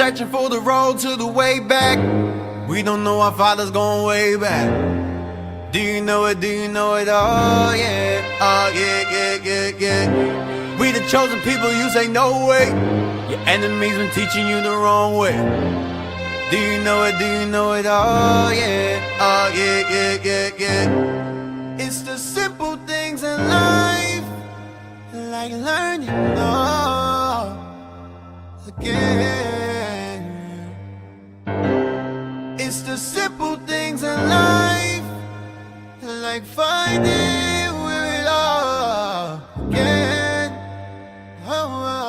searching for the road to the way back. We don't know our father's going way back. Do you know it? Do you know it? Oh yeah, oh yeah. We the chosen people, you say no way. Your enemies been teaching you the wrong way. Do you know it? Do you know it? Oh yeah, yeah. It's the simple things in life, like learning all again. It's the simple things in life, like finding where it all again.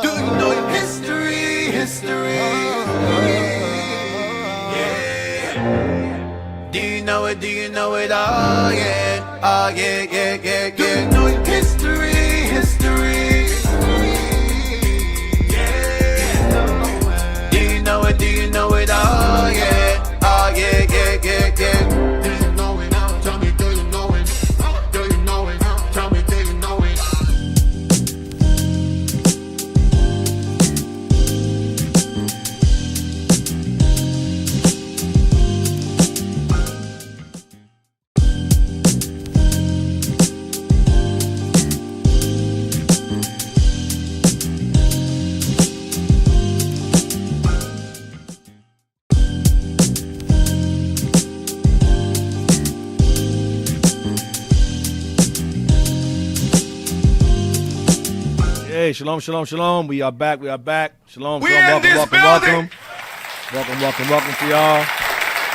Do you know your history? Yeah. Do you know it? Do you know it? Oh yeah, yeah. Do you know your history? Yeah. Do you know it? Do you know it? Oh yeah, yeah. Do you know it? Tell me, do you know it? Do you know it? Tell me, do you know it? Hey, shalom. We are back. Shalom. We in welcome this to y'all.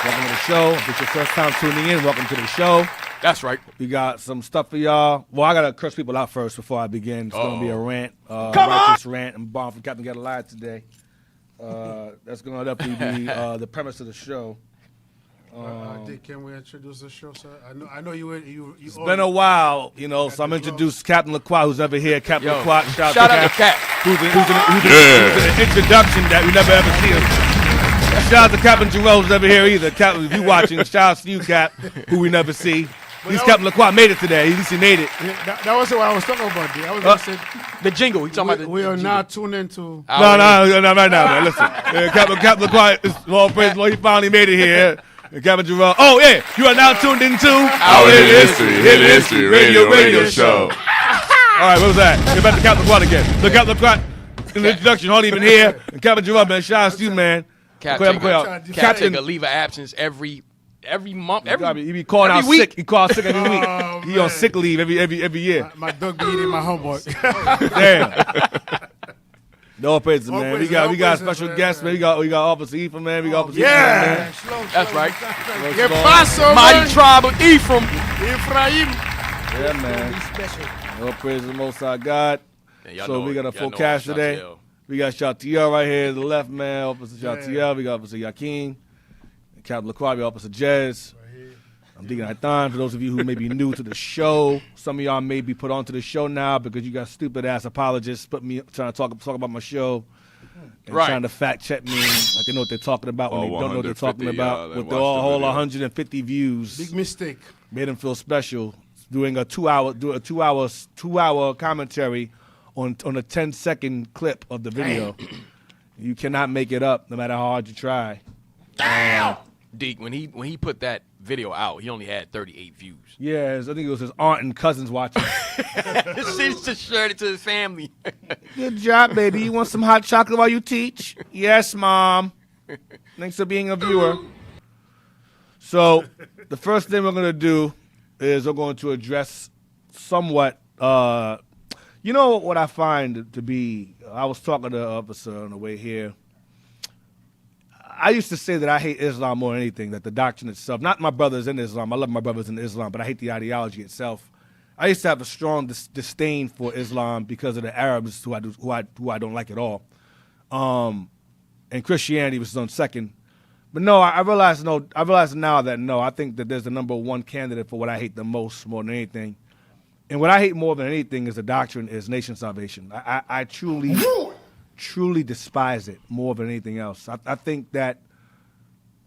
Welcome to the show. If it's your first time tuning in, welcome to the show. That's right. We got some stuff for y'all. Well, I got to curse people out first before I begin. It's going to be a rant. Righteous rant. I'm bound for Captain Get Alive today. That's going to definitely be the premise of the show. Dick, can we introduce the show, sir? I know you. It's been a while, so I'm introduced Captain LaCroix, who's ever here. Captain LaCroix, shout out to Cap. Who's an introduction that we never ever see him. Shout out to Captain Jerome, who's never here either. Captain, if you watching, shout out to you, Cap, who we never see. He's Captain LaCroix made it today. At least he made it. That wasn't what I was talking about, dude. I was going to say the jingle. We are now tuned into. No, right now, man. Listen, Captain LaCroix, all praise the Lord, he finally made it here. Captain Jerome. Oh, yeah. You are now tuned into our Hidden History Radio Show. All right, what was that? Get back to Captain LaCroix again. Look, Captain LaCroix, in the introduction, hardly even here. And Captain Jerome, man, shout out to you, man. Cap take a leave of absence every month. He be calling out week. sick. He calls sick every week. He on sick leave every year. My dog be eating my homework. Damn. No praises, man. We got special guests, man. We got Officer Ephraim, man. We got Officer Ephraim, man. That's right. Get paso, Mighty tribe of Ephraim. Yeah, man. No praises, Most High God. So we got a full cast today. We got Shatiel right here to the left, man. Officer Shatiel. We got Officer Yakin. Captain LaCroix. We got Officer Jez. I'm Deacon Haithan. For those of you who may be new to the show, some of y'all may be put onto the show now because you got stupid ass apologists put me trying to talk about my show and trying to fact check me like they know what they're talking about when they don't know what they're talking about. With the whole 150 views, big mistake. Made them feel special. Doing a two hour commentary on a 10-second clip of the video. You cannot make it up no matter how hard you try. Deke, when he put that video out, he only had 38 views. Yeah, I think it was his aunt and cousins watching. She's just shared it to his family. Good job, baby. You want some hot chocolate while you teach? Yes, Mom. Thanks for being a viewer. So the first thing we're going to do is we're going to address somewhat, you know what I find to be, I was talking to an officer on the way here. I used to say that I hate Islam more than anything, that the doctrine itself, not my brothers in Islam, I love my brothers in Islam, but I hate the ideology itself. I used to have a strong disdain for Islam because of the Arabs who I don't like at all. And Christianity was on second. But no, I realize now that I think that there's the number one candidate for what I hate the most more than anything. And what I hate more than anything is the doctrine is nation salvation. I truly despise it more than anything else. I think that,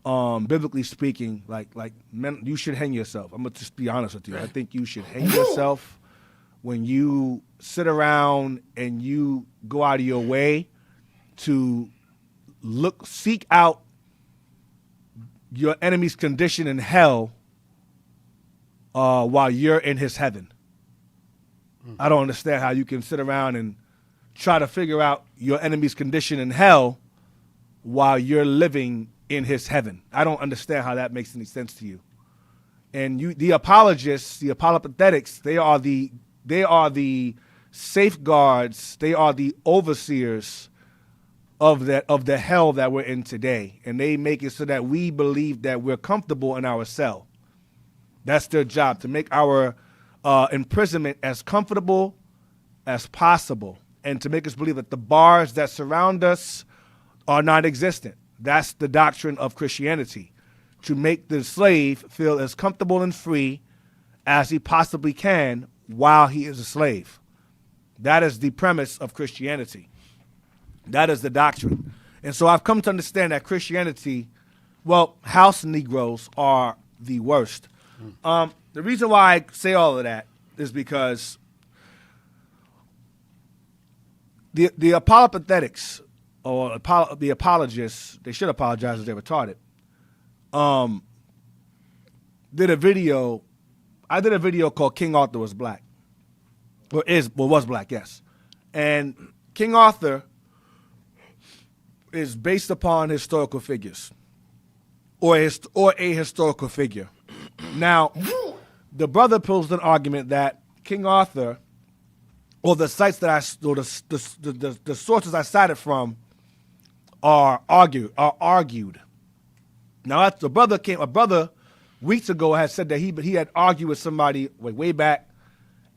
biblically speaking, like men, you should hang yourself. I'm gonna just be honest with you. I think you should hang yourself when you sit around and you go out of your way to seek out your enemy's condition in hell while you're in his heaven. I don't understand how you can sit around and try to figure out your enemy's condition in hell while you're living in his heaven. I don't understand how that makes any sense to you. And the apologists, the apologetics, they are the safeguards, they are the overseers of the hell that we're in today. And they make it so that we believe that we're comfortable in our cell. That's their job, to make our imprisonment as comfortable as possible and to make us believe that the bars that surround us are non-existent. That's the doctrine of Christianity, to make the slave feel as comfortable and free as he possibly can while he is a slave. That is the premise of Christianity. That is the doctrine. And so I've come to understand that Christianity, well, house Negroes are the worst. The reason why I say all of that is because the apologetics, or the apologists, they should apologize if they're retarded, did a video. I did a video called King Arthur Was Black. Was black, yes. And King Arthur is based upon historical figures, or a historical figure. Now, the brother posed an argument that King Arthur, or the sites that the sources I cited from, are argued. Now, that's a brother weeks ago had said that he had argued with somebody way back,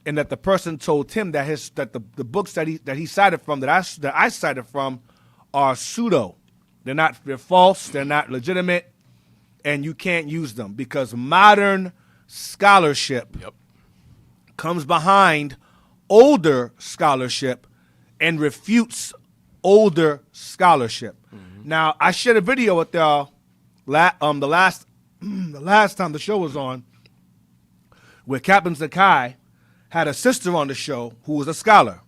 and that the person told him that the books that he cited from, that I cited from, are pseudo. They're false. They're not legitimate, and you can't use them because modern scholarship comes behind older scholarship and refutes older scholarship. Mm-hmm. Now, I shared a video with y'all the last time the show was on, where Captain Zakai had a sister on the show who was a scholar,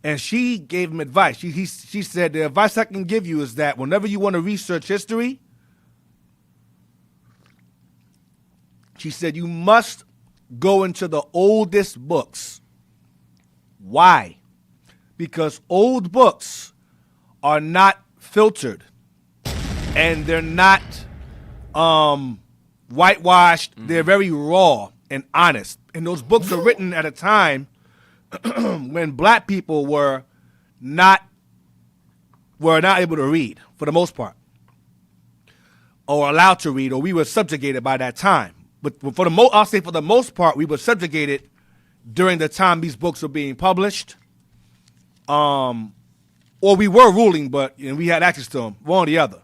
and she gave him advice. She said, the advice I can give you is that whenever you want to research history, she said, you must go into the oldest books. Why? Because old books are not filtered, and they're not whitewashed. They're very raw and honest. And those books are written at a time when black people were not able to read, for the most part, or allowed to read, or we were subjugated by that time. But I'll say for the most part, we were subjugated during the time these books were being published. Or we were ruling, and we had access to them, one or the other.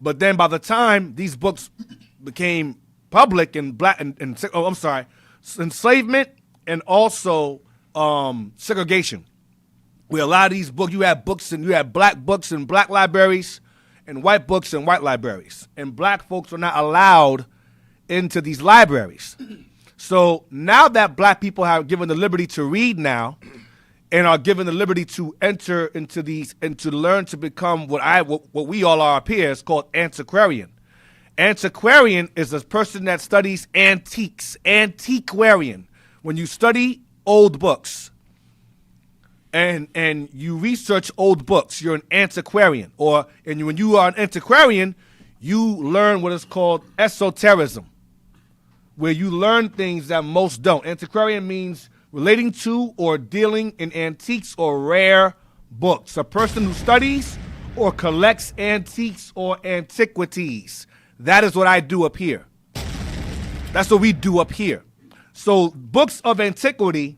But then by the time these books became public and enslavement and also segregation. We allowed these books. You had black books in black libraries, and white books in white libraries, and black folks were not allowed into these libraries. So now that black people have given the liberty to read now, and are given the liberty to enter into these and to learn to become what we all are up here is called antiquarian. Antiquarian is a person that studies antiques. Antiquarian. When you study old books and you research old books, you're an antiquarian. And when you are an antiquarian, you learn what is called esotericism, where you learn things that most don't. Antiquarian means relating to or dealing in antiques or rare books. A person who studies or collects antiques or antiquities. That is what I do up here. That's what we do up here. So books of antiquity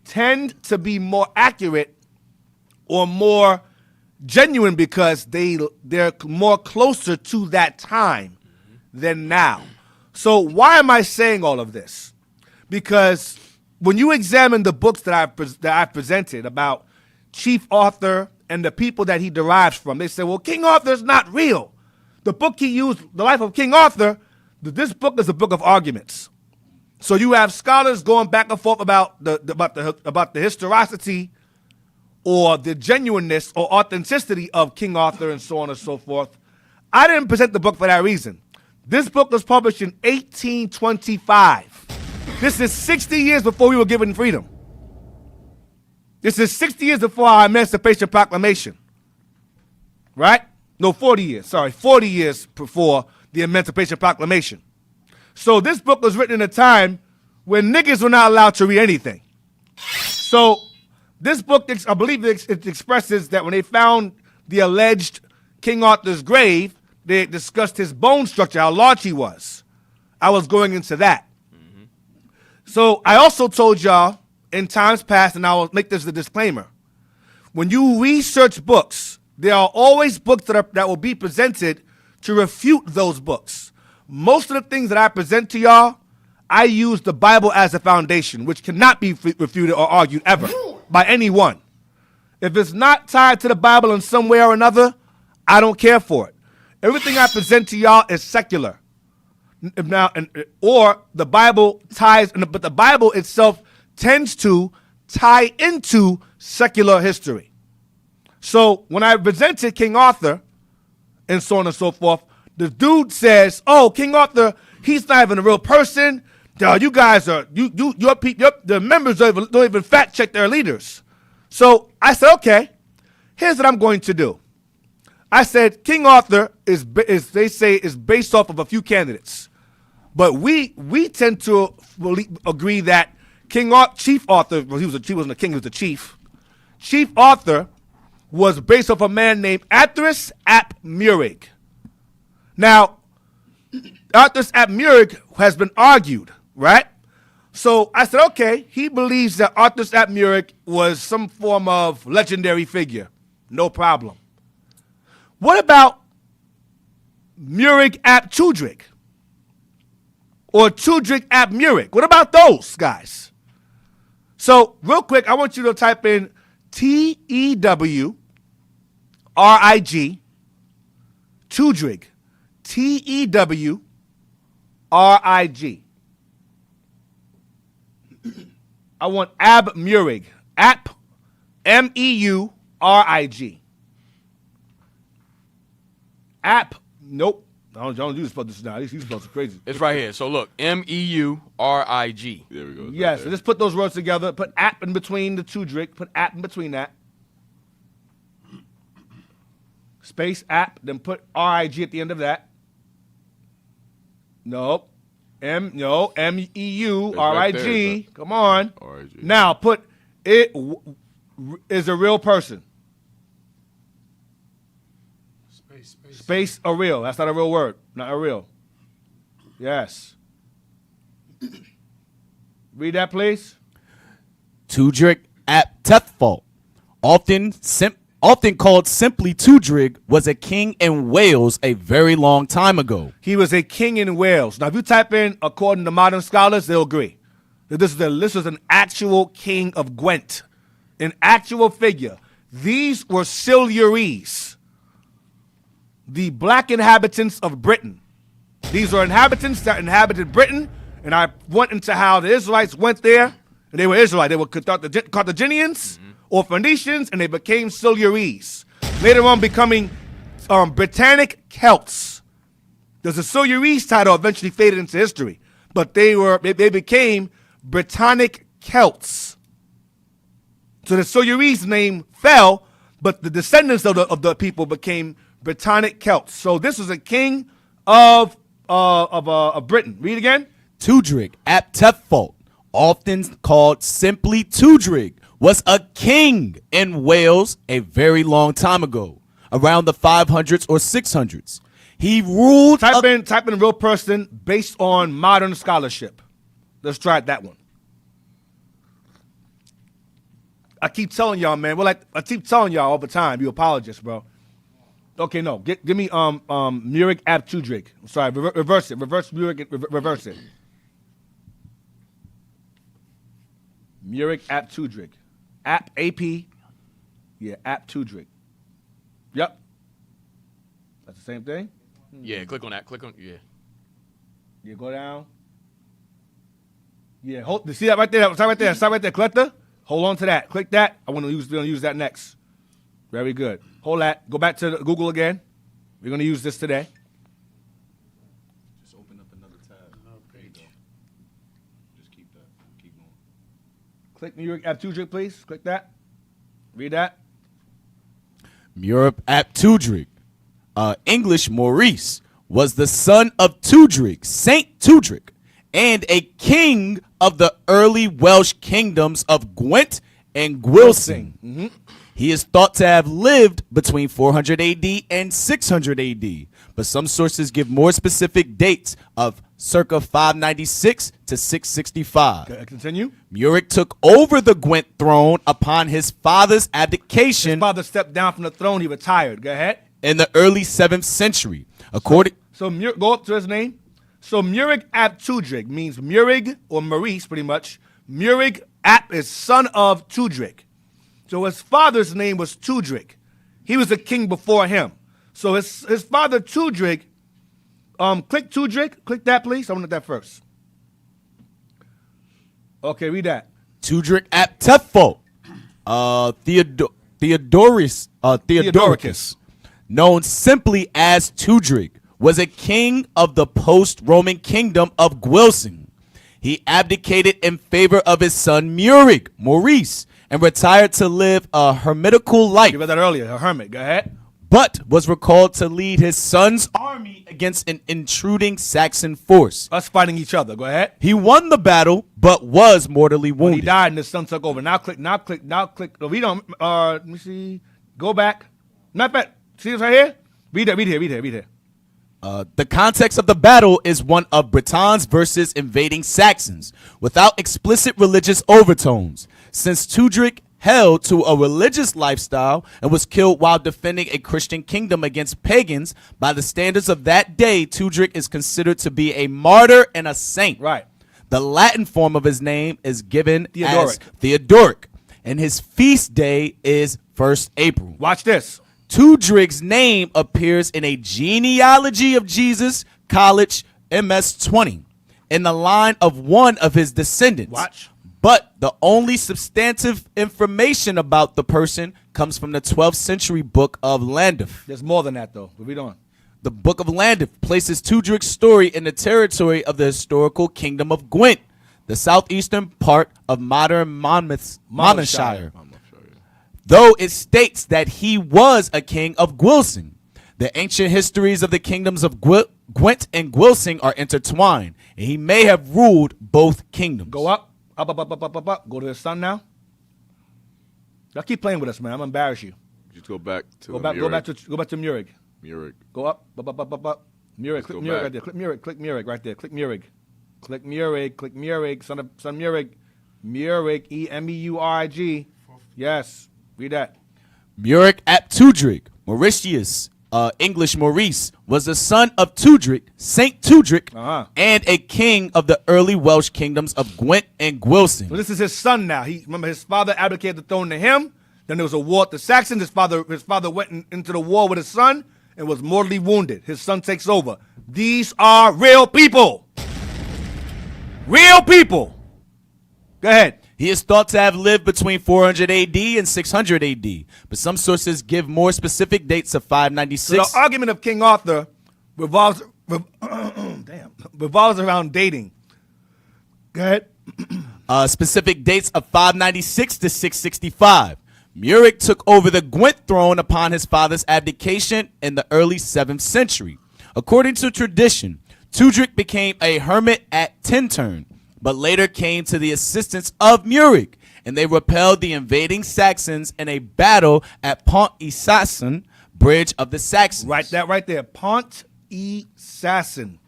tend to be more accurate or more genuine because they're more closer to that time than now. So why am I saying all of this? Because when you examine the books that I've presented about Chief Arthur and the people that he derives from, they say, well, King Arthur's not real. The book he used, The Life of King Arthur, this book is a book of arguments. So you have scholars going back and forth about the historicity or the genuineness or authenticity of King Arthur and so on and so forth. I didn't present the book for that reason. This book was published in 1825. This is 60 years before we were given freedom. This is 60 years before our Emancipation Proclamation. Right? No, 40 years. Sorry, 40 years before the Emancipation Proclamation. So this book was written in a time when niggas were not allowed to read anything. So this book, I believe it expresses that when they found the alleged King Arthur's grave, they discussed his bone structure, how large he was. I was going into that. Mm-hmm. So I also told y'all in times past, and I will make this a disclaimer, when you research books, there are always books that will be presented to refute those books. Most of the things that I present to y'all, I use the Bible as a foundation, which cannot be refuted or argued ever by anyone. If it's not tied to the Bible in some way or another, I don't care for it. Everything I present to y'all is secular. Or the Bible ties, but the Bible itself tends to tie into secular history. So when I presented King Arthur and so on and so forth, the dude says, "Oh, King Arthur, he's not even a real person. You guys are the members don't even fact check their leaders." So I said, okay, here's what I'm going to do. I said King Arthur is they say is based off of a few candidates, but we tend to agree that Chief Arthur, well, he wasn't a king, he was a chief. Chief Arthur was based off a man named Arthurus ap Murig. Now, Arthurus ap Murig has been argued, right? So I said, okay, he believes that Arthurus ap Murig was some form of legendary figure. No problem. What about Murig ap Tudrig? Or Tudrig ap Murig? What about those guys? So real quick, I want you to type in Tewrig, Tudrig, Tewrig. I want Ab Murig, Ap, Meurig. App, nope. I don't use this now. These spells are crazy. It's right here. So look, Meurig. There we go. Yes, so just put those words together. Put app in between the Tudrig. Put app in between that. Space app. Then put RIG at the end of that. Nope. MEURIG. Right there, Come on. RIG. Now put it is a real person. Space a real. That's not a real word. Not a real. Yes. Read that, please. Tudrig ap Tethfalt, often called simply Tudrig, was a king in Wales a very long time ago. He was a king in Wales. Now, if you type in, according to modern scholars, they'll agree that this is an actual king of Gwent, an actual figure. These were Silures, the black inhabitants of Britain. These were inhabitants that inhabited Britain, and I went into how the Israelites went there, and they were Israelites. They were Carthaginians or Phoenicians, and they became Silures. Later on becoming Britannic Celts. There's a Silures title eventually faded into history, but they became Britannic Celts. So the Silures name fell, but the descendants of the people became Britannic Celts. So this was a king of Britain. Read again. Tudrig ap Tethfalt, often called simply Tudrig, was a king in Wales a very long time ago, around the 500s or 600s. He ruled. Type in real person based on modern scholarship. Let's try that one. I keep telling y'all, man. I keep telling y'all all the time. You apologists, bro. Okay, no. Give me Murig ap Tudrig. I'm sorry. Reverse it. Reverse Murig. Reverse it. Murig ap Tudrig. Ap AP. Yeah, ap Tudrig. Yep. That's the same thing. Yeah, click on that. Yeah. Yeah, go down. Yeah, see that right there? Stop right there. Stop right there, collector. Hold on to that. Click that. I want to use that next. Very good. Hold that. Go back to Google again. We're going to use this today. Just open up another tab. Page. Just keep that. Keep going. Click New York Aptudric, please. Click that. Read that. Murup ap Tudrig, English Maurice, was the son of Tudrig, Saint Tudrig, and a king of the early Welsh kingdoms of Gwent and Gwilsing. Mm-hmm. He is thought to have lived between 400 AD and 600 AD, but some sources give more specific dates of circa 596 to 665. Okay, continue. Murik took over the Gwent throne upon his father's abdication His father stepped down from the throne. He retired. Go ahead. in the early 7th century. According So go up to his name. So Murig ap Tudrig means Murig or Maurice, pretty much. Murig ap is son of Tudrig. So his father's name was Tudrig. He was a king before him. So his father Tudrig, click Tudrig. Click that, please. I want that first. Okay, read that. Tudrik ap Tefo, Theodoricus, known simply as Tudrig, was a king of the post-Roman kingdom of Gwilsing. He abdicated in favor of his son Murig, Maurice, and retired to live a hermitical life, You read that earlier. A hermit. Go ahead. but was recalled to lead his son's army against an intruding Saxon force. Us fighting each other. Go ahead. He won the battle, but was mortally He wounded. died and his son took over. Now click. No, we don't. Let me see. Go back. Not bad. See this right here? Read here. The context of the battle is one of Britons versus invading Saxons, without explicit religious overtones, since Tudrik held to a religious lifestyle and was killed while defending a Christian kingdom against pagans. By the standards of that day, Tudrik is considered to be a martyr and a saint. Right. The Latin form of his name is given as Theodoric. Theodoric, and his feast day is 1st April. Watch this. Tudrig's name appears in a genealogy of Jesus College MS-20 in the line of one of his descendants. Watch. But the only substantive information about the person comes from the 12th century book of Landulf. There's more than that, though. But read on. The book of Landulf places Tudrig's story in the territory of the historical kingdom of Gwent, the southeastern part of modern Monmouthshire. Though it states that he was a king of Gwilsing. The ancient histories of the kingdoms of Gwent and Gwilsing are intertwined, and he may have ruled both kingdoms. Go up. Up. Go to the sun now. Y'all keep playing with us, man. I'm gonna embarrass you. Just go back to Go back to Murig. Murik. Go up. Murig. Click go Murig back. right there. Click Murig right there. Click Murig. Click Murig. Son Murig. Murig. Emeurig. Yes. Read that. Murik ap Tudrig, Mauritius, English Maurice, was the son of Tudrig, Saint Tudrig, and a king of the early Welsh kingdoms of Gwent and Gwilsing. So this is his son now. Remember his father abdicated the throne to him. Then there was a war with the Saxons. His father went into the war with his son and was mortally wounded. His son takes over. These are real people. Real people. Go ahead. He is thought to have lived between 400 AD and 600 AD, but some sources give more specific dates of 596. So the argument of King Arthur revolves around dating. Go ahead. Specific dates of 596 to 665. Murik took over the Gwent throne upon his father's abdication in the early 7th century. According to tradition, Tudrik became a hermit at Tintern, but later came to the assistance of Murik, and they repelled the invading Saxons in a battle at Pont-y-Sasson, Bridge of the Saxons. Write that right there. Pont-y-Sasson.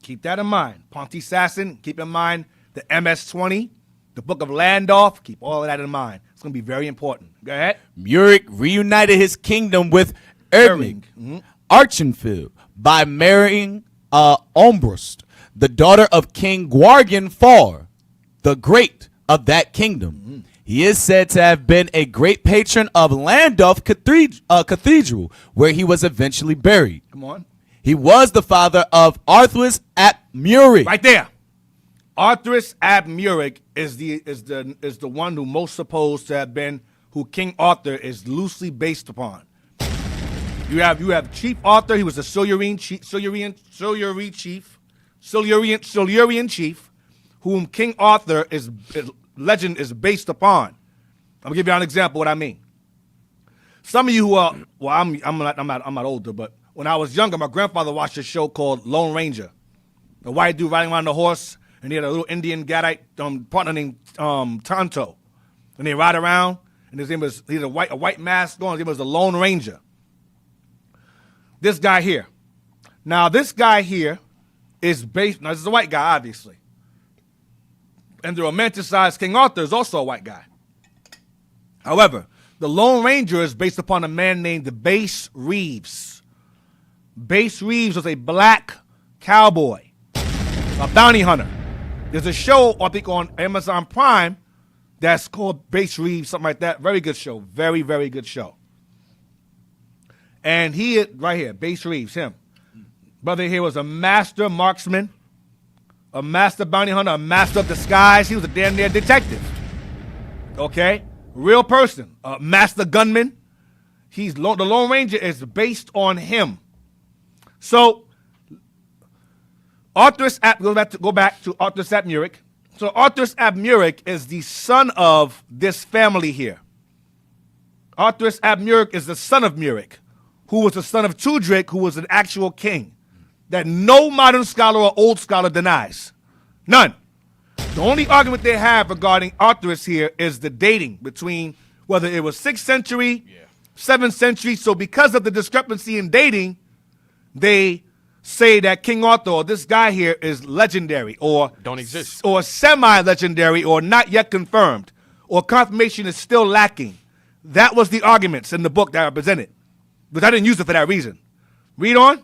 Keep that in mind. Pont-y-Sasson. Keep in mind the MS-20, the Book of Landulf. Keep all of that in mind. It's going to be very important. Go ahead. Murik reunited his kingdom with Erming, Archenfield, by marrying Ombrust, the daughter of King Gwargan Far, the Great of that kingdom. He is said to have been a great patron of Landulf Cathedral, where he was eventually buried. Come on. He was the father of Arthurs ap Murik. Right there. Arthurus ab Muric is the one who most supposed to have been who King Arthur is loosely based upon. You have Chief Arthur. He was a Silurian chief, whom King Arthur legend is based upon. I'm gonna give you an example of what I mean. Some of you who are I'm not older, but when I was younger, my grandfather watched a show called Lone Ranger. The white dude riding around the horse, and he had a little Indian Gadite partner named Tonto, and they ride around, and his name was he had a white mask on. His name was the Lone Ranger. This guy here. Now, this guy here is based. Now, this is a white guy, obviously, and the romanticized King Arthur is also a white guy. However, the Lone Ranger is based upon a man named Bass Reeves. Bass Reeves was a black cowboy, a bounty hunter. There's a show, I think, on Amazon Prime that's called Bass Reeves, something like that. Very good show. Very, very good show. And he, right here, Bass Reeves, him. Brother here was a master marksman, a master bounty hunter, a master of disguise. He was a damn near detective. Okay? Real person. A master gunman. The Lone Ranger is based on him. So, go back to Arthurus ab Muric. So Arthurus ab Muric is the son of this family here. Arthurus ab Muric is the son of Muric, who was the son of Tudric, who was an actual king that no modern scholar or old scholar denies. None. The only argument they have regarding Arthurus here is the dating between whether it was 6th century, 7th century. So because of the discrepancy in dating, they say that King Arthur or this guy here is legendary or don't exist or semi-legendary or not yet confirmed or confirmation is still lacking. That was the arguments in the book that I presented, but I didn't use it for that reason. Read on.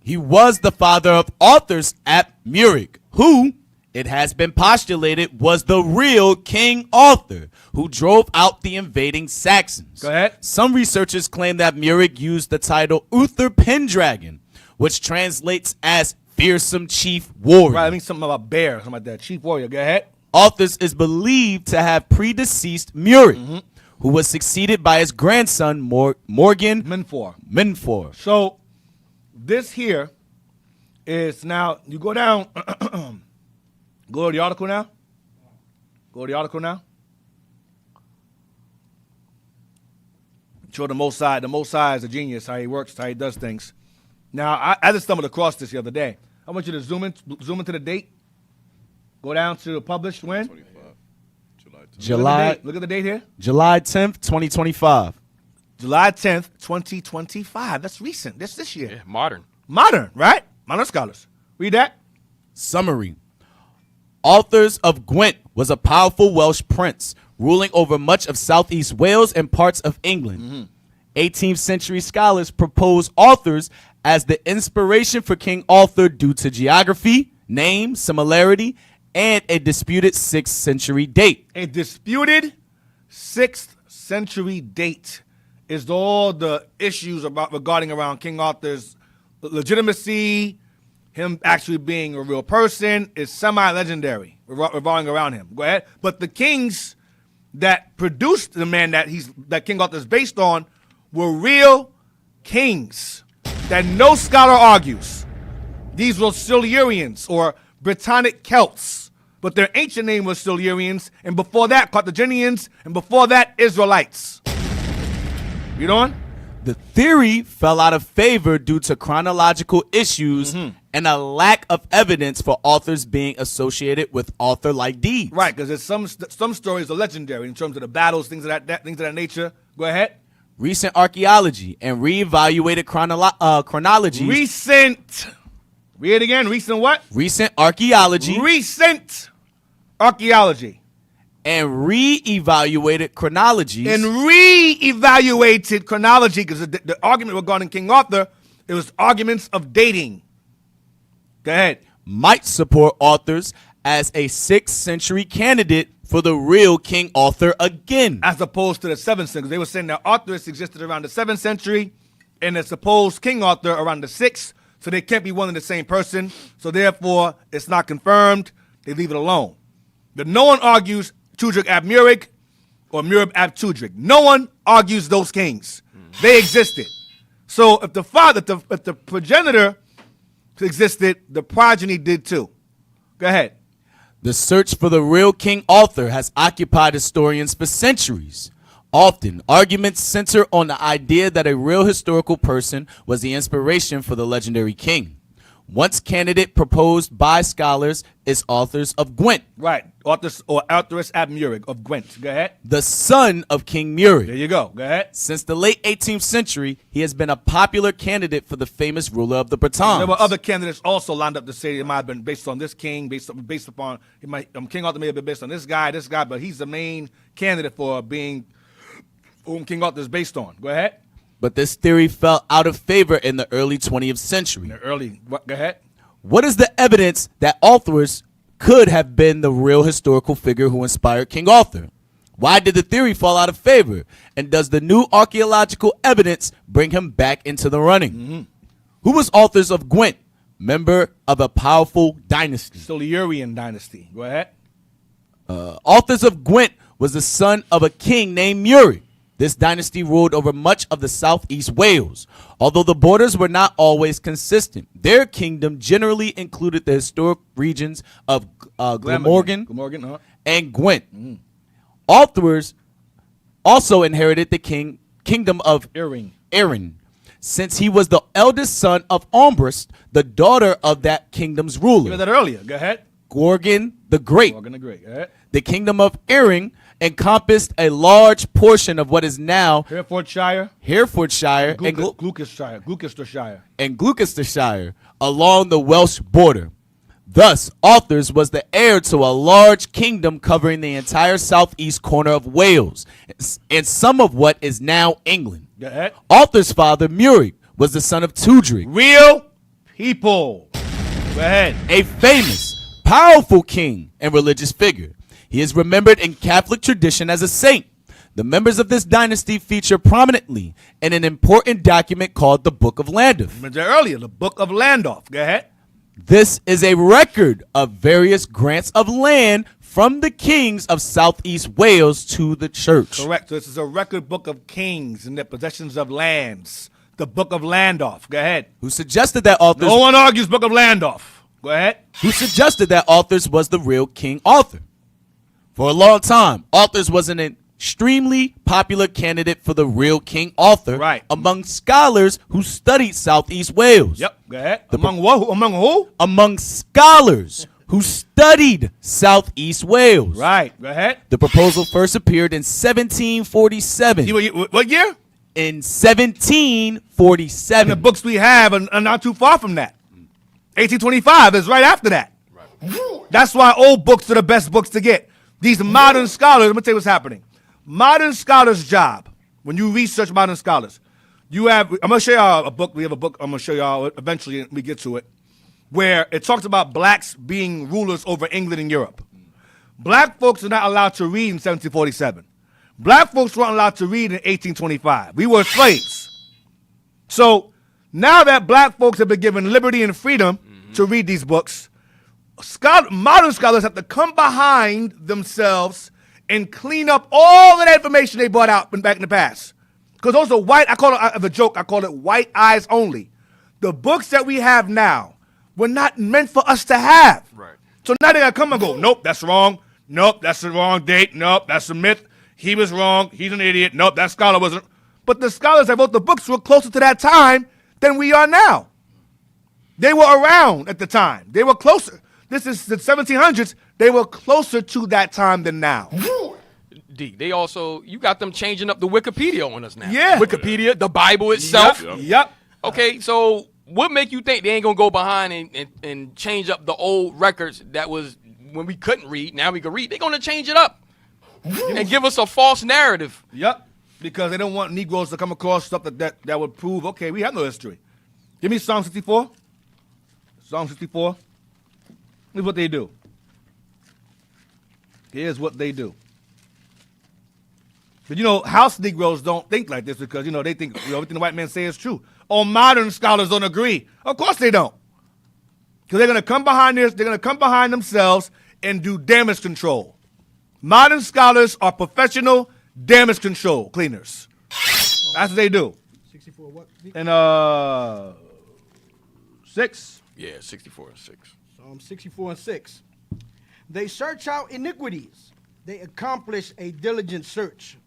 He was the father of Arthurus ab Muric, who, it has been postulated, was the real King Arthur, who drove out the invading Saxons. Go ahead. Some researchers claim that Muric used the title Uther Pendragon, which translates as fearsome chief warrior. Right, I mean something about bear, something like that. Chief warrior, go ahead. Arthurus is believed to have predeceased Muric, who was succeeded by his grandson Morgan Menfor. So this here is now, you go down, go to the article now. Go to the article now. Show the Most High. The Most High is a genius, how he works, how he does things. Now, I just stumbled across this the other day. I want you to zoom into the date. Go down to the published when? 25. July. Look at the date here. July 10th, 2025. July 10th, 2025. That's recent. That's this year. Yeah, modern. Modern, right? Modern scholars. Read that. Summary. Arthurs of Gwent was a powerful Welsh prince ruling over much of southeast Wales and parts of England. 18th century scholars propose Arthurs as the inspiration for King Arthur due to geography, name, similarity, and a disputed 6th century date. A disputed 6th century date is all the issues regarding around King Arthur's legitimacy, him actually being a real person, is semi-legendary, revolving around him. Go ahead. But the kings that produced the man that King Arthur is based on were real kings that no scholar argues. These were Silurians or Britannic Celts, but their ancient name was Silurians, and before that, Carthaginians, and before that, Israelites. Read on. The theory fell out of favor due to chronological issues and a lack of evidence for authors being associated with Arthur-like deeds. Right, because there's some stories are legendary in terms of the battles, things of that nature. Go ahead. Recent archaeology and reevaluated chronology. Read it again. Recent what? Recent archaeology. Recent archaeology. And reevaluated chronologies. And reevaluated chronology, because the argument regarding King Arthur, it was arguments of dating. Go ahead. Might support authors as a 6th century candidate for the real King Arthur again. As opposed to the 7th century. They were saying that Arthurus existed around the 7th century and the supposed King Arthur around the 6th, so they can't be one and the same person. So therefore, it's not confirmed. They leave it alone. But no one argues Tudrik ab Murik or Murib ab Tudrik. No one argues those kings. They existed. So if the father, if the progenitor existed, the progeny did too. Go ahead. The search for the real King Arthur has occupied historians for centuries. Often, arguments center on the idea that a real historical person was the inspiration for the legendary king. One candidate proposed by scholars is Arthur of Gwent, Right. Arthurus ab Murik of Gwent. Go ahead. the son of King There Murik. you go. Go ahead. Since the late 18th century, he has been a popular candidate for the famous ruler of the Britons. There were other candidates also lined up to say it might have been based on this king, based upon King Arthur may have been based on this guy, but he's the main candidate for being whom King Arthur is based on. Go ahead. But this theory fell out of favor in the early 20th century. Go ahead. What is the evidence that Arthur could have been the real historical figure who inspired King Arthur? Why did the theory fall out of favor? And does the new archaeological evidence bring him back into the running? Who was Arthur of Gwent? Member of a powerful dynasty. Silurian dynasty. Go ahead. Arthur of Gwent was the son of a king named Murik. This dynasty ruled over much of the southeast Wales. Although the borders were not always consistent, their kingdom generally included the historic regions of Glamorgan and Gwent. Arthur's also inherited the kingdom of Erin, since he was the eldest son of Ombrist, the daughter of that kingdom's You ruler, read that earlier. Go ahead. Gorgon the Great. Morgan the Great. Go ahead. The kingdom of Erin encompassed a large portion of what is now Herefordshire. Herefordshire Gloucestershire. and Gloucestershire along the Welsh border. Thus, Arthur's was the heir to a large kingdom covering the entire southeast corner of Wales and some of what is now England. Go ahead. Arthur's father, Murik, was the son of Tudrik, Real people. Go ahead. a famous, powerful king and religious figure. He is remembered in Catholic tradition as a saint. The members of this dynasty feature prominently in an important document called the Book of Landolf. Mentioned earlier, the Book of Landolf. Go ahead. This is a record of various grants of land from the kings of southeast Wales to the church. Correct. So this is a record book of kings and their possessions of lands. The Book of Landolf. Go ahead. Who suggested that Arthur's No one argues Book of Landolf. Go ahead. was the real King Arthur. For a long time, Arthur was an extremely popular candidate for the real King Arthur among scholars who studied southeast Wales. Yep. Go ahead. Among who? Among scholars who studied southeast Wales. Right. Go ahead. The proposal first appeared in 1747. What year? In 1747. And the books we have are not too far from that. 1825 is right after that. That's why old books are the best books to get. These modern scholars, let me tell you what's happening. Modern scholars' job, when you research modern scholars, I'm going to show y'all a book. We have a book I'm going to show y'all eventually when we get to it, where it talks about blacks being rulers over England and Europe. Black folks are not allowed to read in 1747. Black folks weren't allowed to read in 1825. We were slaves. So now that black folks have been given liberty and freedom to read these books, modern scholars have to come behind themselves and clean up all of that information they brought out back in the past. Because those are white, I call it, as a joke, I call it white eyes only. The books that we have now were not meant for us to have. Right. So now they gotta come and go, nope, that's wrong. Nope, that's the wrong date. Nope, that's a myth. He was wrong. He's an idiot. Nope, that scholar wasn't. But the scholars that wrote the books were closer to that time than we are now. They were around at the time. They were closer. This is the 1700s. They were closer to that time than now. D, they also, you got them changing up the Wikipedia on us now. Yeah. Wikipedia, the Bible itself. Yep. Okay, so what make you think they ain't gonna go behind and change up the old records that was when we couldn't read, now we can read? They're gonna change it up and give us a false narrative. Yep. Because they don't want Negroes to come across stuff that would prove, okay, we have no history. Give me Psalm 64. Psalm 64. Here's what they do. Here's what they do. But house Negroes don't think like this because, they think everything the white men say is true. All modern scholars don't agree. Of course they don't. Because they're going to come behind this, they're going to come behind themselves and do damage control. Modern scholars are professional damage control cleaners. That's what they do. 64 what? And 6. Yeah, 64 and 6. Psalm 64 and 6. They search out iniquities. They accomplish a diligent search.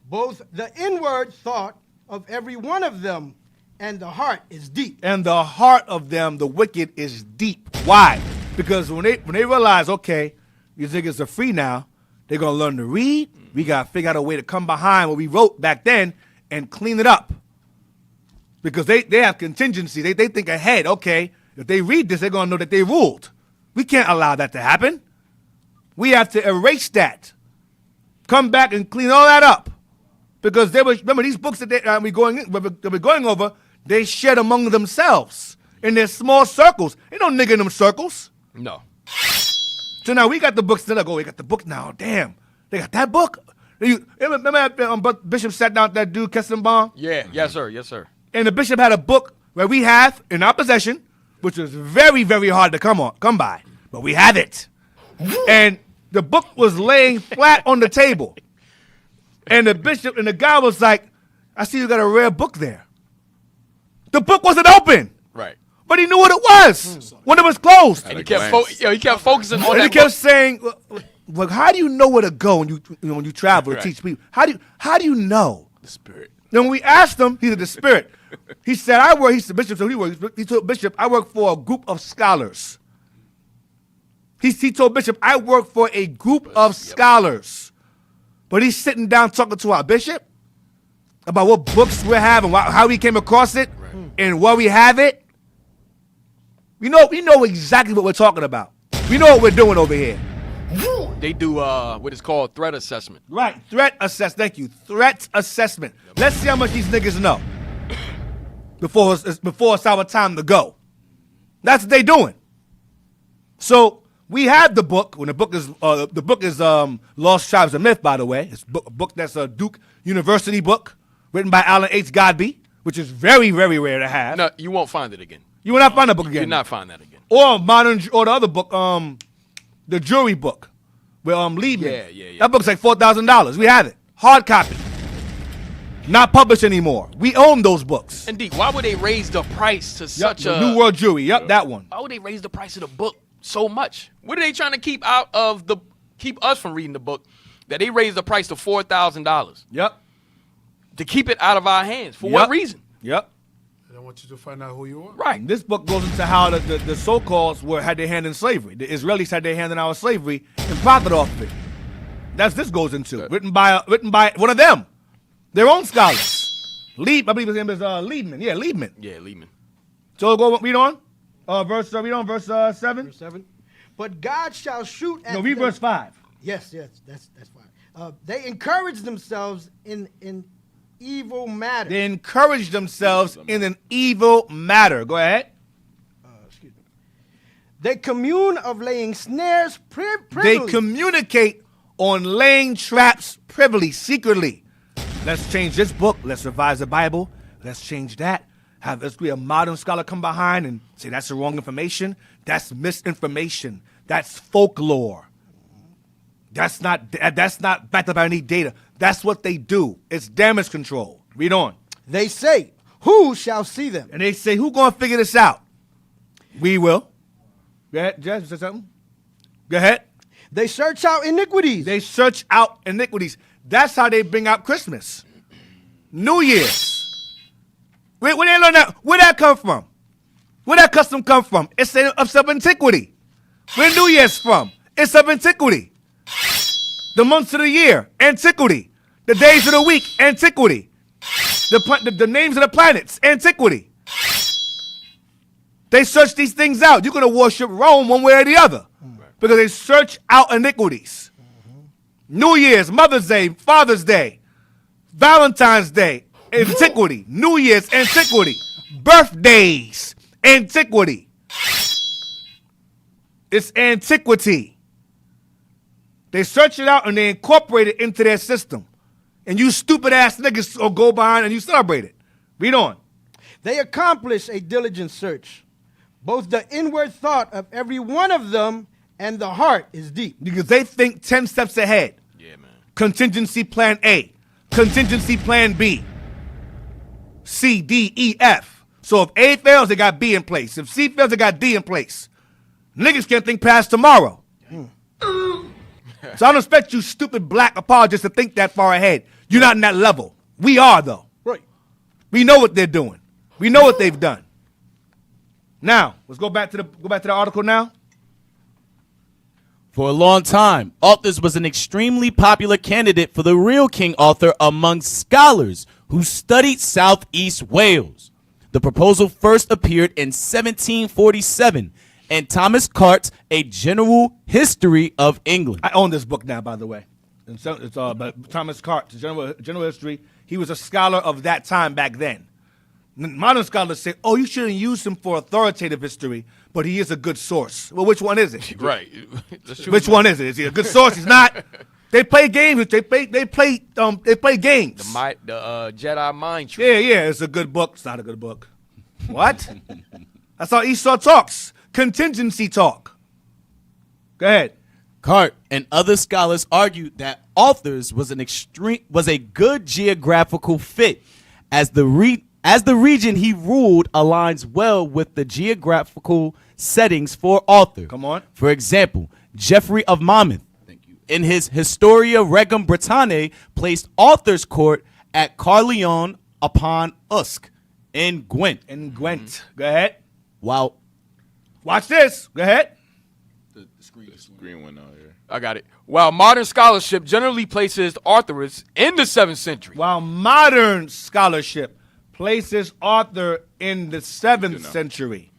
Both the inward thought of every one of them and the heart is deep. And the heart of them, the wicked, is deep. Why? Because when they realize, okay, these niggas are free now, they're going to learn to read. We got to figure out a way to come behind what we wrote back then and clean it up. Because they have contingency. They think ahead. Okay, if they read this, they're going to know that they ruled. We can't allow that to happen. We have to erase that. Come back and clean all that up. Because remember these books that we're going over, they shared among themselves in their small circles. Ain't no nigga in them circles. No. So now we got the books. They're like, oh, we got the book now. Damn, they got that book. Remember Bishop sat down with that dude, Kessenbaum? Yeah, yes, sir. Yes, sir. And the bishop had a book where we have in our possession, which is very, very hard to come by, but we have it. And the book was laying flat on the table. And the bishop and the guy was like, I see you got a rare book there. The book wasn't open. Right. But he knew what it was when it was closed. And he kept focusing on And that he kept book. saying, well, how do you know where to go when you travel to Right. teach people? How do you know? The spirit. Then when we asked him, he's the spirit. He said, he's the bishop, so he told Bishop, I work for a group of scholars. He told Bishop, I work for a group of scholars. But he's sitting down talking to our bishop about what books we have and how we came across it and where we have it. We know exactly what we're talking about. We know what we're doing over here. They do what is called threat assessment. Right, threat assessment. Thank you. Threat assessment. Let's see how much these niggas know before it's our time to go. That's what they doing. So we have the book. When the book is Lost Tribes of Myth, by the way. It's a book that's a Duke University book written by Alan H. Godby, which is very, very rare to have. No, you won't find it again. You will not find the book again. You'll not find that again. Or the other book, the jury book, with Liebman. Yeah. That book's like $4,000. We have it, hard copy, not published anymore. We own those books. Indeed, why would they raise the price to such the a New World Jury? Yep, that one. Why would they raise the price of the book so much? What are they trying to keep us from reading the book? That they raised the price to $4,000 Yep. to keep it out of our hands. For what reason? Yep. They want you to find out who you are. Right. This book goes into how the so-called had their hand in slavery. The Israelis had their hand in our slavery and profited off of it. This goes into written by one of them, their own scholars. I believe his name is Liebman. Yeah, Liebman. Yeah, Lehman. So go read on. Verse 7. Verse 7. But God shall shoot at No, read them. verse 5. Yes, that's fine. They encourage themselves in evil matter. They encourage themselves in an evil matter. Go ahead. Excuse me. They commune of laying snares They privily. communicate on laying traps privily, secretly. Let's change this book. Let's revise the Bible. Let's change that. Let's be a modern scholar come behind and say that's the wrong information. That's misinformation. That's folklore. That's not backed up by any data. That's what they do. It's damage control. Read on. They say, who shall see them? And they say, who gonna figure this out? We will. Go ahead, Jess, you say something? Go ahead. They search out iniquities. They search out iniquities. That's how they bring out Christmas. New Year's. Where they learn that? Where that come from? Where that custom come from? It's of antiquity. Where New Year's from? It's of antiquity. The months of the year, antiquity. The days of the week, antiquity. The names of the planets, antiquity. They search these things out. You're going to worship Rome one way or the other because they search out iniquities. New Year's, Mother's Day, Father's Day, Valentine's Day, antiquity. New Year's, antiquity. Birthdays, antiquity. It's antiquity. They search it out and they incorporate it into their system. And you stupid ass niggas will go behind and you celebrate it. Read on. They accomplish a diligent search. Both the inward thought of every one of them and the heart is deep. Because they think 10 steps ahead. Yeah, man. Contingency plan A, contingency plan B, C, D, E, F. So if A fails, they got B in place. If C fails, they got D in place. Niggas can't think past tomorrow. So I don't expect you stupid black apologists to think that far ahead. You're not in that level. We are, though. Right. We know what they're doing. We know what they've done. Now, let's go back to the article now. For a long time, Arthur was an extremely popular candidate for the real King Arthur among scholars who studied Southeast Wales. The proposal first appeared in 1747 in Thomas Cart's A General History of England. I own this book now, by the way. It's by Thomas Cart, General History. He was a scholar of that time back then. Modern scholars say, oh, you shouldn't use him for authoritative history, but he is a good source. Well, which one is it? Right. Which one is it? Is he a good source? He's not. They play games. They play games. The Jedi mind trick. Yeah, it's a good book. It's not a good book. What? That's how Esau talks. Contingency talk. Go ahead. Cart and other scholars argued that Arthur's was a good geographical fit, as the region he ruled aligns well with the geographical settings for Arthur. Come on. For example, Geoffrey of Monmouth, in his Historia Regum Britanniae, placed Arthur's court at Caerleon upon Usk in Gwent. Go ahead. While Watch this. Go ahead. The screen went out here. I got it. While modern scholarship generally places Arthurus in the 7th century. While modern scholarship places Arthur in the 7th century.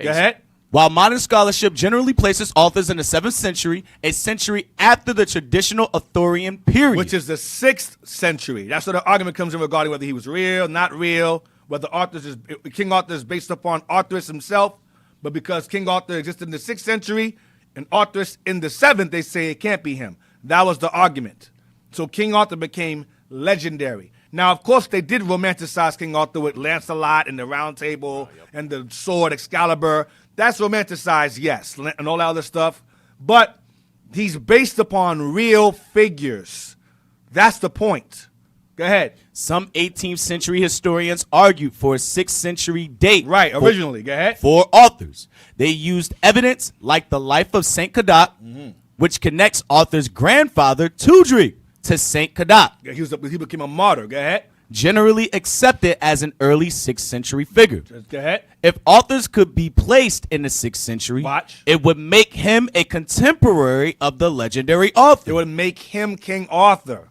Go ahead. While modern scholarship generally places Arthur's in the 7th century, a century after the traditional Arthurian period. Which is the 6th century. That's where the argument comes in regarding whether he was real, not real, whether King Arthur is based upon Arthurus himself, but because King Arthur existed in the 6th century and Arthurus in the 7th, they say it can't be him. That was the argument. So King Arthur became legendary. Now, of course, they did romanticize King Arthur with Lancelot and the Round Table and the sword Excalibur. That's romanticized, yes, and all that other stuff. But he's based upon real figures. That's the point. Go ahead. Some 18th century historians argued for a 6th century date. Right, originally. Go ahead. For Arthur's. They used evidence like the life of St. Cadoc, which connects Arthur's grandfather, Tudrig, to St. Cadoc. He became a martyr. Go ahead. Generally accepted as an early 6th century figure. Go ahead. If Arthur's could be placed in the 6th century, it would make him a contemporary of the legendary Arthur. It would make him King Arthur.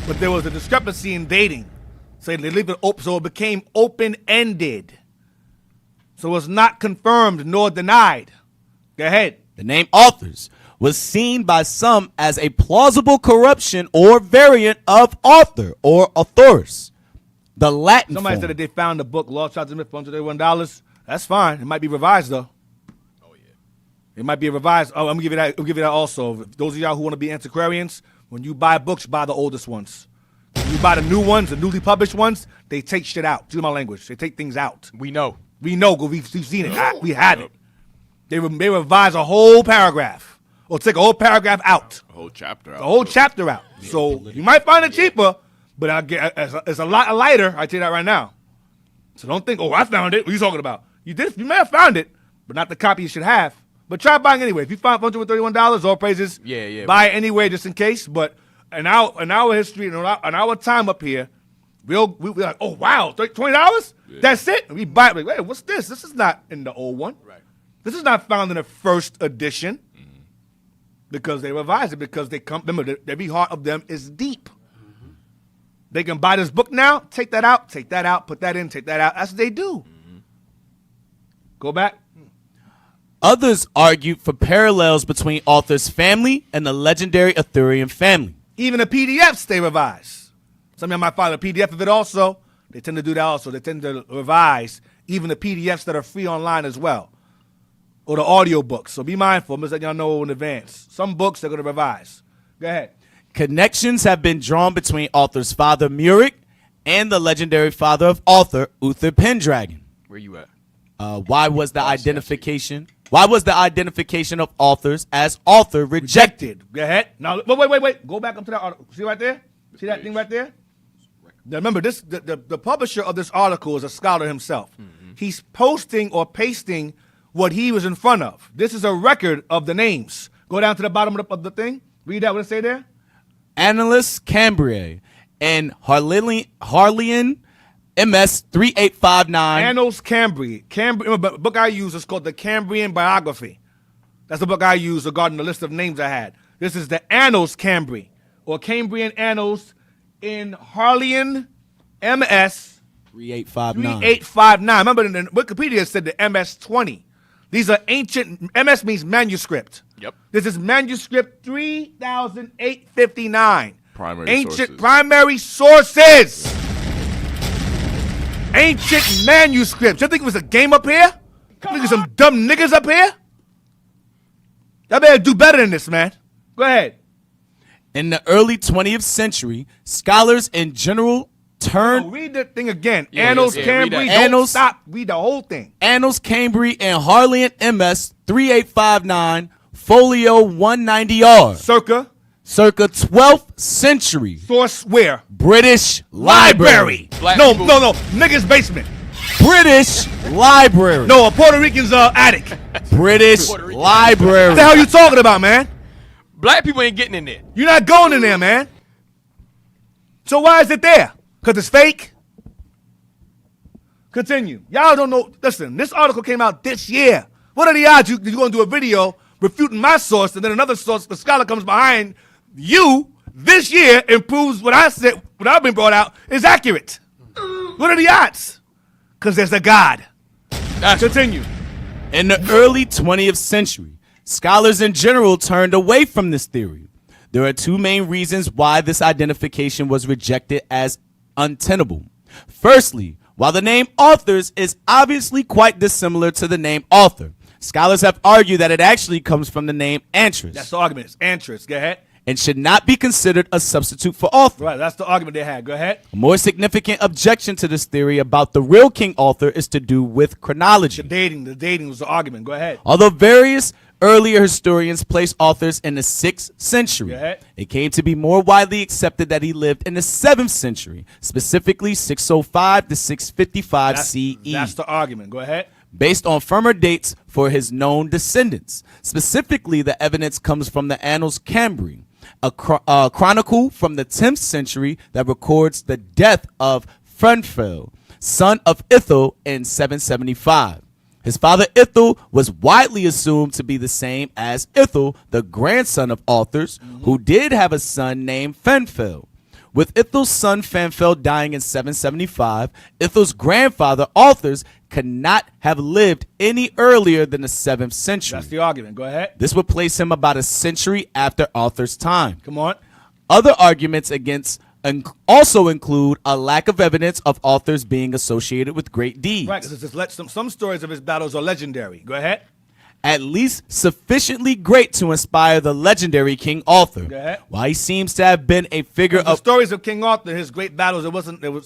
But there was a discrepancy in dating. So they leave it open, so it became open-ended. So it was not confirmed nor denied. Go ahead. The name Arthur's was seen by some as a plausible corruption or variant of Arthur or Arthurus. The Latin Somebody form. said that they found the book Lost Child Smith for $131. That's fine. It might be revised though. Oh yeah. It might be revised. Oh, I'm gonna give you that. I'll give you that also. Those of y'all who want to be antiquarians, when you buy books, buy the oldest ones. When you buy the new ones, the newly published ones, they take shit out. Excuse my language. They take things out. We know. We know. We've seen it. We had it. They revise a whole paragraph. Or take a whole paragraph out. A whole chapter out. A whole chapter out. So you might find it cheaper, but it's a lot lighter. I tell you that right now. So don't think, oh, I found it. What are you talking about? You may have found it, but not the copy you should have. But try buying anyway. If you find $131, all praises. Yeah. Buy it anyway, just in case. But in our history, in our time up here, we'll like, oh wow, $20? Yeah. That's it. And we buy it. Like, wait, what's this? This is not in the old one. Right. This is not found in the first edition. Because they revised it, because they come. Remember, every heart of them is deep. They can buy this book now, take that out, put that in, take that out. That's what they do. Go back. Others argued for parallels between Arthur's family and the legendary Arthurian family. Even the PDFs they revise. Some of you might find a PDF of it also. They tend to do that also. They tend to revise even the PDFs that are free online as well. Or the audio books. So be mindful. I'm just letting y'all know in advance. Some books they're going to revise. Go ahead. Connections have been drawn between Arthur's father, Murik, and the legendary father of Arthur, Uther Pendragon. Where you at? Why was the identification Why was the identification of authors as author rejected? Go ahead. Now, wait. Go back up to that article. See right there? See that thing right there? Now, remember, this the publisher of this article is a scholar himself. He's posting or pasting what he was in front of. This is a record of the names. Go down to the bottom of the thing. Read that. What it say there? Annalise Cambrier and Harleyan MS 3859. Annals Cambrian. The book I use is called the Cambrian Biography. That's the book I use regarding the list of names I had. This is the Annals Cambrian, or Cambrian Annals in Harleyan MS 3859. Remember, in Wikipedia said the MS 20. These are ancient. MS means manuscript. Yep. This is manuscript 3859. Primary sources. Ancient manuscripts. You think it was a game up here? You think some dumb niggas up here? Y'all better do better than this, man. Go ahead. In the early 20th century, scholars in general turned Read the thing again. Yeah, Annals read Cambry. that. Don't Annals- stop. Read the whole thing. Annals Cambry and Harleyan MS 3859, folio 190R, Circa. circa 12th century, Source where? British Library. Black No. people- Niggas basement. British Library. No, a Puerto Rican's attic. British Puerto Rican. Library. What the hell you talking about, man? Black people ain't getting in there. You're not going in there, man. So why is it there? Because it's fake? Continue. Y'all don't know. Listen, this article came out this year. What are the odds you're going to do a video refuting my source, and then another source, the scholar comes behind you this year and proves what I said, what I've been brought out, is accurate? What are the odds? Because there's a God. Continue. In the early 20th century, scholars in general turned away from this theory. There are two main reasons why this identification was rejected as untenable. Firstly, while the name authors is obviously quite dissimilar to the name author, scholars have argued that it actually comes from the name Antris That's the argument. It's Antris. Go ahead. and should not be considered a substitute for author. Right, that's the argument they had. Go ahead. A more significant objection to this theory about the real king author is to do with chronology. The dating was the argument. Go ahead. Although various earlier historians place authors in the 6th century, Go ahead. it came to be more widely accepted that he lived in the 7th century, specifically 605 to 655 CE. That's the argument. Go ahead. Based on firmer dates for his known descendants. Specifically, the evidence comes from the Annals Cambry, a chronicle from the 10th century that records the death of Frenfel, son of Ithel, in 775. His father Ithel was widely assumed to be the same as Ithel, the grandson of authors, who did have a son named Fenfel. With Ithel's son Fanfel dying in 775, Ithel's grandfather, authors, could not have lived any earlier than the 7th century. That's the argument. Go ahead. This would place him about a century after Arthur's time. Come on. Other arguments against also include a lack of evidence of authors being associated with great deeds. Right, because some stories of his battles are legendary. Go ahead. At least sufficiently great to inspire the legendary King Arthur. Go ahead. While he seems to have been a figure The of stories of King Arthur, his great battles,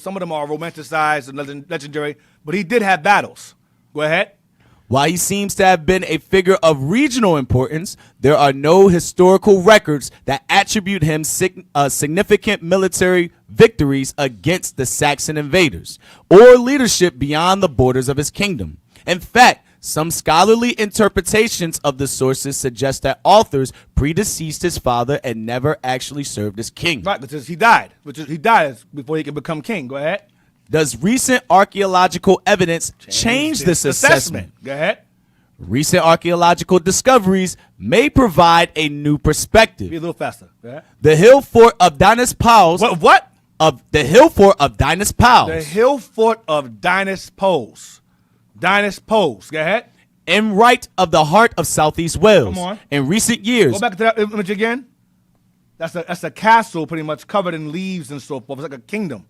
some of them are romanticized and legendary, but he did have battles. Go ahead. While he seems to have been a figure of regional importance, there are no historical records that attribute him significant military victories against the Saxon invaders or leadership beyond the borders of his kingdom. In fact, some scholarly interpretations of the sources suggest that authors predeceased his father and never actually served as king. Right, because he died. He died before he could become king. Go ahead. Does recent archaeological evidence change this assessment? Go ahead. Recent archaeological discoveries may provide a new Be perspective. a little faster. Go ahead. The hill fort of Dinas Pous What? the hill fort of Dinas Pous The hill fort of Dinas Pous. Dinas Pous. Go ahead. in right of the heart of Southeast Wales. Come on. In recent years, Go back to that image again. That's a castle pretty much covered in leaves and so forth. It's like a kingdom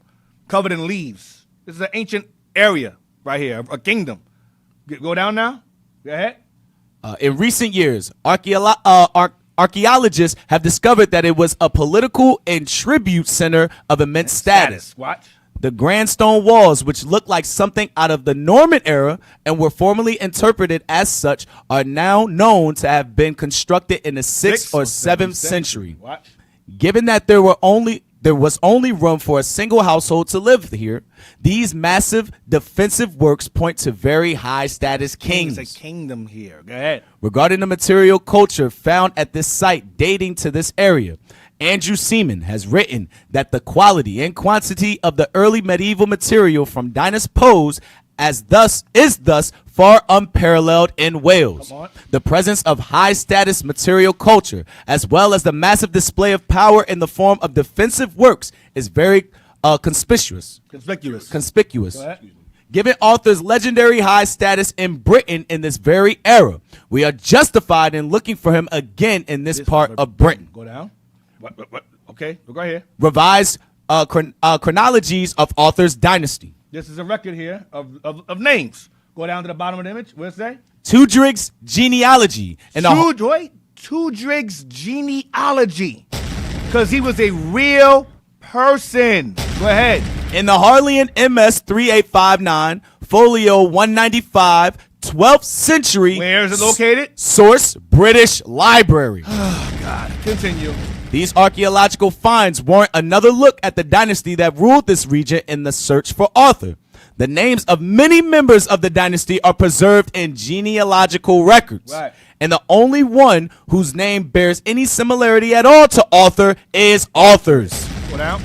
covered in leaves. This is an ancient area right here, a kingdom. Go down now. Go ahead. in recent years, archaeologists have discovered that it was a political and tribute center of immense status. Watch. The grand stone walls, which look like something out of the Norman era and were formerly interpreted as such, are now known to have been constructed in the 6th or 7th century. Watch. Given that there was only room for a single household to live here, these massive defensive works point to very high status kings. There's a kingdom here. Go ahead. Regarding the material culture found at this site dating to this area, Andrew Seaman has written that the quality and quantity of the early medieval material from Dinas Pose is thus far unparalleled in Wales. The presence of high status material culture, as well as the massive display of power in the form of defensive works, is very conspicuous. Go ahead. Given Arthur's legendary high status in Britain in this very era, we are justified in looking for him again in this part of Britain. Go down. What? Okay, look right here. Revised chronologies of Arthur's dynasty. This is a record here of names. Go down to the bottom of the image. What does it say? Tudrig's genealogy. Tudrig's genealogy. Because he was a real person. Go ahead. In the Harleian MS 3859, folio 195, 12th century. Where is it located? Source, British Library. Oh, God. Continue. These archaeological finds warrant another look at the dynasty that ruled this region in the search for Arthur. The names of many members of the dynasty are preserved in genealogical records. Right. And the only one whose name bears any similarity at all to Arthur is Arthur's. Go down.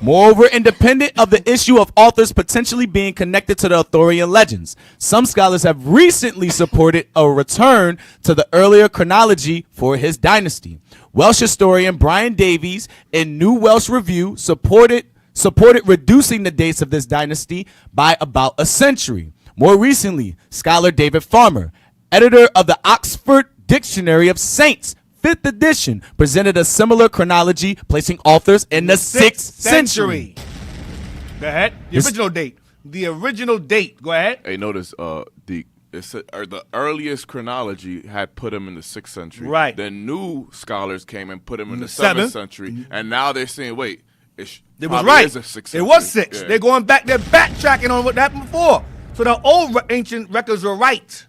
Moreover, independent of the issue of Arthur's potentially being connected to the Arthurian legends, some scholars have recently supported a return to the earlier chronology for his dynasty. Welsh historian Brian Davies in New Welsh Review supported reducing the dates of this dynasty by about a century. More recently, scholar David Farmer, editor of the Oxford Dictionary of Saints, 5th edition, presented a similar chronology, placing Arthur's in the 6th century. Go ahead. The original date. Go ahead. Hey, notice the earliest chronology had put him in the 6th century. Right. Then new scholars came and put him in the 7th. 7th century, and now they're saying, wait, It was right. It was 6. Yeah. They're going back. They're backtracking on what happened before. So the old ancient records were right.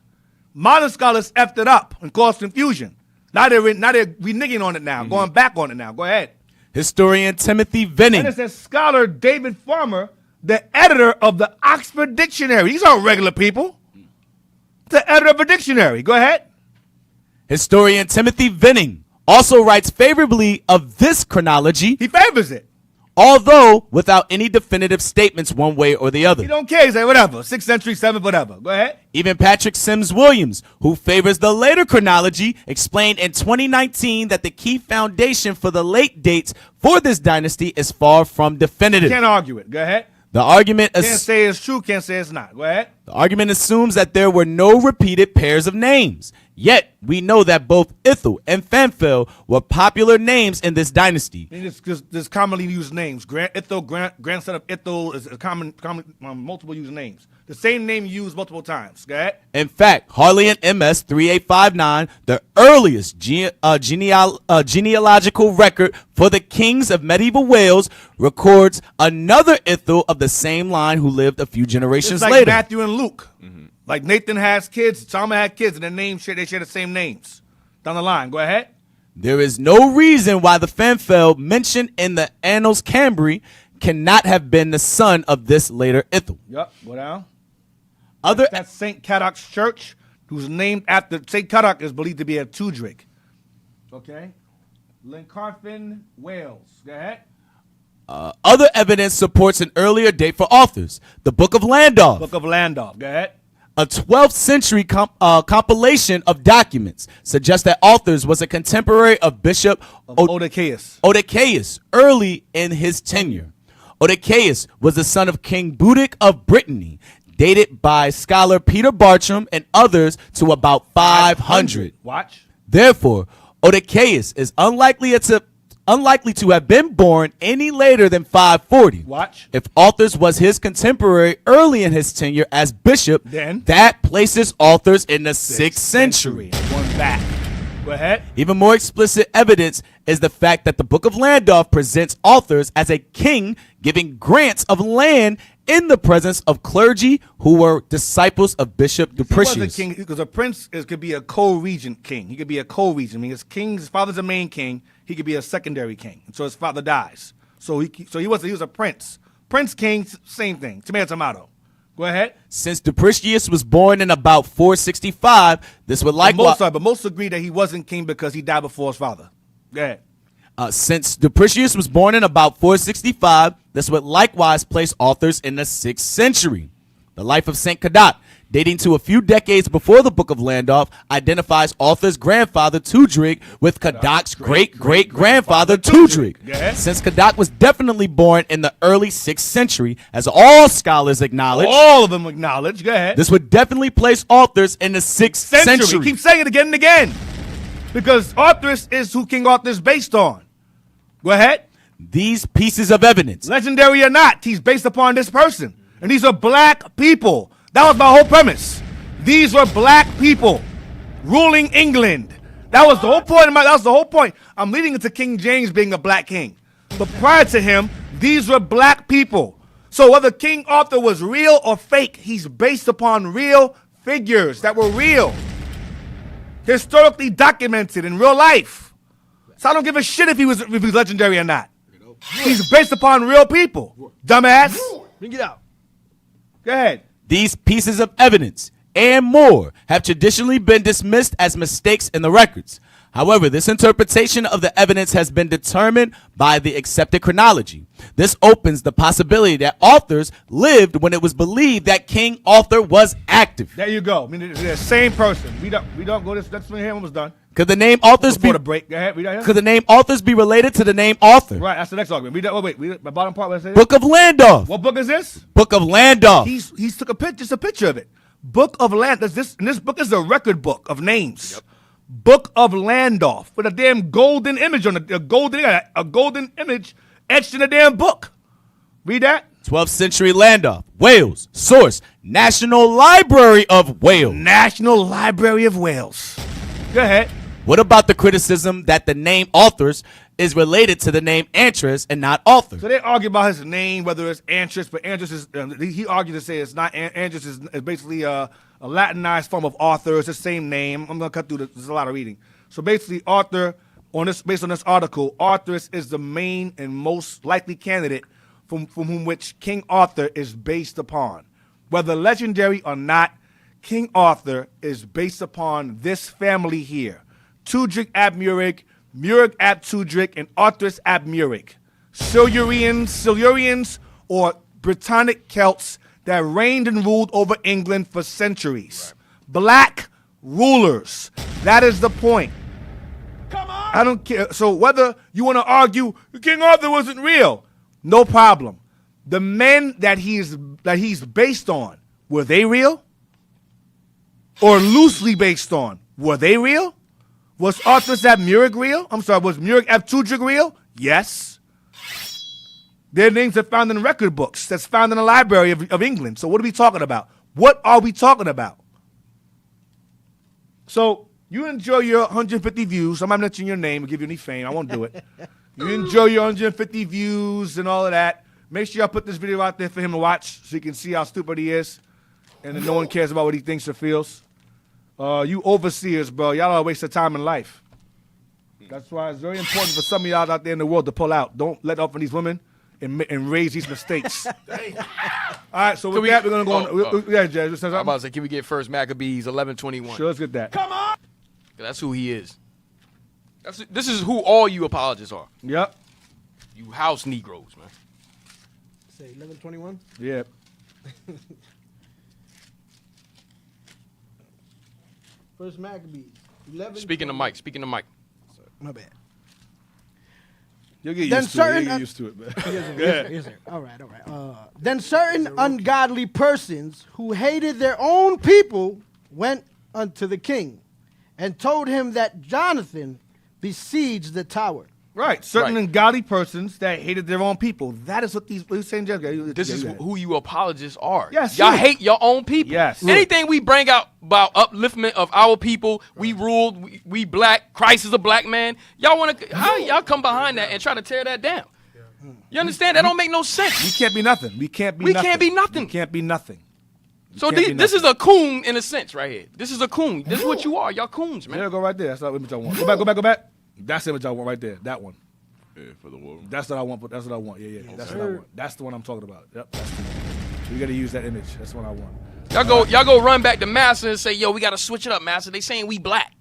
Modern scholars effed it up and caused confusion. Now they're reneging on it now, going back on it now. Go ahead. Historian Timothy Venning. And it says scholar David Farmer, the editor of the Oxford Dictionary. These aren't regular people. The editor of a dictionary. Go ahead. Historian Timothy Venning also writes favorably of this chronology, He favors it. although without any definitive statements one way or the other. He don't care. He say whatever. 6th century, 7th, whatever. Go ahead. Even Patrick Sims Williams, who favors the later chronology, explained in 2019 that the key foundation for the late dates for this dynasty is far from definitive. Can't argue it. Go ahead. The argument Can't say it's true. Can't say it's not. Go ahead. The argument assumes that there were no repeated pairs of names. Yet, we know that both Ithil and Fanfel were popular names in this dynasty. There's commonly used names. Grandson of Ithil is a common multiple used names. The same name used multiple times. Go ahead. In fact, Harleian MS 3859, the earliest genealogical record for the kings of medieval Wales, records another Ithil of the same line who lived a few generations It's like later. Matthew and Luke. Like Nathan has kids, Solomon had kids, and they share the same names. Down the line. Go ahead. There is no reason why the Fanfel mentioned in the Annals Cambry cannot have been the son of this later Ithil. Yep. Go down. Other St. Cadoc's church, who's named after St. Cadoc, is believed to be at Tudrig. Okay. Glencarfin, Wales. Go ahead. Other evidence supports an earlier date for authors. The Book of Landolph, Book of Landolph. Go ahead. a 12th century compilation of documents, suggests that authors was a contemporary of Bishop Odoaceus early in his tenure. Odoaceus was the son of King Boudic of Brittany, dated by scholar Peter Bartram and others to about 500. Watch. Therefore, Odoaceus is unlikely to have been born any later than 540. Watch. If Arthur's was his contemporary early in his tenure as bishop, Then that places Arthur's in the 6th century. One back. Go ahead. Even more explicit evidence is the fact that the Book of Landolph presents authors as a king giving grants of land in the presence of clergy who were disciples of Bishop He was a Dupricius. king because a prince could be a co-regent king. He could be a co-regent. I mean, his father's a main king. He could be a secondary king. And so his father dies. So he was a prince. Prince, king, same thing. Tomato, tomato. Go ahead. Since Dupricius was born in about 465, this would likewise... But most agree that he wasn't king because he died before his father. Go ahead. Since Dupricius was born in about 465, this would likewise place authors in the 6th century. The life of Saint Cadoc, dating to a few decades before the Book of Landolph, identifies author's grandfather Tudrig with Cadoc's great-great-grandfather Tudrig. Yeah. Since Cadoc was definitely born in the early 6th century, as all scholars acknowledge, All of them acknowledge. Go ahead. this would definitely place authors in the 6th century. Keep saying it again and again. Because Arthurus is who King Arthur is based on. Go ahead. These pieces of evidence Legendary or not, he's based upon this person. And these are black people. That was my whole premise. These were black people ruling England. That was the whole point. That was the whole point. I'm leading into King James being a black king. But prior to him, these were black people. So whether King Arthur was real or fake, he's based upon real figures that were real. Historically documented in real life. So I don't give a shit if he was legendary or not. He's based upon real people. Dumbass. Bring it out. Go ahead. These pieces of evidence and more have traditionally been dismissed as mistakes in the records. However, this interpretation of the evidence has been determined by the accepted chronology. This opens the possibility that authors lived when it was believed that King Arthur was active. There you go. I mean, they're the same person. We don't go this. That's when here almost done. Could the name authors be Before the break. Go ahead. Read that here. could the name authors be related to the name author? Right. That's the next argument. Read that. Wait. My bottom part. What I say? Book of Landolph. What book is this? Book of Landolph. He's took just a picture of it. Book of Land. This book is a record book of names. Yep. Book of Landolph with a damn golden image on it. A golden image etched in a damn book. Read that. 12th century Landolph, Wales. Source: National Library of Wales. National Library of Wales. Go ahead. What about the criticism that the name authors is related to the name Antris and not author? So they argue about his name, whether it's Antris, but Antris is, he argued to say it's not, Antris is basically a Latinized form of Arthur. It's the same name. I'm going to cut through this. There's a lot of reading. So basically, based on this article, Arthurus is the main and most likely candidate from whom which King Arthur is based upon. Whether legendary or not, King Arthur is based upon this family here. Tudrig ab Murig, Murig ab Tudrig, and Arthurus ab Murig. Silurians, or Britannic Celts that reigned and ruled over England for centuries. Right. Black rulers. That is the point. Come on. I don't care. So whether you want to argue King Arthur wasn't real, no problem. The men that he's based on, were they real? Or loosely based on, were they real? Was Arthurus ab Murig real? Was Murig ab Tudrig real? Yes. Their names are found in record books. That's found in the Library of England. So what are we talking about? What are we talking about? So you enjoy your 150 views. I'm not mentioning your name or give you any fame. I won't do it. You enjoy your 150 views and all of that. Make sure y'all put this video out there for him to watch so he can see how stupid he is and then no one cares about what he thinks or feels. You overseers, bro, y'all are a waste of time in life. That's why it's very important for some of y'all out there in the world to pull out. Don't let up on these women and raise these mistakes. All right, so with that, we're going to go on. Yeah, Judge. I'm about to say, can we get first Maccabees 11:21? Sure, let's get that. Come on. That's who he is. This is who all you apologists are. Yep. You house Negroes, man. Say 11:21. Yeah. First Maccabees. 11. Speaking of Mike. Sorry, my bad. You'll get Then used to it. certain- You'll get used to it, man. Yes, sir. All right. Then certain ungodly persons who hated their own people went unto the king and told him that Jonathan besieged the tower. Right. Certain Right. ungodly persons that hated their own people. That is what these saying. This is who you apologists are. Yes, Y'all you. hate your own people. Yes. Anything we bring out about upliftment of our people, we ruled, we black, Christ is a black man. Y'all want to, how y'all come behind that and try to tear that down? You understand? That don't make no sense. We can't be nothing. We can't be We nothing. can't be nothing. We can't be nothing. So can't be this is nothing. a coon in a sense right here. This is a coon. This is what you are. Y'all coons, man. There, go right there. That's not what I want. Go back. That's the image I want right there. That one. Yeah, for the war. That's what I want. That's what I want. Yeah. That's what I want. That's the one I'm talking about. Yep. That's the one. We got to use that image. That's what I want. Y'all go run back to Master and say, yo, we got to switch it up, Master. They saying we black.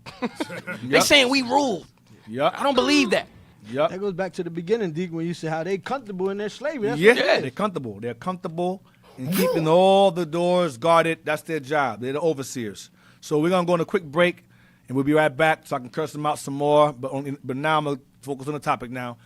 They saying we rule. Yep. I don't believe that. Yep. That goes back to the beginning, Deke, when you said how they comfortable in their slavery. That's Yeah, what it is. they're comfortable. They're comfortable in keeping all the doors guarded. That's their job. They're the overseers. So we're gonna go on a quick break, and we'll be right back so I can curse them out some more. But now I'm gonna focus on the topic now.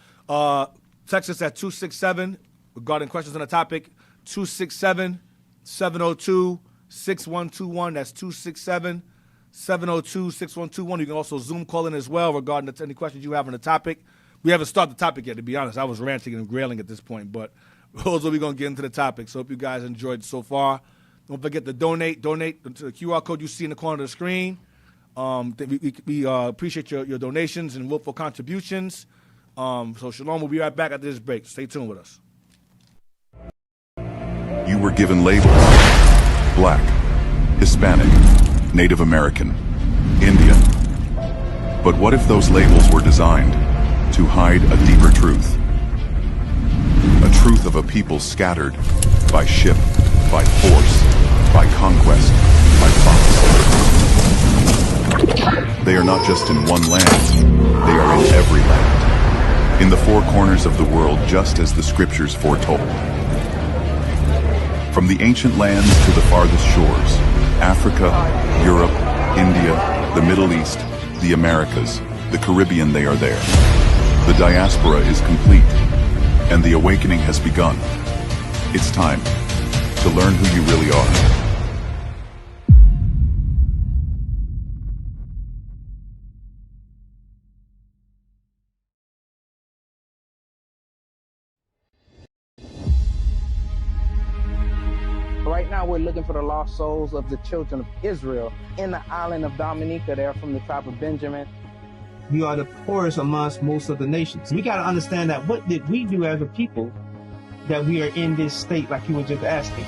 Text us at 267 regarding questions on the topic. 267-702-6121. That's 267-702-6121. You can also Zoom call in as well regarding any questions you have on the topic. We haven't started the topic yet, to be honest. I was ranting and grailing at this point, but those are we going to get into the topic. So hope you guys enjoyed so far. Don't forget to donate. Donate to the QR code you see in the corner of the screen. We appreciate your donations and willful contributions. So Shalom, we'll be right back after this break. Stay tuned with us. You were given labels: Black, Hispanic, Native American, Indian. But what if those labels were designed to hide a deeper truth? A truth of a people scattered by ship, by force, by conquest, by prophecy. They are not just in one land, they are in every land. In the four corners of the world, just as the scriptures foretold. From the ancient lands to the farthest shores, Africa, Europe, India, the Middle East, the Americas, the Caribbean, they are there. The diaspora is complete, and the awakening has begun. It's time to learn who you really are. Right now, we're looking for the lost souls of the children of Israel in the island of Dominica. They're from the tribe of Benjamin. We are the poorest amongst most of the nations. We got to understand that what did we do as a people that we are in this state like you were just asking?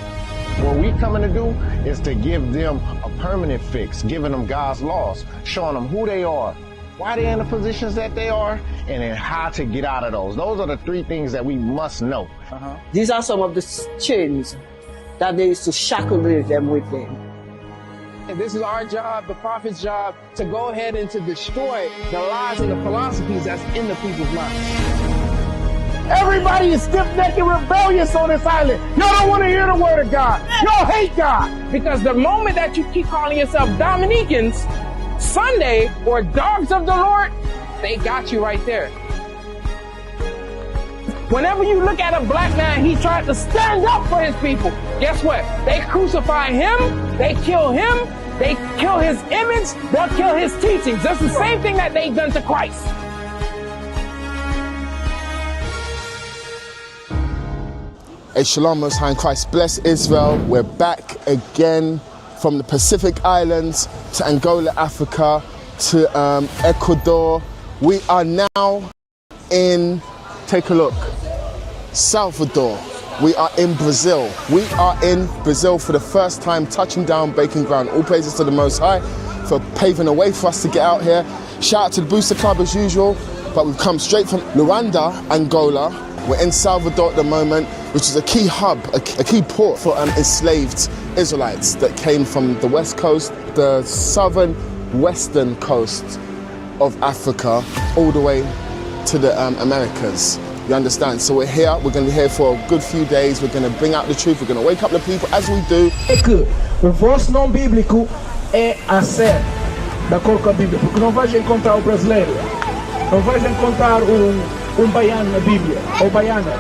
What we coming to do is to give them a permanent fix, giving them God's laws, showing them who they are, why they're in the positions that they are, and then how to get out of those. Those are the three things that we must know. These are some of the chains that they used to shackle them with them. And this is our job, the prophet's job, to go ahead and to destroy the lies and the philosophies that's in the people's minds. Everybody is stiff-necked and rebellious on this island. Y'all don't want to hear the word of God. Y'all hate God. Because the moment that you keep calling yourself Dominicans, Sunday, or dogs of the Lord, they got you right there. Whenever you look at a black man, he tried to stand up for his people. Guess what? They crucify him, they kill him, they kill his image, they'll kill his teachings. That's the same thing that they've done to Christ. Hey, Shalom, Most High in Christ. Bless Israel. We're back again from the Pacific Islands to Angola, Africa, to Ecuador. We are now in, take a look, Salvador. We are in Brazil. We are in Brazil for the first time, touching down Bacon Ground. All praises to the Most High for paving a way for us to get out here. Shout out to the Booster Club as usual, but we've come straight from Luanda, Angola. We're in Salvador at the moment, which is a key hub, a key port for enslaved Israelites that came from the west coast, the southern western coast of Africa, all the way to the Americas. You understand? So we're here, we're going to be here for a good few days, we're going to bring out the truth, we're going to wake up the people as we do. É que o vosso nome bíblico é a ser da cor com a Bíblia, porque não vais encontrar o brasileiro, não vais encontrar um baiano na Bíblia, ou baiana.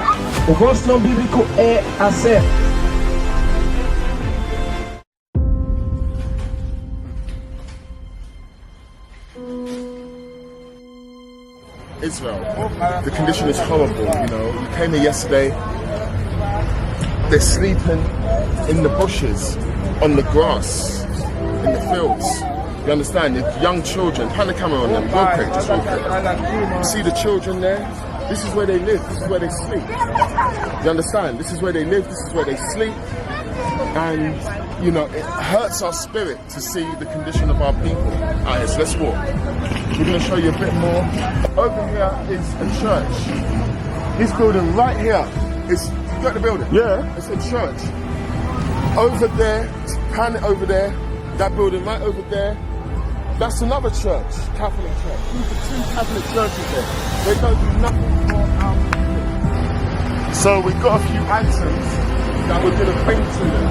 O vosso nome bíblico é a ser. Israel. The condition is horrible, you know. You came here yesterday. They're sleeping in the bushes, on the grass, in the fields. You understand? It's young children. Pan the camera on them. Real quick, just real quick. You see the children there? This is where they live. This is where they sleep. You understand? This is where they live. This is where they sleep. And, you know, it hurts our spirit to see the condition of our people. All right, so let's walk. We're going to show you a bit more. Over here is a church. This building right here is, you got the building? Yeah. It's a church. Over there, pan it over there, that building right over there, that's another church, Catholic church. These are 2 Catholic churches there. They don't do nothing for our people. So we've got a few items that we're going to bring to them.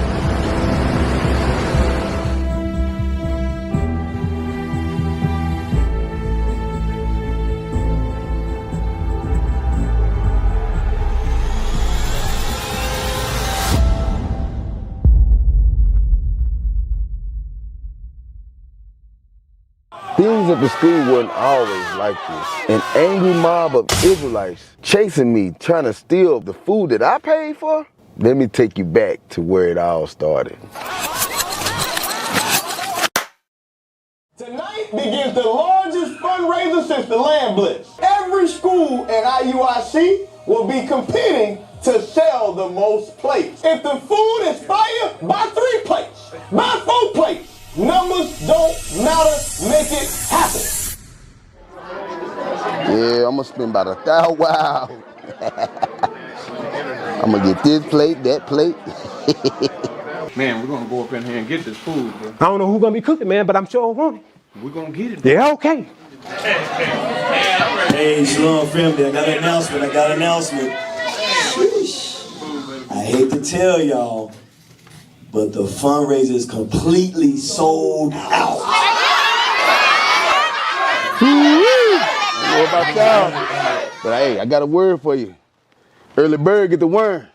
Things at the school weren't always like this. An angry mob of Israelites chasing me, trying to steal the food that I paid for? Let me take you back to where it all started. Tonight begins the largest fundraiser since the Land Blitz. Every school at IUIC will be competing to sell the most plates. If the food is fire, buy 3 plates, buy 4 plates. Numbers don't matter, make it happen. Yeah, I'm gonna spend about 1,000. Wow. I'm gonna get this plate, that plate. Man, we're gonna go up in here and get this food, bro. I don't know who's gonna be cooking, man, but I'm sure I want it. We're gonna get it. Yeah, okay. Hey, Shalom family, I got an announcement. Sheesh. I hate to tell y'all, but the fundraiser is completely sold out. I don't know about y'all, but hey, I got a word for you. Early bird get the worm.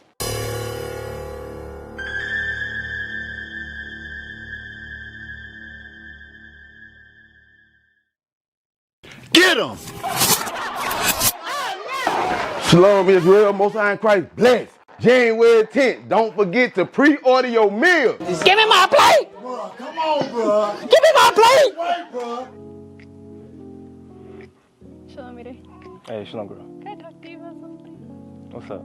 Get him! Shalom Israel, Most High in Christ, bless. January 10th, don't forget to pre-order your meal. Give me my plate! Bro, come on, bro. Give me my plate! Wait, bro. Shalom, Mire. Hey, Shalom, girl. Can I talk to you about something? What's up?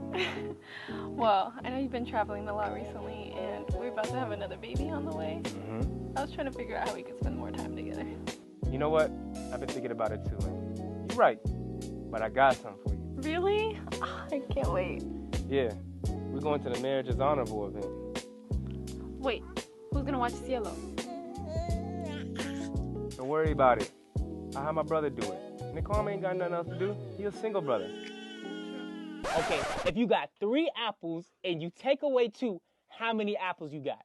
Well, I know you've been traveling a lot recently, and we're about to have another baby on the way. I was trying to figure out how we could spend more time together. You know what? I've been thinking about it too, man. You're right, but I got something for you. Really? Oh, I can't wait. Yeah, we're going to the Marriage's Honorable event. Wait, who's gonna watch Cielo? Don't worry about it. I'll have my brother do it. Nicole ain't got nothing else to do. He's a single brother. Okay, if you got 3 apples and you take away 2, how many apples you got?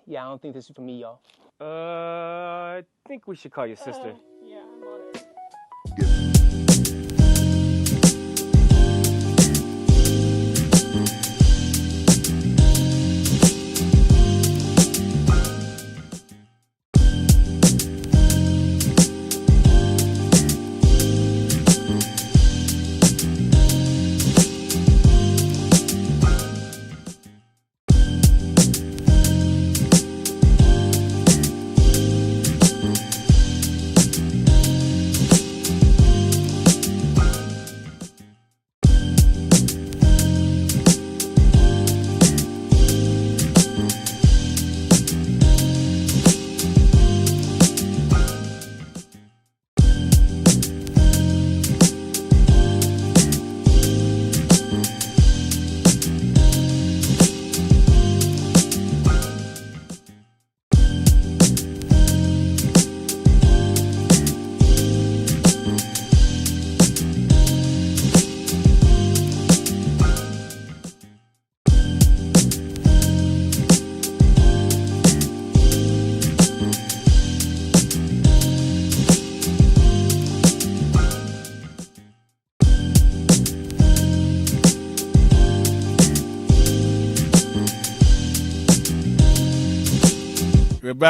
Yeah, I don't think this is for me, y'all. I think we should call your sister. Yeah, I'm on it.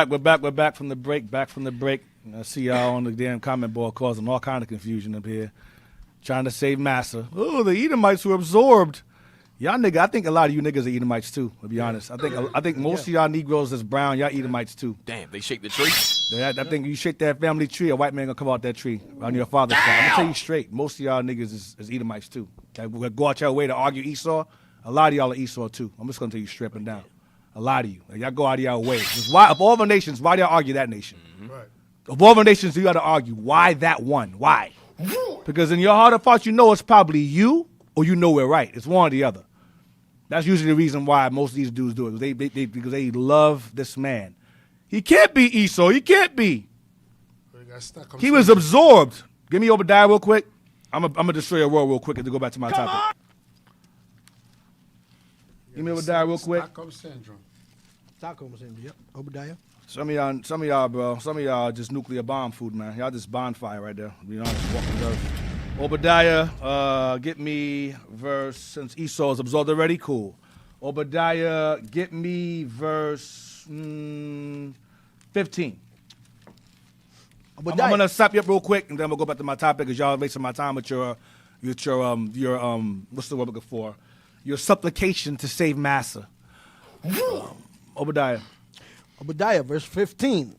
We're back from the break, I see y'all on the damn comment board causing all kind of confusion up here. Trying to save Massa. Oh, the Edomites were absorbed. Y'all nigga, I think a lot of you niggas are Edomites too, to be honest. I think most of y'all Negroes that's brown, y'all Edomites too. Damn, they shake the tree. I think you shake that family tree, a white man gonna come out that tree on your father's side. I'm gonna tell you straight, most of y'all niggas is Edomites too. That will go out your way to argue Esau. A lot of y'all are Esau too. I'm just gonna tell you straight and down. A lot of you. Y'all go out of y'all way. Why, of all the nations, why do y'all argue that nation? Right. Of all the nations, you got to argue why that one. Why? Because in your heart of hearts, you know it's probably you or you know we're right. It's one or the other. That's usually the reason why most of these dudes do it. Because they love this man. He can't be Esau. He can't be. He was absorbed. Give me Obadiah real quick. I'm gonna destroy your world real quick and to go back to my topic. Give me Obadiah real quick. Stockholm Syndrome. Stockholm Syndrome, yep. Obadiah. Some of y'all, bro. Some of y'all just nuclear bomb food, man. Y'all just bonfire right there. You know, just walking the earth. Obadiah, get me verse, since Esau is absorbed already, cool. Obadiah, get me verse 15. I'm gonna stop you up real quick, and then we'll go back to my topic, because y'all wasting my time with your what's the word I'm looking for? Your supplication to save Massa. Obadiah. Obadiah, verse 15.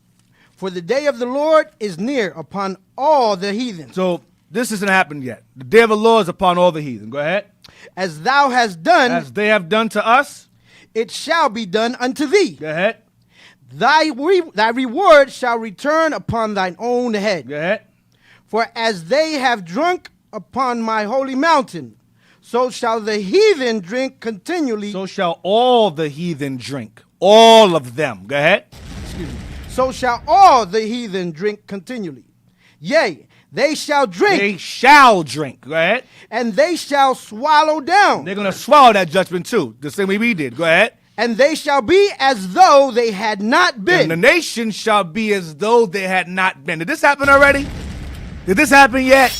For the day of the Lord is near upon all the heathen. So this hasn't happened yet. The day of the Lord is upon all the heathen. Go ahead. As thou hast done. As they have done to us. It shall be done unto thee. Go ahead. Thy reward shall return upon thine own head. Go ahead. For as they have drunk upon my holy mountain, so shall the heathen drink continually. So shall all the heathen drink. All of them. Go ahead. Excuse me. So shall all the heathen drink continually. Yea, they shall drink. They shall drink. Go ahead. And they shall swallow down. They're going to swallow that judgment too, the same way we did. Go ahead. And they shall be as though they had not been. And the nation shall be as though they had not been. Did this happen already? Did this happen yet?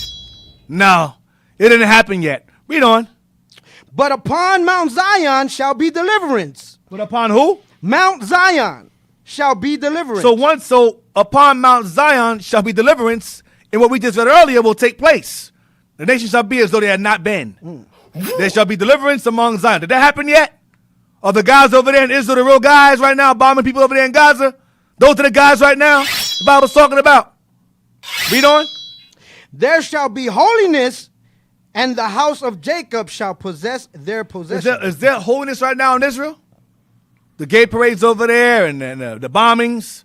No, it didn't happen yet. Read on. But upon Mount Zion shall be deliverance. But upon who? Mount Zion shall be deliverance. So upon Mount Zion shall be deliverance, and what we just read earlier will take place. The nation shall be as though they had not been. There shall be deliverance among Zion. Did that happen yet? Are the guys over there in Israel the real guys right now bombing people over there in Gaza? Those are the guys right now the Bible's talking about. Read on. There shall be holiness, and the house of Jacob shall possess their possession. Is there holiness right now in Israel? The gay parades over there and the bombings.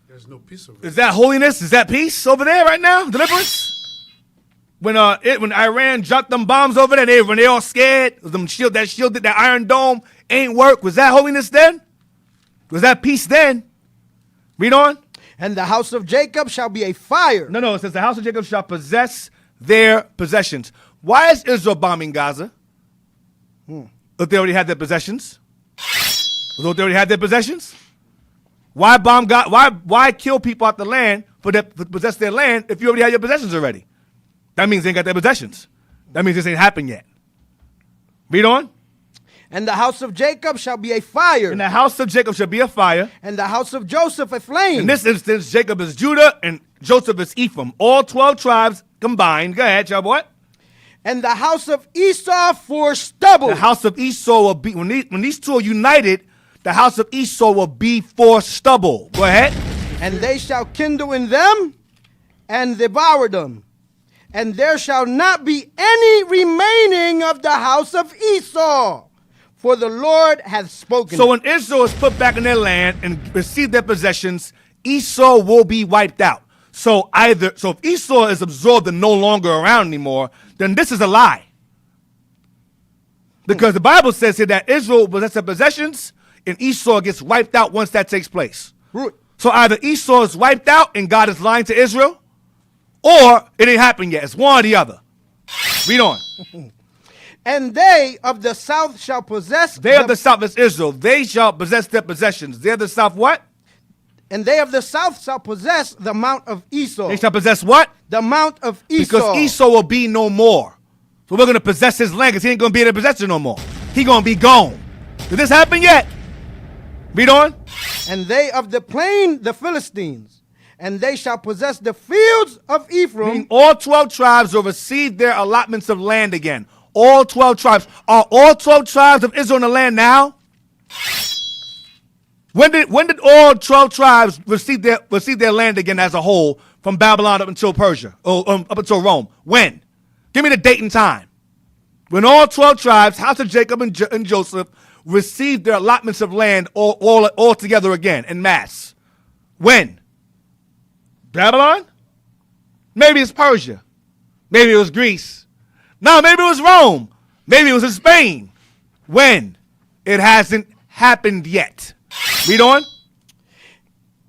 There's no peace over there. Is that holiness? Is that peace over there right now? Deliverance? When Iran dropped them bombs over there, when they all scared, that Iron Dome ain't work. Was that holiness then? Was that peace then? Read on. And the house of Jacob shall be a fire. No, it says the house of Jacob shall possess their possessions. Why is Israel bombing Gaza? If they already had their possessions? If they already had their possessions? Why bomb God? Why kill people out the land for possess their land if you already had your possessions already? That means they ain't got their possessions. That means this ain't happened yet. Read on. And the house of Jacob shall be a fire. And the house of Jacob shall be a fire. And the house of Joseph a flame. In this instance, Jacob is Judah and Joseph is Ephraim. All 12 tribes combined. Go ahead, y'all boy. And the house of Esau for stubble. The house of Esau will be, when these two are united, the house of Esau will be for stubble. Go ahead. And they shall kindle in them and devour them. And there shall not be any remaining of the house of Esau. For the Lord hath spoken. So when Israel is put back in their land and receive their possessions, Esau will be wiped out. So if Esau is absorbed and no longer around anymore, then this is a lie. Because the Bible says here that Israel possesses their possessions and Esau gets wiped out once that takes place. So either Esau is wiped out and God is lying to Israel, or it ain't happened yet. It's one or the other. Read on. And they of the south shall possess. They of the south is Israel. They shall possess their possessions. They of the south what? And they of the south shall possess the mount of Esau. They shall possess what? The mount of Esau. Because Esau will be no more. So we're going to possess his land because he ain't going to be able to possess it no more. He going to be gone. Did this happen yet? Read on. And they of the plain, the Philistines. and they shall possess the fields of Ephraim. Meaning all 12 tribes will receive their allotments of land again. All 12 tribes. Are all 12 tribes of Israel in the land now? When did all 12 tribes receive their land again as a whole from Babylon up until Persia, or up until Rome? When? Give me the date and time. When all 12 tribes, house of Jacob and Joseph, received their allotments of land all together again en masse. When? Babylon? Maybe it's Persia. Maybe it was Greece. No, maybe it was Rome. Maybe it was in Spain. When? It hasn't happened yet. Read on.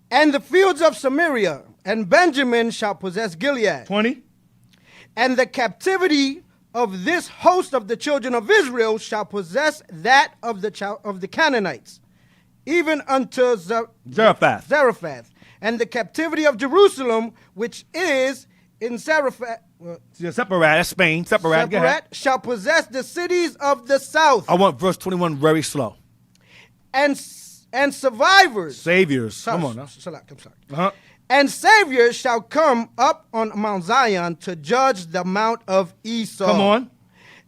And the fields of Samaria and Benjamin shall possess Gilead. 20. And the captivity of this host of the children of Israel shall possess that of the Canaanites, even unto Zarephath. And the captivity of Jerusalem, which is in Zarephath, Separate, that's Spain. Separate, shall possess the cities of the south. I want verse 21 very slow. And survivors. Saviors. Sorry, Come on now. I'm sorry. Uh-huh. And saviors shall come up on Mount Zion to judge the Mount of Esau. Come on.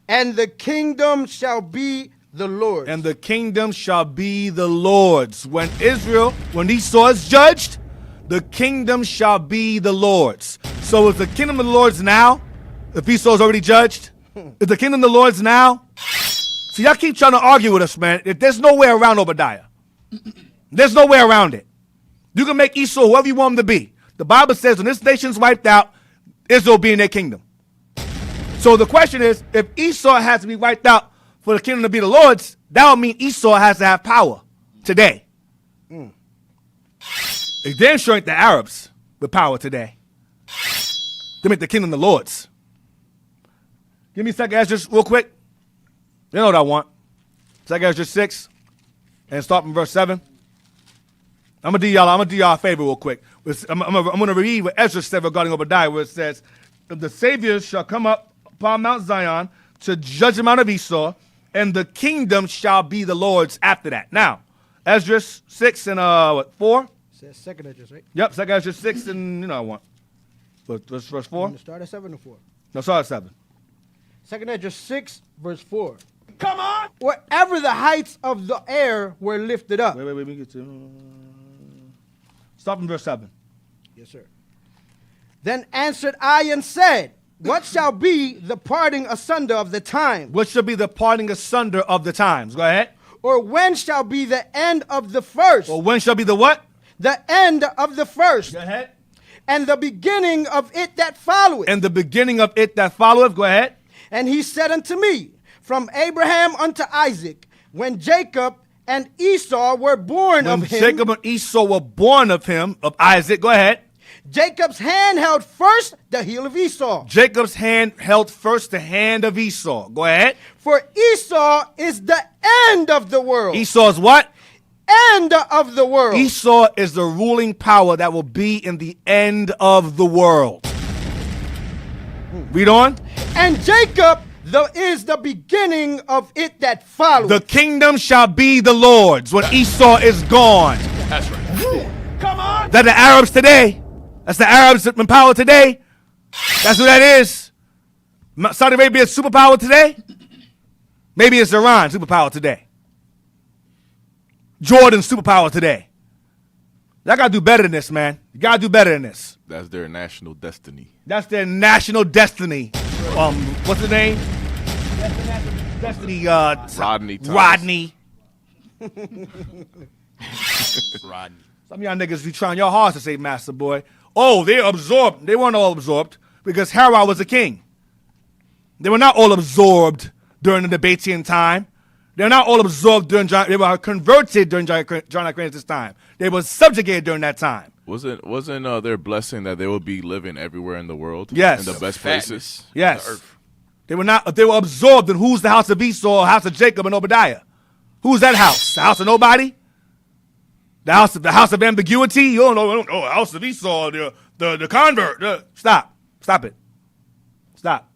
And the kingdom shall be the Lord's. And the kingdom shall be the Lord's. When Esau is judged, the kingdom shall be the Lord's. So is the kingdom of the Lord's now? If Esau's already judged? Is the kingdom of the Lord's now? See, y'all keep trying to argue with us, man. There's no way around Obadiah. There's no way around it. You can make Esau whoever you want him to be. The Bible says when this nation's wiped out, Israel will be in their kingdom. So the question is, if Esau has to be wiped out for the kingdom to be the Lord's, that would mean Esau has to have power today. It damn sure ain't the Arabs with power today. They make the kingdom the Lord's. Give me 2nd Ezra real quick. You know what I want. 2nd Ezra 6 and start from verse 7. I'm gonna do y'all a favor real quick. I'm gonna read what Ezra said regarding Obadiah, where it says, "The saviors shall come up upon Mount Zion to judge the Mount of Esau, and the kingdom shall be the Lord's after that." Now, Ezra 6 and 4. It says 2nd Ezra, right? Yep, 2nd Ezra 6 and I want. Verse 4. Start at 7 or 4. No, start at 7. 2nd Ezra 6, verse 4. Come on! Wherever the heights of the air were lifted up. Wait, we get to. Stop in verse 7. Yes, sir. Then answered I and said, what shall be the parting asunder of the time? What shall be the parting asunder of the times? Go ahead. Or when shall be the end of the first? Or when shall be the what? The end of the first. Go ahead. And the beginning of it that followeth. And the beginning of it that followeth. Go ahead. And he said unto me, from Abraham unto Isaac, when Jacob and Esau were born of him. When Jacob and Esau were born of him, of Isaac. Go ahead. Jacob's hand held first the heel of Esau. Jacob's hand held first the hand of Esau. Go ahead. For Esau is the end of the world. Esau's what? End of the world. Esau is the ruling power that will be in the end of the world. Read on. And Jacob is the beginning of it that follows. The kingdom shall be the Lord's when Esau is gone. That's right. Come on. That the Arabs today. That's the Arabs in power today. That's who that is. Saudi Arabia is superpower today. Maybe it's Iran superpower today. Jordan superpower today. Y'all gotta do better than this, man. You gotta do better than this. That's their national destiny. That's their national destiny. What's the name? That's the national destiny. Rodney. Rodney. Rodney. Some of y'all niggas be trying your hardest to say master boy. Oh, they're absorbed. They weren't all absorbed because Herod was a king. They were not all absorbed during the Nabatean time. They're not all absorbed during John. They were converted during John Aquinius' time. They were subjugated during that time. Wasn't their blessing that they would be living everywhere in the world? Yes. In the best places? Yes. They were not. They were absorbed in who's the house of Esau, house of Jacob, and Obadiah. Who's that house? The house of nobody? The house of ambiguity? You don't know. House of Esau, the convert. Stop it. Stop.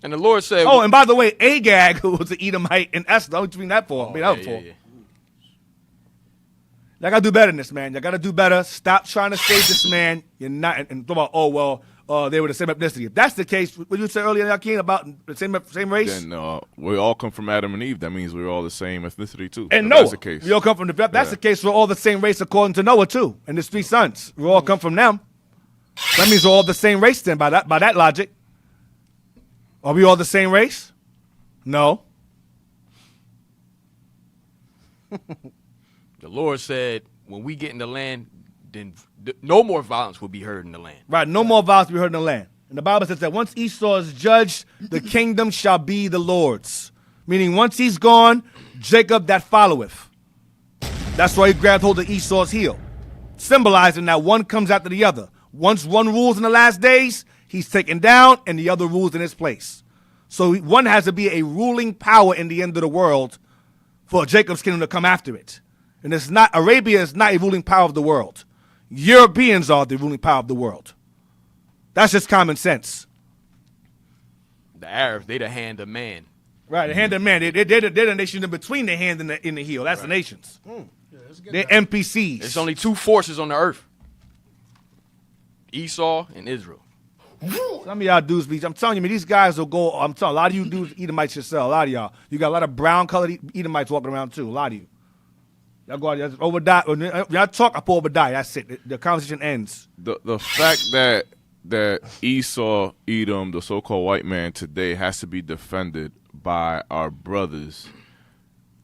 And the Lord said, oh, and by the way, Agag, who was the Edomite in Esther, between that for. Y'all gotta do better than this, man. Y'all gotta do better. Stop trying to save this man. You're not, and talk about, oh, well, they were the same ethnicity. If that's the case, what you said earlier, Yakin, about the same race? Then we all come from Adam and Eve. That means we're all the same ethnicity, too. And If Noah. That's the case. We all come from that's the case. We're all the same race according to Noah, too. And his 3 sons. We all come from them. That means we're all the same race then, by that logic. Are we all the same race? No. The Lord said, when we get in the land, then no more violence will be heard in the land. Right, no more violence will be heard in the land. And the Bible says that once Esau is judged, the kingdom shall be the Lord's. Meaning once he's gone, Jacob that followeth. That's why he grabbed hold of Esau's heel, symbolizing that one comes after the other. Once one rules in the last days, he's taken down and the other rules in his place. So one has to be a ruling power in the end of the world for Jacob's kingdom to come after it. And it's not, Arabia is not a ruling power of the world. Europeans are the ruling power of the world. That's just common sense. The Arabs, they the hand of man. Right, the hand of man. They're the nation in between the hand and the heel. That's the nations. They're NPCs. There's only 2 forces on the earth. Esau and Israel. Some of y'all dudes, I'm telling you, man, these guys will go, I'm telling you, a lot of you dudes, Edomites yourself, a lot of y'all. You got a lot of brown-colored Edomites walking around, too, a lot of you. Y'all go out there, Obadiah, y'all talk, I pull Obadiah, that's it. The conversation ends. The fact that Esau, Edom, the so-called white man today has to be defended by our brothers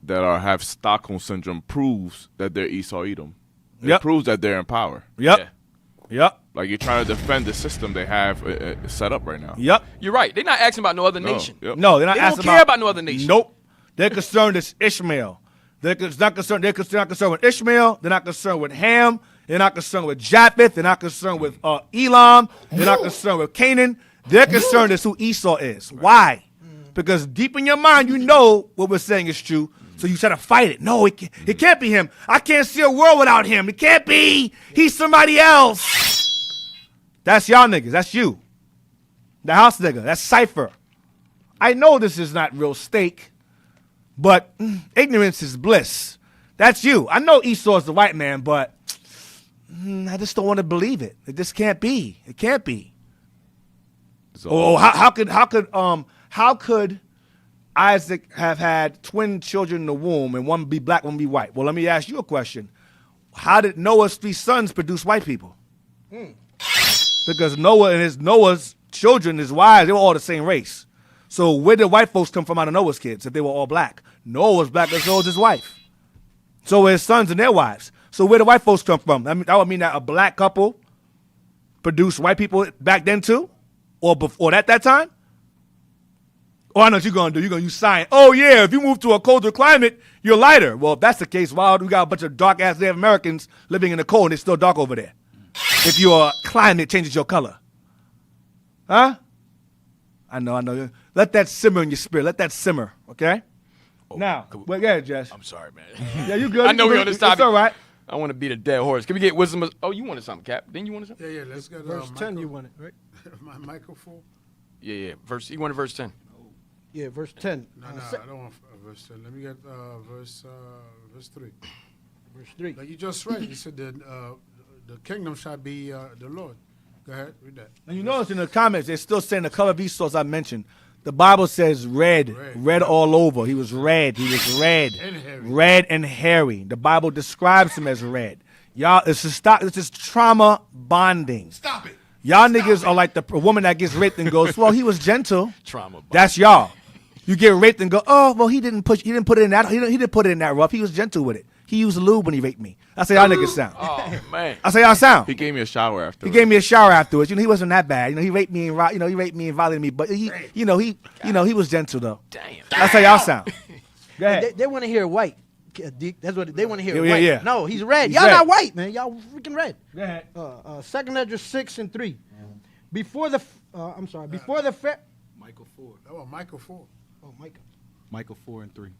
that have Stockholm Syndrome proves that they're Esau, Edom. It proves that they're in power. Yep. Like you're trying to defend the system they have set up right now. Yep. You're right. They're not asking about no other No, nation. yep. No, they're not They asking don't care about no other nation. Nope. They're concerned with Ishmael. They're not concerned with Ishmael. They're not concerned with Ham. They're not concerned with Japheth. They're not concerned with Elam. They're not concerned with Canaan. They're concerned with who Esau is. Why? Because deep in your mind, you know what we're saying is true. So you try to fight it. No, it can't be him. I can't see a world without him. It can't be. He's somebody else. That's y'all niggas. That's you. The house nigga. That's Cypher. I know this is not real steak, but ignorance is bliss. That's you. I know Esau's the white man, but I just don't want to believe it. It just can't be. It can't be. How could Isaac have had twin children in the womb and one be black, one be white? Well, let me ask you a question. How did Noah's 3 sons produce white people? Because Noah's children, his wives, they were all the same race. So where did white folks come from out of Noah's kids if they were all black? Noah was black, and so was his wife. So were his sons and their wives. So where did white folks come from? That would mean that a black couple produced white people back then too? Or before that time? Oh, I know what you're going to do. You're going to use science. Oh, yeah, if you move to a colder climate, you're lighter. Well, if that's the case, why do we got a bunch of dark-ass Native Americans living in the cold and it's still dark over there? If your climate changes your color. Huh? I know. Let that simmer in your spirit. Let that simmer, okay? Now, go ahead, Jess. I'm sorry, man. Yeah, you good. I know we're on this topic. It's all right. I want to beat a dead horse. Can we get wisdom? Oh, you wanted something, Cap. Didn't you want something? Yeah, let's get Verse 10 you wanted, right? Michael 4. Yeah. You wanted verse 10. Yeah, verse 10. No, I don't want verse 10. Let me get verse 3. Verse 3. Like you just read, you said that the kingdom shall be the Lord. Go ahead, read that. And you notice in the comments, they're still saying the color of Esau, as I mentioned. The Bible says red all over. He was red. And hairy. Red and hairy. The Bible describes him as red. Y'all, this is trauma bonding. Stop it. Y'all niggas are like the woman that gets raped and goes, well, he was gentle. Trauma bonding. That's y'all. You get raped and go, oh, well, he didn't put it in that rough. He was gentle with it. He used lube when he raped me. That's how y'all niggas sound. Oh, man. That's how y'all sound. He gave me a shower afterwards. He gave me a shower afterwards. He wasn't that bad. He raped me and violated me, but he was gentle though. Damn. That's how y'all sound. Go ahead. They want to hear white. Dick, that's what they want to hear. Yeah, white. yeah. No, he's red. He's Y'all red. not white, man. Y'all freaking red. Go ahead. 2nd Edges 6 and 3. Before the fair. Michael 4. Oh, Michael 4. Oh, Micah. Michael 4 and 3.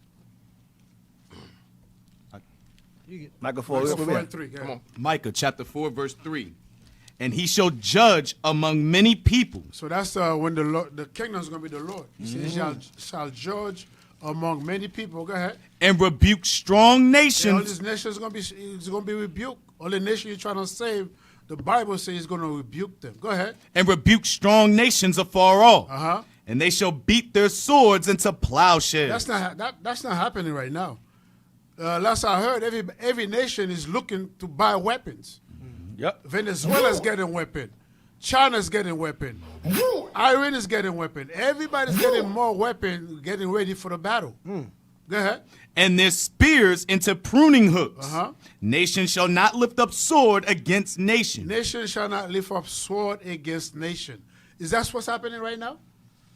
Michael 4 and 3. Come on. Micah chapter 4 verse 3. And he shall judge among many people. So that's when the kingdom is going to be the Lord. He says, shall judge among many people. Go ahead. And rebuke strong And all nations. these nations gonna be rebuked. All the nation you're trying to save, the Bible says he's gonna rebuke them. Go ahead. And rebuke strong nations afar off. Uh-huh. And they shall beat their swords into plowshares. That's not happening right now. Last I heard, every nation is looking to buy weapons. Yep. Venezuela's getting weapon. China's getting weapon. Iran is getting weapon. Everybody's getting more weapon, getting ready for the battle. Go ahead. And their spears into pruning hooks. Uh-huh. Nation shall not lift up sword against nation. Nation shall not lift up sword against nation. Is that what's happening right now?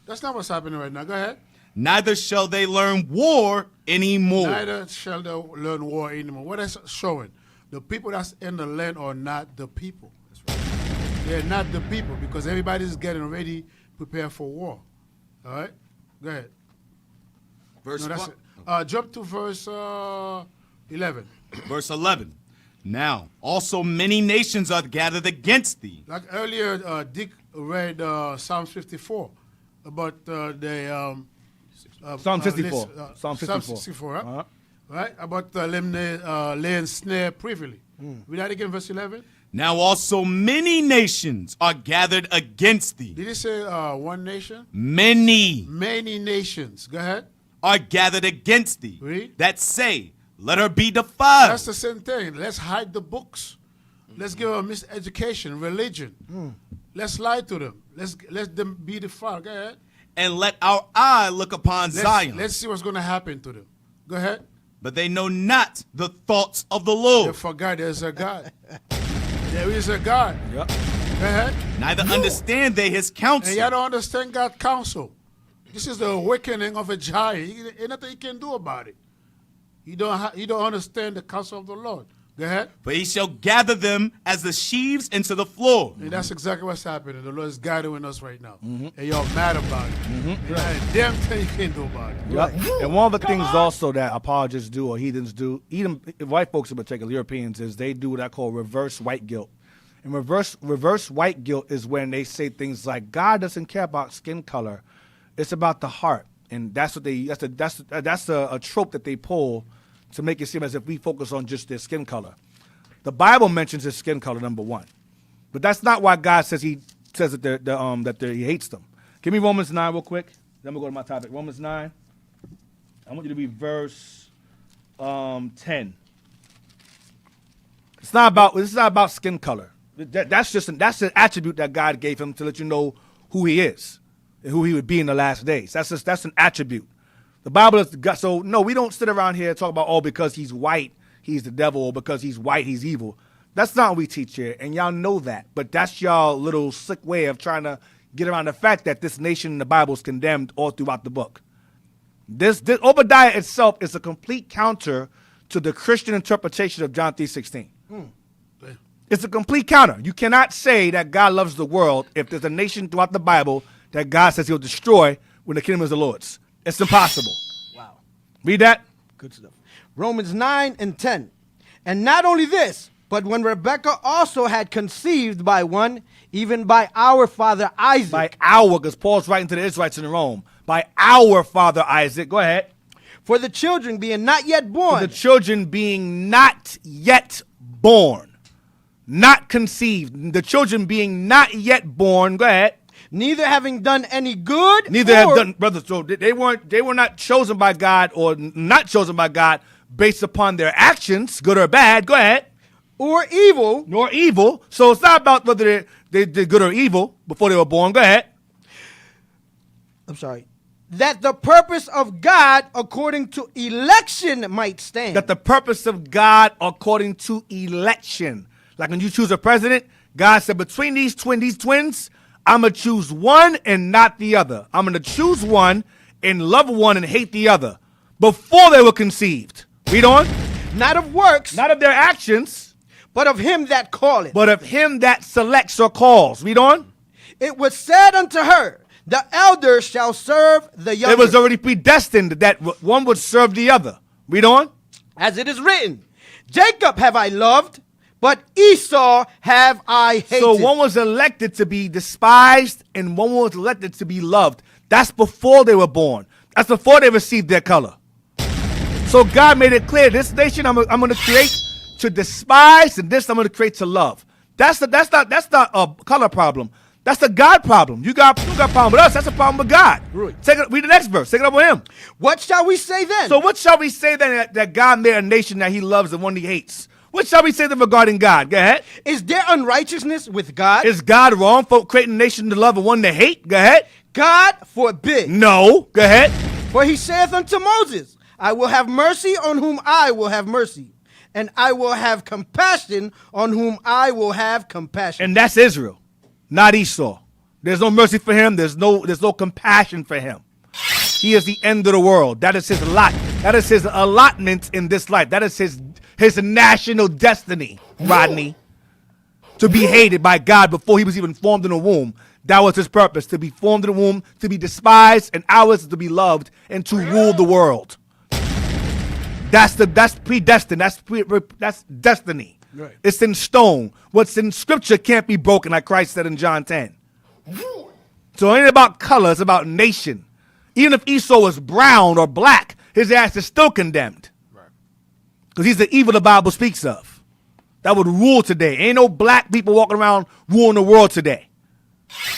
That's not what's happening right now. Go ahead. Neither shall they learn war anymore. Neither shall they learn war anymore. What is showing? The people that's in the land are not the people. They're not the people because everybody's getting ready, prepared for war. All right? Go ahead. Verse that's what? it. Jump to verse 11. Verse 11. Now, also many nations are gathered against thee. Like earlier, Dick read Psalm 54 about the... Psalm 54. Psalm 64, right? Uh-huh. Right? About laying snare privily. Read that again, verse 11. Now also many nations are gathered against thee. Did he say one nation? Many. Many nations. Go ahead. Are gathered against thee. Read. That say, let her be defiled. That's the same thing. Let's hide the books. Let's give them miseducation, religion. Let's lie to them. Let them be defiled. Go ahead. And let our eye look upon Zion. Let's see what's going to happen to them. Go ahead. But they know not the thoughts of the Lord. They forgot there's a God. There is a God. Yep. Go ahead. Neither understand they his counsel. And you don't understand God's counsel. This is the awakening of a giant. Ain't nothing you can do about it. You don't understand the counsel of the Lord. Go ahead. For he shall gather them as the sheaves into the floor. And that's exactly what's happening. The Lord is gathering us right now. And y'all mad about it. And not a damn thing you can do about it. Yep. And one of the things also that apologists do or heathens do, even white folks in particular, Europeans, is they do what I call reverse white guilt. And reverse white guilt is when they say things like, God doesn't care about skin color. It's about the heart. And that's what that's a trope that they pull to make it seem as if we focus on just their skin color. The Bible mentions his skin color, number one. But that's not why God says he hates them. Give me Romans 9 real quick. Then we'll go to my topic. Romans 9. I want you to read verse 10. This is not about skin color. That's an attribute that God gave him to let you know who he is and who he would be in the last days. That's an attribute. The Bible is so no, we don't sit around here and talk about because he's white, he's the devil, or because he's white, he's evil. That's not what we teach here, and y'all know that. But that's y'all little sick way of trying to get around the fact that this nation in the Bible is condemned all throughout the book. This Obadiah itself is a complete counter to the Christian interpretation of John 3:16. It's a complete counter. You cannot say that God loves the world if there's a nation throughout the Bible that God says he'll destroy when the kingdom is the Lord's. It's impossible. Wow. Read that. Good stuff. Romans 9 and 10. And not only this, but when Rebekah also had conceived by one, even by our father Isaac. By our, because Paul's writing to the Israelites in Rome. By our father Isaac. Go ahead. For the children being not yet born. For the children being not yet born. Not conceived. The children being not yet born. Go ahead. Neither having done any good. Neither have done, brothers. So they were not chosen by God or not chosen by God based upon their actions, good or bad. Go ahead. Or evil. Nor evil. So it's not about whether they did good or evil before they were born. Go ahead. I'm sorry. That the purpose of God according to election might stand. That the purpose of God according to election. Like when you choose a president, God said between these twins, I'm going to choose one and not the other. I'm going to choose one and love one and hate the other before they were conceived. Read on. Not of works. Not of their actions. But of him that calleth. But of him that selects or calls. Read on. It was said unto her, the elder shall serve the younger. It was already predestined that one would serve the other. Read on. As it is written, Jacob have I loved, but Esau have I hated. So one was elected to be despised and one was elected to be loved. That's before they were born. That's before they received their color. So God made it clear, this nation I'm going to create to despise, and this I'm going to create to love. That's not a color problem. That's the God problem. You got a problem with us. That's a problem with God. Right. Read the next verse. Take it up with him. What shall we say then? So what shall we say then that God made a nation that he loves and one he hates? What shall we say then regarding God? Go ahead. Is there unrighteousness with God? Is God wrong for creating a nation to love and one to hate? Go ahead. God forbid. No. Go ahead. For he saith unto Moses, I will have mercy on whom I will have mercy, and I will have compassion on whom I will have compassion. And that's Israel, not Esau. There's no mercy for him. There's no compassion for him. He is the end of the world. That is his lot. That is his allotment in this life. That is his national destiny, Rodney. To be hated by God before he was even formed in the womb. That was his purpose, to be formed in the womb, to be despised, and ours to be loved and to rule the world. That's predestined. That's destiny. Right. It's in stone. What's in scripture can't be broken, like Christ said in John 10. So it ain't about color, it's about nation. Even if Esau was brown or black, his ass is still condemned. Because he's the evil the Bible speaks of. That would rule today. Ain't no black people walking around ruling the world today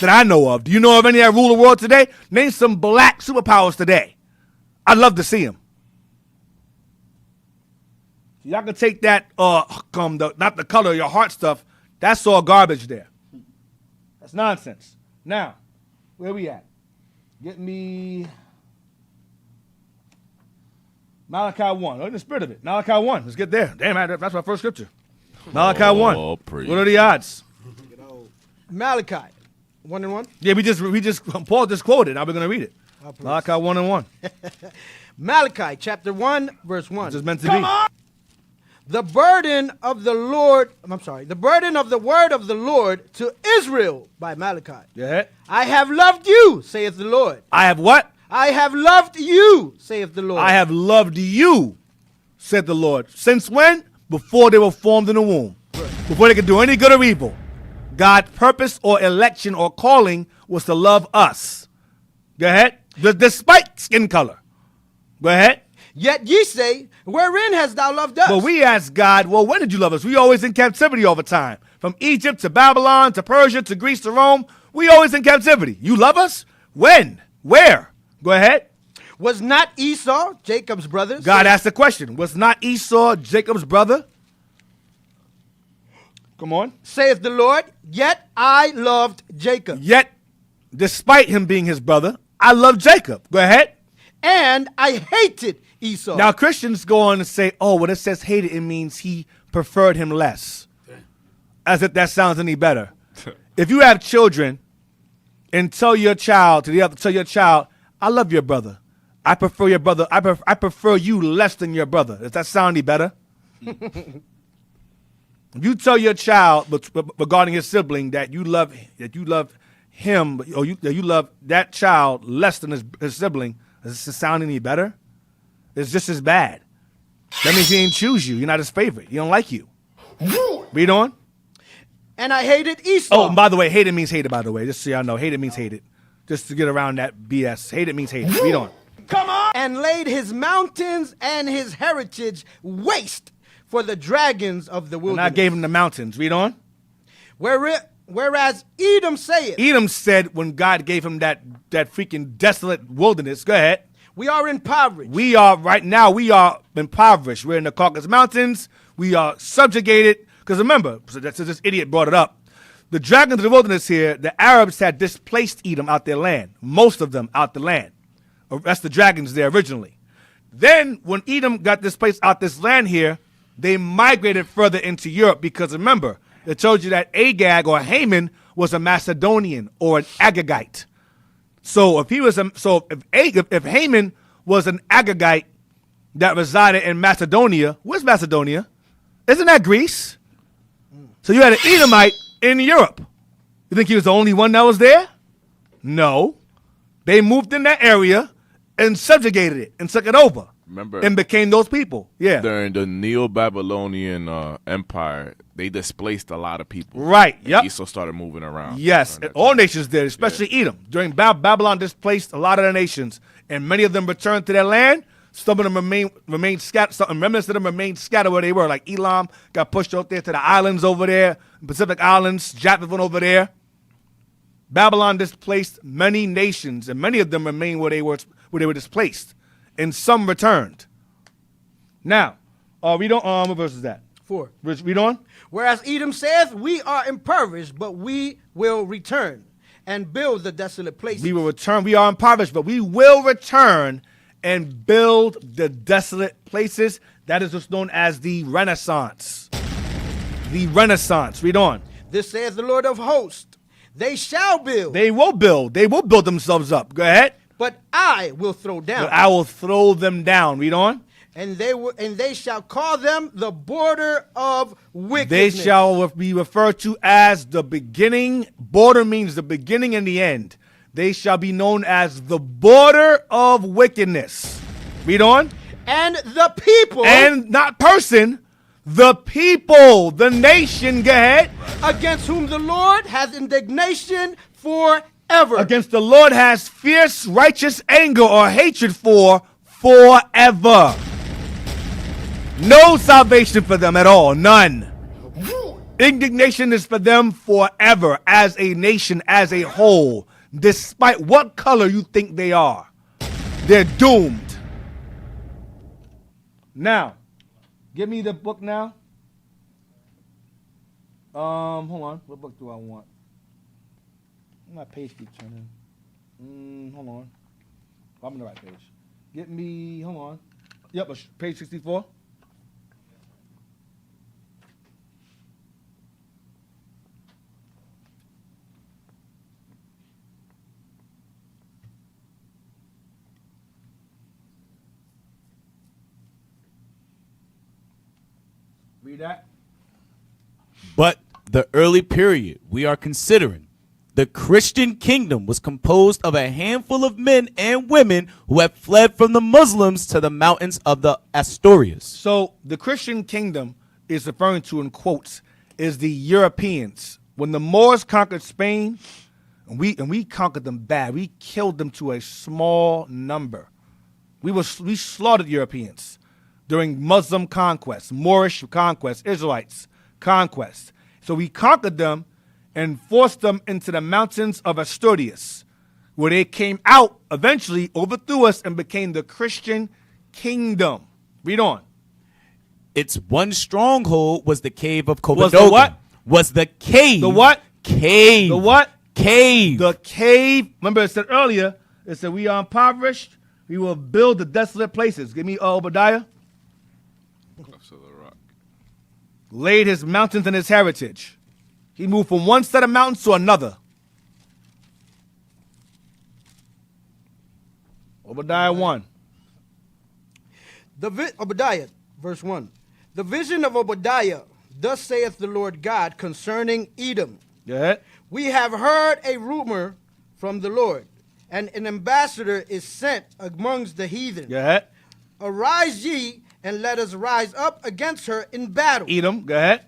that I know of. Do you know of any that rule the world today? Name some black superpowers today. I'd love to see them. Y'all can take that, not the color of your heart stuff. That's all garbage there. That's nonsense. Now, where we at? Get me Malachi 1. Oh, in the spirit of it. Malachi 1. Let's get there. Damn, that's my first scripture. Malachi 1. Praise. What are the odds? Malachi 1 and 1. Yeah, Paul just quoted. Now we're going to read it. Malachi 1 and 1. Malachi chapter 1, verse 1. It's just meant to be. The burden of the word of the Lord to Israel by Malachi. Yeah. I have loved you, saith the Lord. I have what? I have loved you, saith the Lord. I have loved you, said the Lord. Since when? Before they were formed in the womb. Right. Before they could do any good or evil. God's purpose or election or calling was to love us. Go ahead. Despite skin color. Go ahead. Yet ye say, wherein hast thou loved us? Well, we ask God, well, when did you love us? We always in captivity all the time. From Egypt to Babylon to Persia to Greece to Rome. We always in captivity. You love us? When? Where? Go ahead. Was not Esau Jacob's brother? God asked the question. Was not Esau Jacob's brother? Come on. Saith the Lord, yet I loved Jacob. Yet, despite him being his brother, I love Jacob. Go ahead. And I hated Esau. Now, Christians go on and say, oh, when it says hated, it means he preferred him less. As if that sounds any better. If you have children and tell your child, I love your brother. I prefer your brother. I prefer you less than your brother. Does that sound any better? If you tell your child regarding his sibling that you love him, or you love that child less than his sibling, does it sound any better? It's just as bad. That means he didn't choose you. You're not his favorite. He don't like you. Read on. And I hated Esau. Oh, and by the way, hated means hated, by the way. Just so y'all know, hated means hated. Just to get around that BS. Hated means hated. Read on. Come on. And laid his mountains and his heritage waste for the dragons of the wilderness. And I gave him the mountains. Read on. Whereas Edom saith. Edom said when God gave him that freaking desolate wilderness. Go ahead. We are impoverished. We are impoverished. We're in the Caucasus Mountains. We are subjugated. Because remember, so this idiot brought it up. The dragons of the wilderness here, the Arabs had displaced Edom out their land. Most of them out the land. That's the dragons there originally. Then when Edom got displaced out this land here, they migrated further into Europe because remember, it told you that Agag or Haman was a Macedonian or an Agagite. So if Haman was an Agagite that resided in Macedonia, where's Macedonia? Isn't that Greece? So you had an Edomite in Europe. You think he was the only one that was there? No. They moved in that area and subjugated it and took it over. Remember, and became those people. Yeah. During the Neo-Babylonian Empire, they displaced a lot of people. Right. Yep. Esau started moving around. Yes. And all nations did, especially Edom. During Babylon displaced a lot of the nations. and many of them returned to their land. Some of them remained scattered. Some remnants of them remained scattered where they were. Like Elam got pushed out there to the islands over there, Pacific Islands. Japheth went over there. Babylon displaced many nations, and many of them remained where they were displaced, and some returned. Now, read on. What verse is that? 4. Read on. Whereas Edom saith, we are impoverished, but we will return and build the desolate places. We will return. We are impoverished, but we will return and build the desolate places. That is what's known as the Renaissance. The Renaissance. Read on. This saith the Lord of hosts. They shall build. They will build. They will build themselves up. Go ahead. But I will throw down. But I will throw them down. Read on. And they shall call them the border of wickedness. They shall be referred to as the beginning. Border means the beginning and the end. They shall be known as the border of wickedness. Read on. And the people. And not person. The people, the nation, go ahead. Against whom the Lord has indignation forever. Against the Lord has fierce, righteous anger or hatred for forever. No salvation for them at all, none. Indignation is for them forever as a nation, as a whole, despite what color you think they are. They're doomed. Now, give me the book now. Hold on. What book do I want? My page keeps turning. Hold on. I'm on the right page. Get me, hold on. Yep, page 64. Read that. But the early period we are considering, the Christian kingdom was composed of a handful of men and women who had fled from the Muslims to the mountains of the Asturias. So the Christian kingdom is referring to, in quotes, is the Europeans. When the Moors conquered Spain, and we conquered them bad, we killed them to a small number. We slaughtered Europeans during Muslim conquest, Moorish conquest, Israelites conquest. So we conquered them and forced them into the mountains of Asturias, where they came out, eventually overthrew us and became the Christian kingdom. Read on. Its one stronghold was the cave of Cobadogan. Was the what? Was the cave. The what? Cave. The what? Cave. The cave. Remember it said earlier, it said we are impoverished, we will build the desolate places. Give me Obadiah. Laid his mountains and his heritage. He moved from one set of mountains to another. Obadiah 1. Obadiah, verse 1. The vision of Obadiah, thus saith the Lord God concerning Edom. Go ahead. We have heard a rumor from the Lord, and an ambassador is sent amongst the heathen. Go ahead. Arise ye, and let us rise up against her in battle. Edom, go ahead.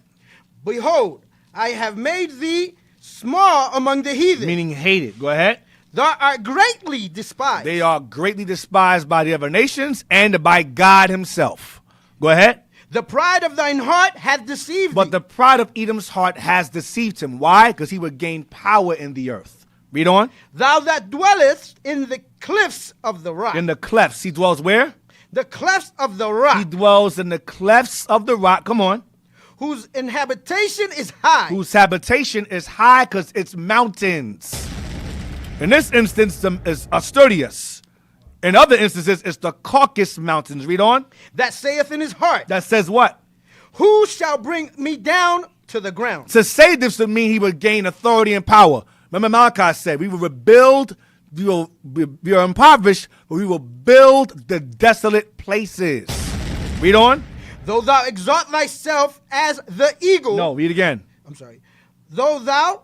Behold, I have made thee small among the heathen. Meaning hated. Go ahead. Thou art greatly despised. They are greatly despised by the other nations and by God himself. Go ahead. The pride of thine heart hath deceived thee. But the pride of Edom's heart has deceived him. Why? Because he would gain power in the earth. Read on. Thou that dwellest in the cliffs of the rock. In the clefts. He dwells where? The clefts of the rock. He dwells in the clefts of the rock. Come on. Whose habitation is high. Whose habitation is high because it's mountains. In this instance, is Asturias. In other instances, it's the Caucasus Mountains. Read on. That saith in his heart. That says what? Who shall bring me down to the ground? To say this would mean he would gain authority and power. Remember Malachi said, we will rebuild, we are impoverished, but we will build the desolate places. Read on. Though thou exalt thyself as the eagle. No, read again. I'm sorry. Though thou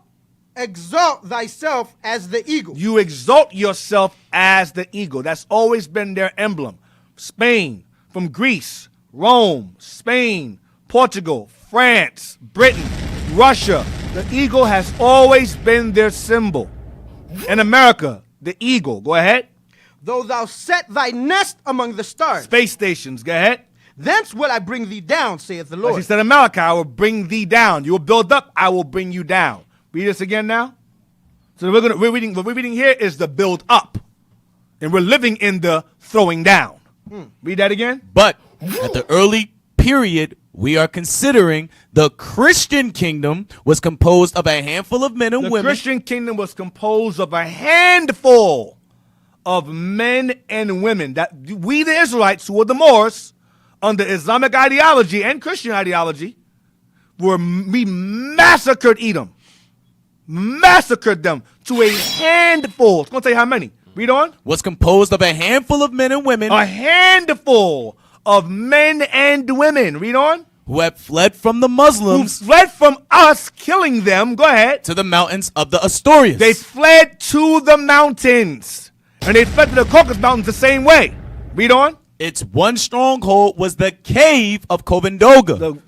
exalt thyself as the eagle. You exalt yourself as the eagle. That's always been their emblem. Spain, from Greece, Rome, Spain, Portugal, France, Britain, Russia. The eagle has always been their symbol. In America, the eagle. Go ahead. though thou set thy nest among the stars. Space stations. Go ahead. Thence will I bring thee down, saith the Like Lord. he said in Malachi, I will bring thee down. You will build up, I will bring you down. Read this again now. So what we're reading here is the build up. And we're living in the throwing down. Read that again. But at the early period we are considering, the Christian kingdom was composed of a handful of men and women. The Christian kingdom was composed of a handful of men and women. That we, the Israelites, who were the Moors, under Islamic ideology and Christian ideology, we massacred Edom. Massacred them to a handful. It's going to tell you how many. Read on. Was composed of a handful of men and women. A handful of men and women. Read on. Who had fled from the Muslims. Who fled from us, killing them. Go ahead. To the mountains of the Asturias. They fled to the mountains. And they fled to the Caucasus Mountains the same way. Read on. Its one stronghold was the cave of Covendonga.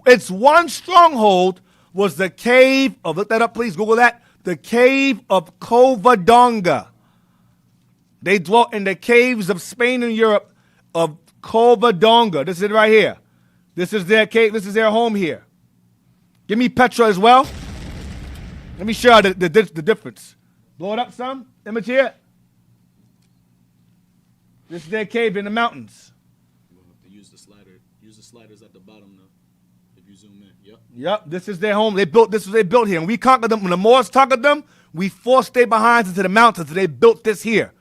Its one stronghold was the cave of, look that up please, Google that, the cave of Covendonga. They dwelt in the caves of Spain and Europe of Covendonga. This is it right here. This is their cave, this is their home here. Give me Petra as well. Let me show you the difference. Blow it up some, image here. This is their cave in the mountains. You will have to use the slider. Use the sliders at the bottom now. If you zoom in. Yep. Yep, this is their home. They built this. They built here. And we conquered them. When the Moors conquered them, we forced their behinds into the mountains. And they built this here.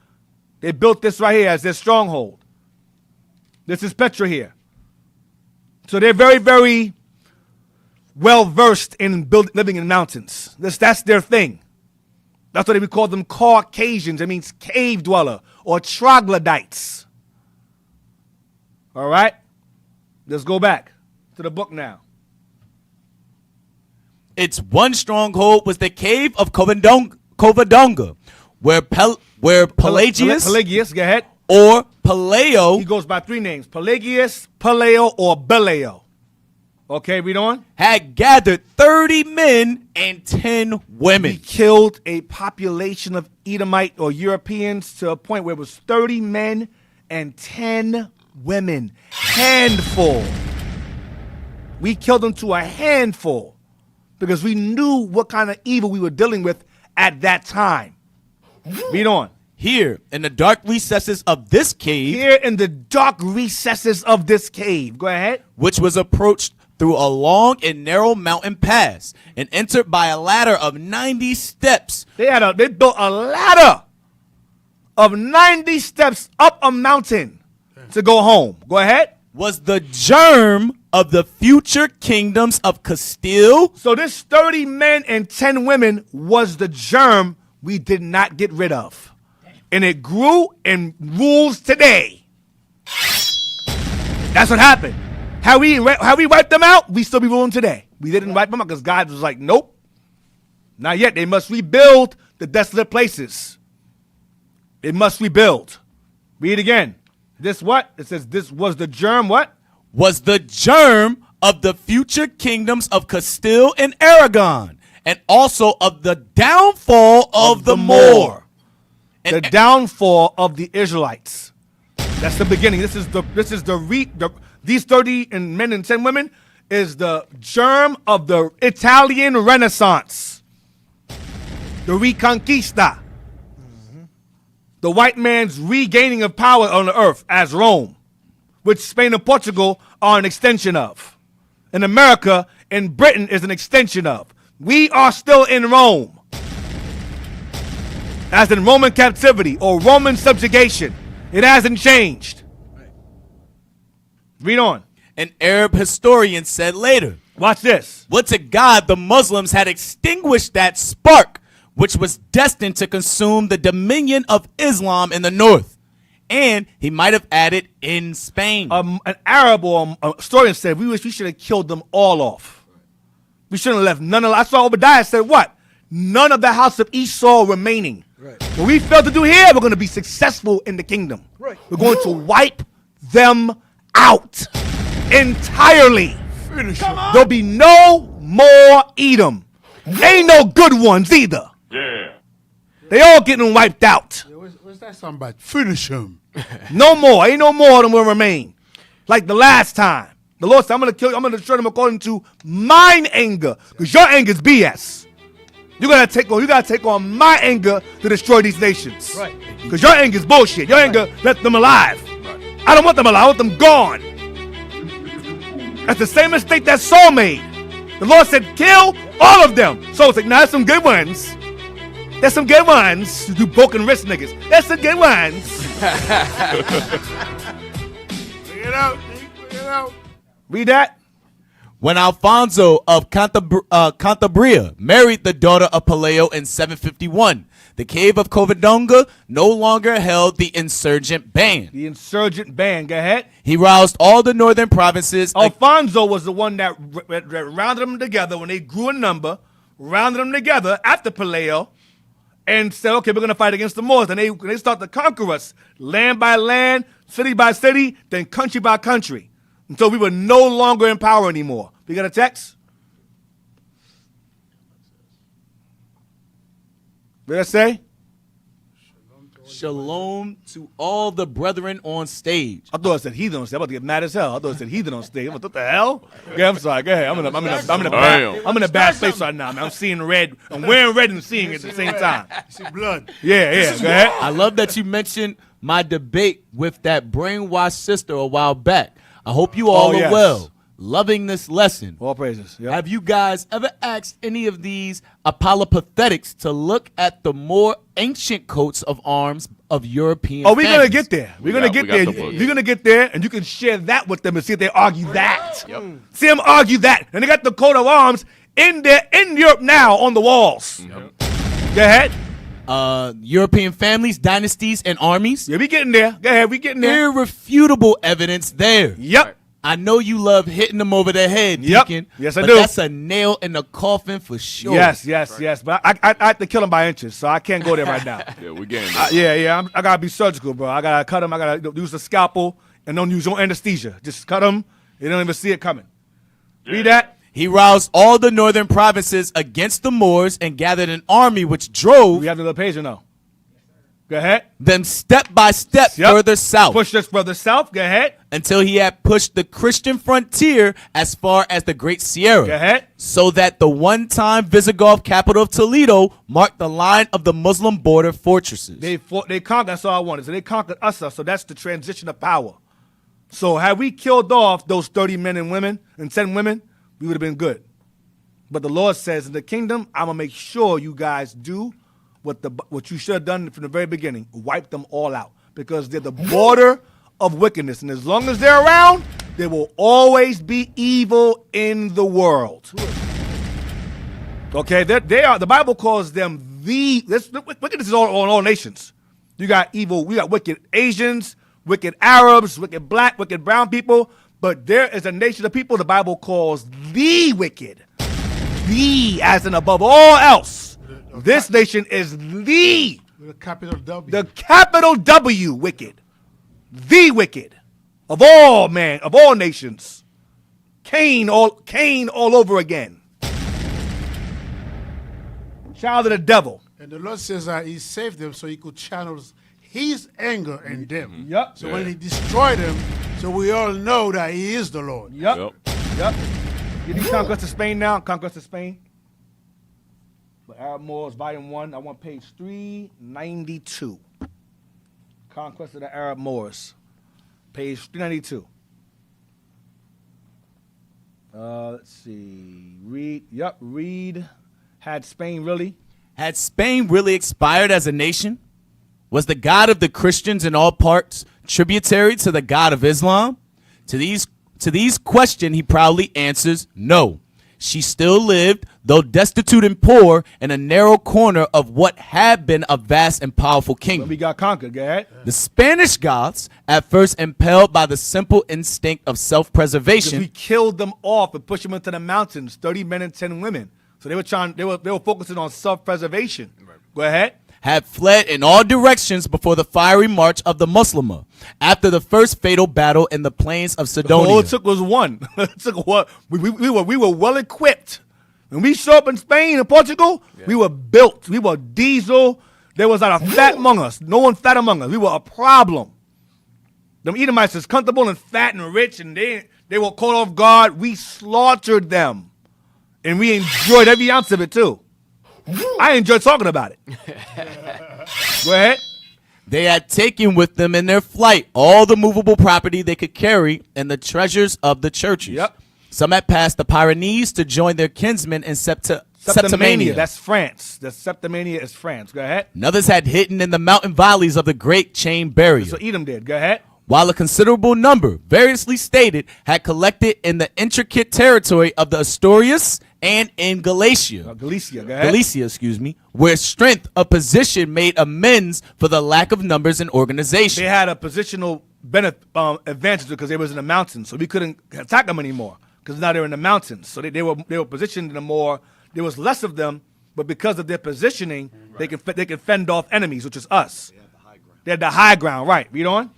They built this right here as their stronghold. This is Petra here. So they're very, very well versed in living in mountains. That's their thing. That's why we call them Caucasians. It means cave dweller or troglodytes. All right? Let's go back to the book now. Its one stronghold was the cave of Covendonga, where Pelagius, Pelagius, go ahead. Or Paleo. He goes by three names: Pelagius, Paleo, or Beleo. Okay, read on. Had gathered 30 men and 10 women. He killed a population of Edomite or Europeans to a point where it was 30 men and 10 women. Handful. We killed them to a handful because we knew what kind of evil we were dealing with at that time. Read on. Here in the dark recesses of this cave. Here in the dark recesses of this cave. Go ahead. Which was approached through a long and narrow mountain pass and entered by a ladder of 90 steps. They built a ladder of 90 steps up a mountain to go home. Go ahead. Was the germ of the future kingdoms of Castile. So this 30 men and 10 women was the germ we did not get rid of. And it grew and rules today. That's what happened. How we wiped them out, we still be ruling today. We didn't wipe them out because God was like, nope. Not yet. They must rebuild the desolate places. They must rebuild. Read again. This what? It says this was the germ what? Was the germ of the future kingdoms of Castile and Aragon, and also of the downfall of the Moor. The downfall of the Israelites. That's the beginning. These 30 and men and 10 women is the germ of the Italian Renaissance. The Reconquista. The white man's regaining of power on the earth as Rome, which Spain and Portugal are an extension of. And America and Britain is an extension of. We are still in Rome. As in Roman captivity or Roman subjugation. It hasn't changed. Read on. An Arab historian said later. Watch this. Would to God the Muslims had extinguished that spark which was destined to consume the dominion of Islam in the north. And he might have added in Spain. An Arab or a historian said we should have killed them all off. We shouldn't have left none of. I saw Obadiah said what? None of the house of Esau remaining. Right. What we failed to do here, we're going to be successful in the kingdom. Right. We're going to wipe them out entirely. There'll be no more Edom. Ain't no good ones either. Yeah. They all getting wiped out. What's that song about? Finish him. No more. Ain't no more of them will remain. Like the last time. The Lord said, I'm going to kill you. I'm going to destroy them according to mine anger. Because your anger is BS. You got to take on my anger to destroy these nations. Right. Because your anger is bullshit. Your anger left them alive. I don't want them alive. I want them gone. That's the same mistake that Saul made. The Lord said, kill all of them. Saul said, now there's some good ones. There's some good ones. You broken wrist niggas. There's some good ones. Bring it out. Bring it out. Read that. When Alfonso of Cantabria married the daughter of Pelayo in 751, the cave of Covadonga no longer held the insurgent band. The insurgent band. Go ahead. He roused all the northern provinces. Alfonso was the one that rounded them together when they grew in number, rounded them together after Pelayo, and said, okay, we're going to fight against the Moors. And they start to conquer us, land by land, city by city, then country by country, until we were no longer in power anymore. We got a text? What did I say? Shalom to all the brethren on stage. I thought it said heathen on stage. I'm about to get mad as hell. I thought it said heathen on stage. I'm like, what the hell? Okay, I'm sorry. Go ahead. I'm in a bad place right now, man. I'm seeing red. I'm wearing red and seeing it at the same time. You see blood. Yeah. Go ahead. I love that you mentioned my debate with that brainwashed sister a while back. I hope you all are well. Loving this lesson. All praises. Yep. Have you guys ever asked any of these apolopathetics to look at the more ancient coats of arms of European Oh, we're going to families? get there. We're going to get there. You're going to get there, and you can share that with them and see if they argue that. Yep. See them argue that. And they got the coat of arms in Europe now on the walls. Yep. Go ahead. European families, dynasties, and armies. Yeah, we getting there. Go ahead, we getting there. Irrefutable evidence there. Yep. I know you love hitting them over the head, Deacon. Yes, I but do. That's a nail in the coffin for sure. Yes. But I have to kill them by inches, so I can't go there right now. Yeah, we're getting there. I got to be surgical, bro. I got to cut them. I got to use the scalpel and don't use no anesthesia. Just cut them. You don't even see it coming. Read that. He roused all the northern provinces against the Moors and gathered an army which drove. We have the little page or no? Go ahead. Them step by step further south. Push us further south. Go ahead. Until he had pushed the Christian frontier as far as the Great Sierra. Go ahead. So that the one-time Visigoth capital of Toledo marked the line of the Muslim border fortresses. They conquered. That's all I wanted. So they conquered us. So that's the transition of power. So had we killed off those 30 men and women and 10 women, we would have been good. But the Lord says, in the kingdom, I'm going to make sure you guys do what you should have done from the very beginning. Wipe them all out. Because they're the border of wickedness. And as long as they're around, there will always be evil in the world. Okay? They are. The Bible calls them wickedness is on all nations. You got evil. We got wicked Asians, wicked Arabs, wicked black, wicked brown people. But there is a nation of people the Bible calls the wicked. The, as in above all else. This nation is the capital W. The capital W wicked. The wicked. Of all nations. Cain all over again. Child of the devil. And the Lord says he saved them so he could channel his anger in them. Yep. So when he destroyed them, so we all know that he is the Lord. Yep. You need Conquest of Spain now? Conquest of Spain? But Arab Moors, Volume 1, I want page 392. Conquest of the Arab Moors. Page 392. Let's see. Read. Had Spain really expired as a nation? Was the God of the Christians in all parts tributary to the God of Islam? To these questions, he proudly answers, no. She still lived, though destitute and poor, in a narrow corner of what had been a vast and powerful kingdom. When we got conquered, go ahead. The Spanish Goths, at first impelled by the simple instinct of self-preservation. We killed them off and pushed them into the mountains, 30 men and 10 women. So they were focusing on self-preservation. Right. Go ahead. Had fled in all directions before the fiery march of the Muslima after the first fatal battle in the plains of Sidonia. All it took was one. We were well equipped. When we showed up in Spain and Portugal, we were built. We were diesel. There was not a fat among us. No one fat among us. We were a problem. Them Edomites is comfortable and fat and rich, and they were caught off guard. We slaughtered them, and we enjoyed every ounce of it too. I enjoyed talking about it. Go ahead. They had taken with them in their flight all the movable property they could carry and the treasures of the churches. Yep. Some had passed the Pyrenees to join their kinsmen in Septimania. That's France. The Septimania is France. Go ahead. And others had hidden in the mountain valleys of the great chain barrier. So Edom did. Go ahead. While a considerable number, variously stated, had collected in the intricate territory of the Asturias and in Galatia. Galicia, go ahead. Galicia, excuse me, where strength of position made amends for the lack of numbers and organization. They had a positional advantage because they was in the mountains, so we couldn't attack them anymore because now they're in the mountains. So they were positioned in a more. There was less of them, but because of their positioning, they can fend off enemies, which is us. They had the high ground, right? Read on.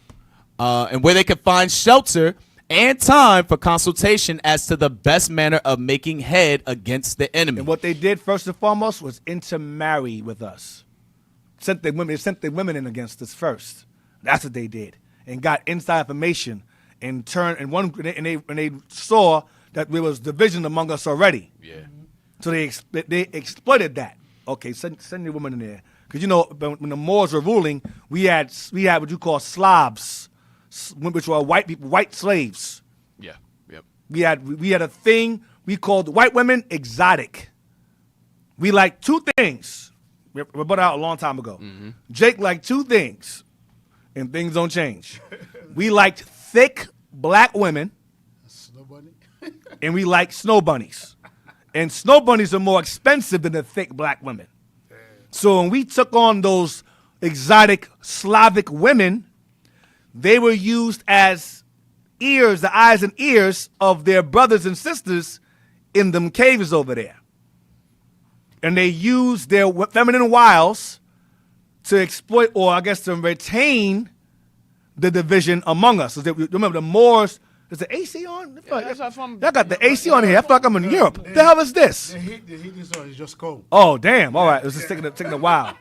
And where they could find shelter and time for consultation as to the best manner of making head against the enemy. And what they did first and foremost was intermarry with us. They sent the women in against us first. That's what they did, and got inside information and they saw that there was division among us already. Yeah. So they exploited that. Okay, send the women in there because when the Moors were ruling, we had what you call Slavs, which were white people, white slaves. Yeah. Yep. We had a thing we called white women exotic. We liked two things. We brought out a long time ago. Mm-hmm. Jake liked two things, and things don't change. We liked thick black women, Snow bunny. and we liked snow bunnies. And snow bunnies are more expensive than the thick black women. So when we took on those exotic Slavic women, they were used as the eyes and ears of their brothers and sisters in them caves over there. And they used their feminine wiles to exploit, or I guess to retain, the division among us. So remember the Moors, is the AC on? I got the AC on here. I feel like I'm in Europe. What the hell is this? The heat is on. It's just cold. Oh, damn. All right. It was just taking a while.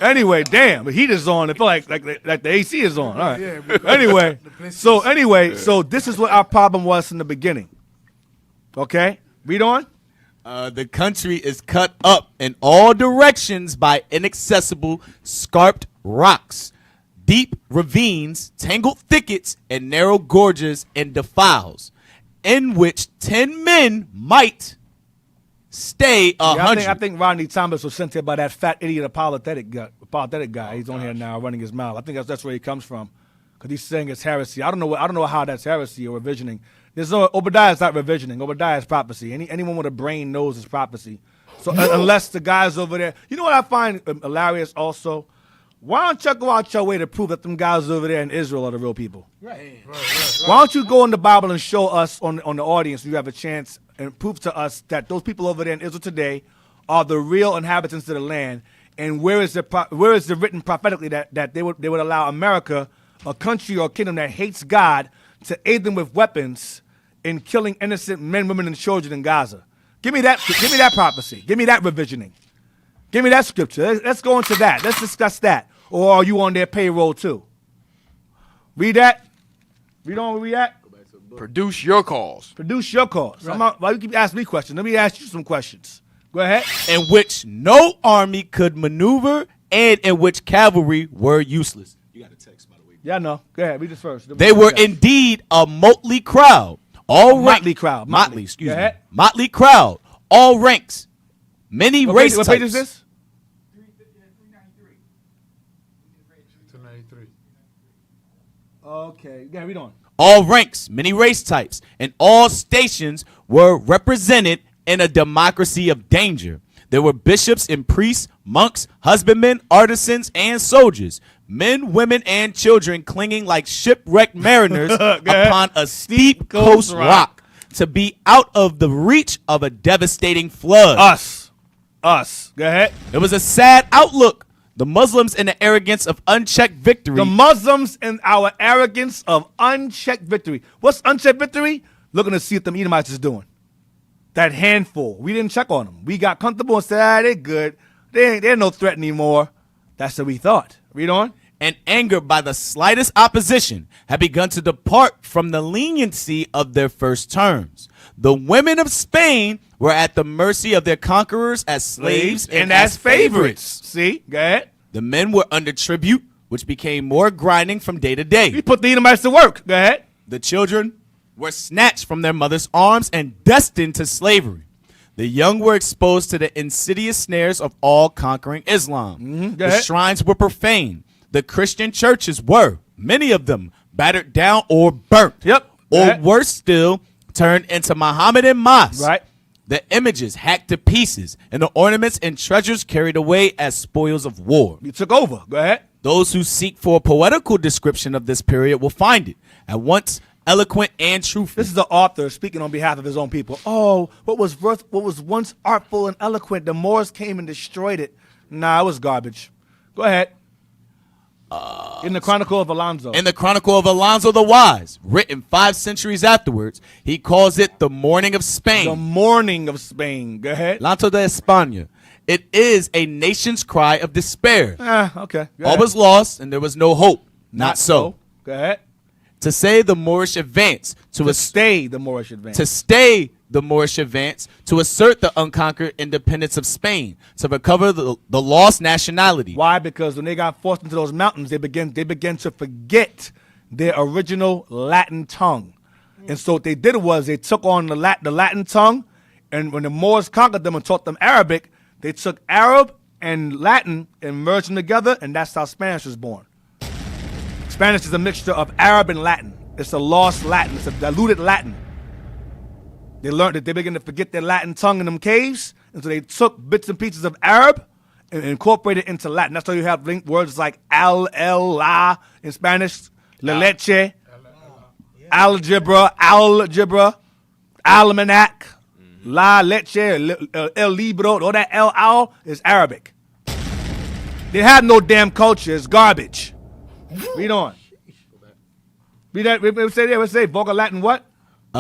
Anyway, damn. The heat is on. It feel like the AC is on. All right. Yeah, so this is what our problem was in the beginning. Okay? Read on. The country is cut up in all directions by inaccessible, scarped rocks, deep ravines, tangled thickets, and narrow gorges and defiles, in which 10 men might stay 100. I think Rodney Thomas was sent here by that fat idiot apologetic guy. He's on here now running his mouth. I think that's where he comes from, because he's saying it's heresy. I don't know how that's heresy or revisioning. Obadiah is not revisioning. Obadiah is prophecy. Anyone with a brain knows it's prophecy. So unless the guys over there, you know what I find hilarious also? Why don't you go out your way to prove that them guys over there in Israel are the real people? Right. Why don't you go in the Bible and show us on the audience, you have a chance, and prove to us that those people over there in Israel today are the real inhabitants of the land, and where is it written prophetically that they would allow America, a country or kingdom that hates God, to aid them with weapons in killing innocent men, women, and children in Gaza? Give me that prophecy. Give me that revisioning. Give me that scripture. Let's go into that. Let's discuss that. Or are you on their payroll too? Read that. Read on where we at. Produce your cause. Produce your cause. Right. Why you keep asking me questions? Let me ask you some questions. Go ahead. In which no army could maneuver and in which cavalry were useless. You got a text, by the way. Yeah, I know. Go ahead. Read this first. They were indeed a motley crowd. Motley crowd. Motley, excuse me. Motley crowd. All ranks. Many race types. What page is this? 293. Okay. Yeah, read on. All ranks, many race types, and all stations were represented in a democracy of danger. There were bishops and priests, monks, husbandmen, artisans, and soldiers, men, women, and children clinging like shipwrecked mariners upon a steep coast rock to be out of the reach of a devastating flood. Us. Go ahead. It was a sad outlook. The Muslims in the arrogance of unchecked victory. The Muslims in our arrogance of unchecked victory. What's unchecked victory? Looking to see what them Edomites is doing. That handful. We didn't check on them. We got comfortable and said, they're good. They're no threat anymore. That's what we thought. Read on. And angered by the slightest opposition, had begun to depart from the leniency of their first terms. The women of Spain were at the mercy of their conquerors as slaves and as favorites. See? Go ahead. The men were under tribute, which became more grinding from day to day. We put the Edomites to work. Go ahead. The children were snatched from their mother's arms and destined to slavery. The young were exposed to the insidious snares of all-conquering Islam. The ahead. shrines were profaned. The Christian churches were, many of them, battered down or burnt. Yep. Or worse still, turned into Mohammedan mosques. Right. The images hacked to pieces, and the ornaments and treasures carried away as spoils of war. You took over. Go ahead. Those who seek for a poetical description of this period will find it, at once eloquent and truthful. This is the author speaking on behalf of his own people. Oh, what was once artful and eloquent, the Moors came and destroyed it. Nah, it was garbage. Go ahead. In the Chronicle of Alonso. In the Chronicle of Alonso the Wise, written 5 centuries afterwards, he calls it the Morning of Spain. The Morning of Spain. Go ahead. Lanto de España. It is a nation's cry of despair. Okay. Go All ahead. was lost and there was no hope. Not so. Go ahead. To say the Moorish advance, To stay the Moorish advance. to stay the Moorish advance, to assert the unconquered independence of Spain, to recover the lost nationality. Why? Because when they got forced into those mountains, they began to forget their original Latin tongue. And so what they did was they took on the Latin tongue, and when the Moors conquered them and taught them Arabic, they took Arab and Latin and merged them together, and that's how Spanish was born. Spanish is a mixture of Arab and Latin. It's a lost Latin. It's a diluted Latin. They learned that they began to forget their Latin tongue in them caves, and so they took bits and pieces of Arab and incorporated it into Latin. That's why you have linked words like la in Spanish, la leche, algebra, almanac, la leche, el libro, all that al is Arabic. They have no damn culture. It's garbage. Read on. Read that. Let's say vulgar Latin what?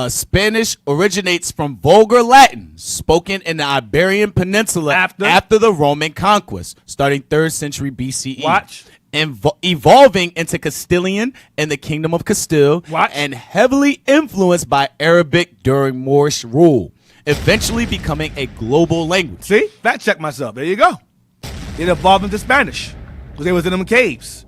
Spanish originates from Vulgar Latin, spoken in the Iberian Peninsula after the Roman conquest, starting 3rd century BCE. Watch. Evolving into Castilian in the Kingdom of Castile. Watch. And heavily influenced by Arabic during Moorish rule, eventually becoming a global language. See? Fact check myself. There you go. It evolved into Spanish because they was in them caves.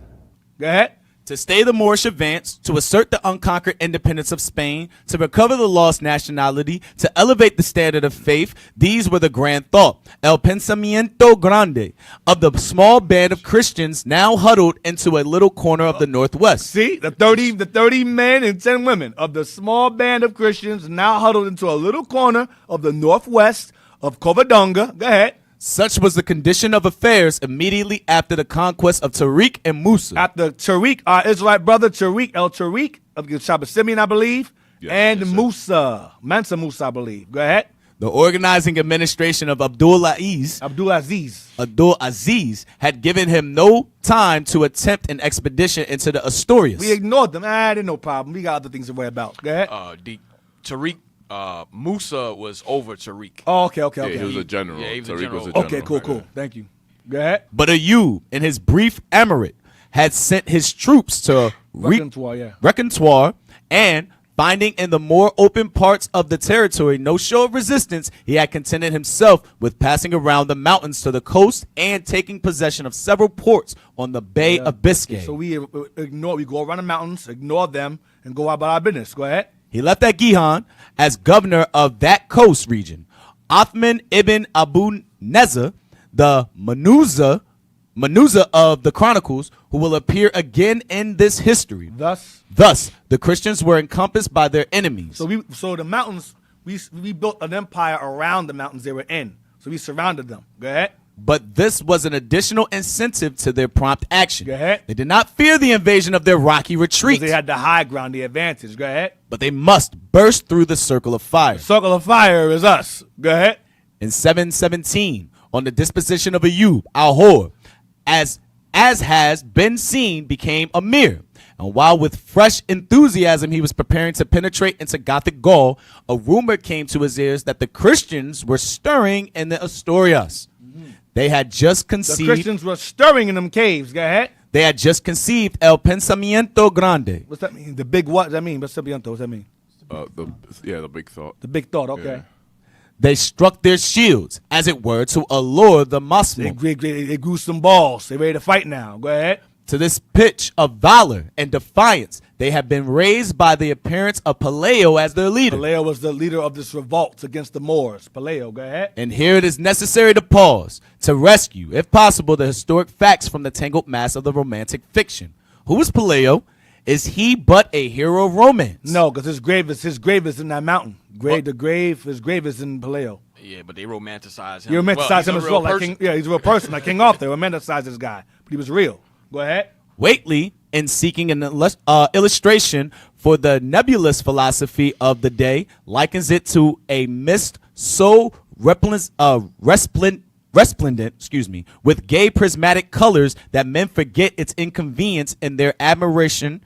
Go ahead. To stay the Moorish advance, to assert the unconquered independence of Spain, to recover the lost nationality, to elevate the standard of faith, these were the grand thought, el pensamiento grande, of the small band of Christians now huddled into a little corner of the Northwest. See, the 30 men and 10 women of the small band of Christians now huddled into a little corner of the Northwest of Covadonga. Go ahead. Such was the condition of affairs immediately after the conquest of Tariq and Musa. After Tariq, our Israelite brother, Tariq of the tribe of Simeon, I believe, and Musa, Mansa Musa, I believe. Go ahead. The organizing administration of Abdul Aziz had given him no time to attempt an expedition into the Asturias. We ignored them. Ain't no problem. We got other things to worry about. Go ahead. Tariq, Musa was over Tariq. Oh, okay. Yeah, he was a general. Yeah, he was a Tariq general. was a general. Okay, cool. Thank you. Go ahead. But Ayub, in his brief emirate, had sent his troops to Recontoir, and finding in the more open parts of the territory no show of resistance, he had contented himself with passing around the mountains to the coast and taking possession of several ports on the Bay of Biscay. So we go around the mountains, ignore them, and go about our business. Go ahead. He left at Gihan as governor of that coast region. Othman ibn Abu Nezza, the Manuza of the Chronicles, who will appear again in this history. Thus, the Christians were encompassed by their enemies. So the mountains, we built an empire around the mountains they were in. So we surrounded them. Go ahead. But this was an additional incentive to their prompt action. Go ahead. They did not fear the invasion of their rocky retreat. They had the high ground, the advantage. Go ahead. But they must burst through the circle of fire. The circle of fire is us. Go ahead. In 717, on the disposition of Ayub, Al-Hor, as has been seen, became Emir. And while with fresh enthusiasm he was preparing to penetrate into Gothic Gaul, a rumor came to his ears that the Christians were stirring in the Asturias. They had just The conceived. Christians were stirring in them caves. Go ahead. They had just conceived el pensamiento grande. What's that mean? The big what does that mean? What's that mean? The big thought. The big thought, okay. Yeah. They struck their shields, as it were, to allure the Muslim They grew some balls. They ready to fight now. Go ahead. to this pitch of valor and defiance. They have been raised by the appearance of Paleo as their leader. Paleo was the leader of this revolt against the Moors. Paleo, go ahead. And here it is necessary to pause to rescue, if possible, the historic facts from the tangled mass of the romantic fiction. Who is Paleo? Is he but a hero of romance? No, because his grave is in that mountain. His grave is in Paleo. Yeah, but they romanticize him. You romanticize him as well. Like Person. he's a real person. Like King Arthur, romanticized this guy, but he was real. Go ahead. Whately, in seeking an illustration for the nebulous philosophy of the day, likens it to a mist so resplendent, with gay prismatic colors that men forget its inconvenience in their admiration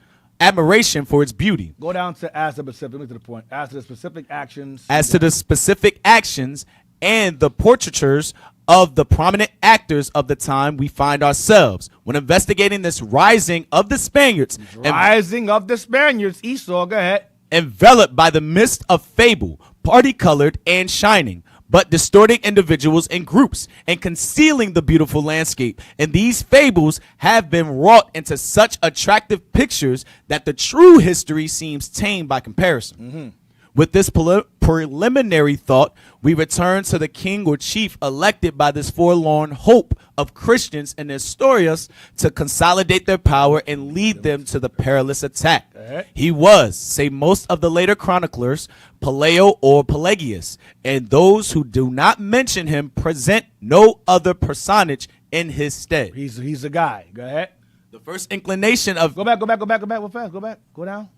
for its beauty. Go down to as the specific. Let me to the point. As to the specific actions. As to the specific actions and the portraitures of the prominent actors of the time we find ourselves when investigating this rising of the Spaniards. Esau, go ahead. Enveloped by the mist of fable, party-colored and shining, but distorting individuals and groups and concealing the beautiful landscape. And these fables have been wrought into such attractive pictures that the true history seems tame by comparison. Mm-hmm. With this preliminary thought, we return to the king or chief elected by this forlorn hope of Christians and Nestorius to consolidate their power and lead them to the perilous attack. He was, say most of the later chroniclers, Paleo or Pelagius, and those who do not mention him present no other personage in his stead. He's a guy. Go ahead. The first inclination of... Go back real fast. Go back. Go down.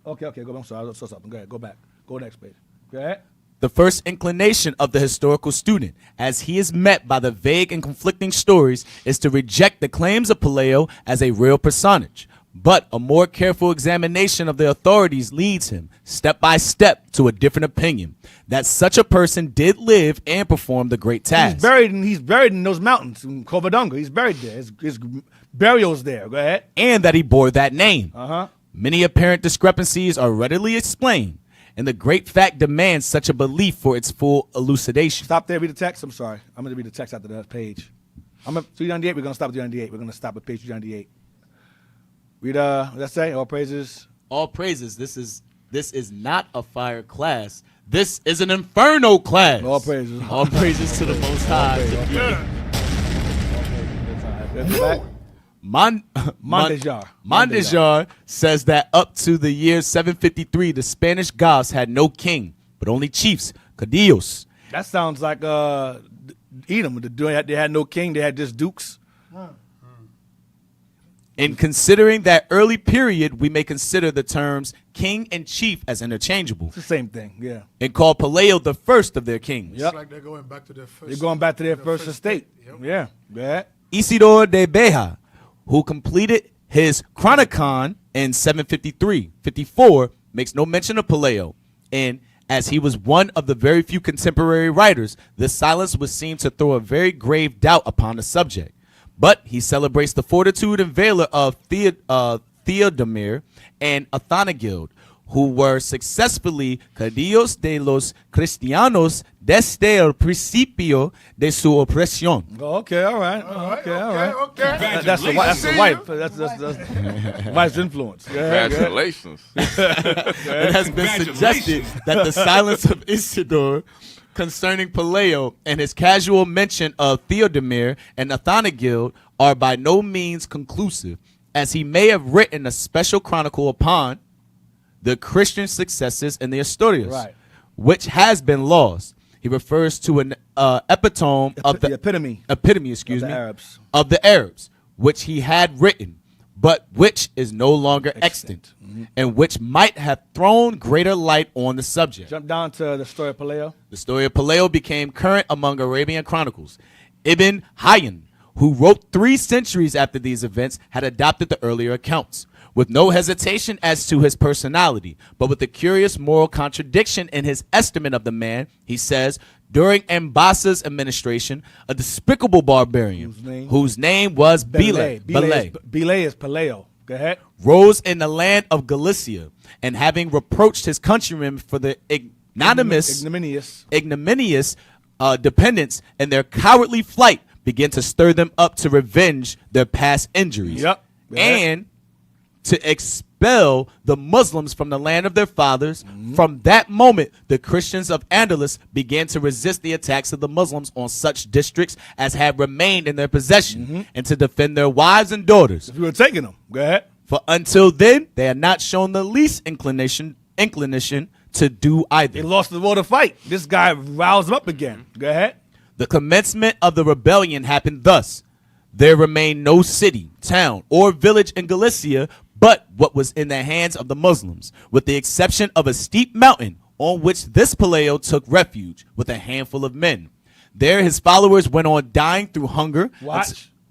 Okay, go back. I'm sorry, I saw something. Go ahead, go back. Go next page. Go ahead. The first inclination of the historical student, as he is met by the vague and conflicting stories, is to reject the claims of Paleo as a real personage. But a more careful examination of the authorities leads him, step by step, to a different opinion, that such a person did live and perform the great task. He's buried in those mountains in Covadonga. He's buried there. His burial's there. Go ahead. And that he bore that name. Uh-huh. Many apparent discrepancies are readily explained, and the great fact demands such a belief for its full elucidation. Stop there, read the text. I'm sorry. I'm going to read the text after that page. I'm at 398. We're going to stop at 398. We're going to stop at page 398. Read, let's say, all praises. All praises. This is not a fire class. This is an inferno class. All praises. All praises to the Most High. Mondejar says that up to the year 753, the Spanish Goths had no king, but only chiefs, caudillos. That sounds like Edom. They had no king. They had just dukes. In considering that early period, we may consider the terms king and chief as interchangeable. It's the same thing, yeah. And call Paleo the first of their kings. Yep. It's like they're going back to their first. They're going back to their first estate. Yep. Yeah. Go ahead. Isidore de Beja, who completed his Chronicon in 753-54, makes no mention of Paleo, and as he was one of the very few contemporary writers, this silence would seem to throw a very grave doubt upon the subject. But he celebrates the fortitude and valor of Theodomir and Athanagild, who were successfully caudillos de los cristianos desde el principio de su opresión. Okay, all right. Okay. That's the wife. That's wife's influence. Congratulations. It has been suggested that the silence of Isidore concerning Paleo and his casual mention of Theodomir and Athanagild are by no means conclusive, as he may have written a special chronicle upon the Christian successes in the Historias, right, which has been lost. He refers to an epitome of the epitome, Arabs, of the Arabs, which he had written, but which is no longer extant, and which might have thrown greater light on the subject. Jump down to the story of Paleo. The story of Paleo became current among Arabian chronicles. Ibn Hayyan, who wrote 3 centuries after these events, had adopted the earlier accounts, with no hesitation as to his personality, but with a curious moral contradiction in his estimate of the man. He says, During Mbasa's administration, a despicable barbarian whose name was Bile. Bile is Paleo. Go ahead. Rose in the land of Galicia, and having reproached his countrymen for the ignominious dependence and their cowardly flight, began to stir them up to revenge their past injuries. Yep. And to expel the Muslims from the land of their fathers. From that moment, the Christians of Andalus began to resist the attacks of the Muslims on such districts as had remained in their possession, and to defend their wives and daughters. If you were taking them, go ahead. For until then, they had not shown the least inclination to do either. They lost the war to fight. This guy roused them up again. Go ahead. The commencement of the rebellion happened thus. There remained no city, town, or village in Galicia but what was in the hands of the Muslims, with the exception of a steep mountain on which this Paleo took refuge with a handful of men. There his followers went on dying through hunger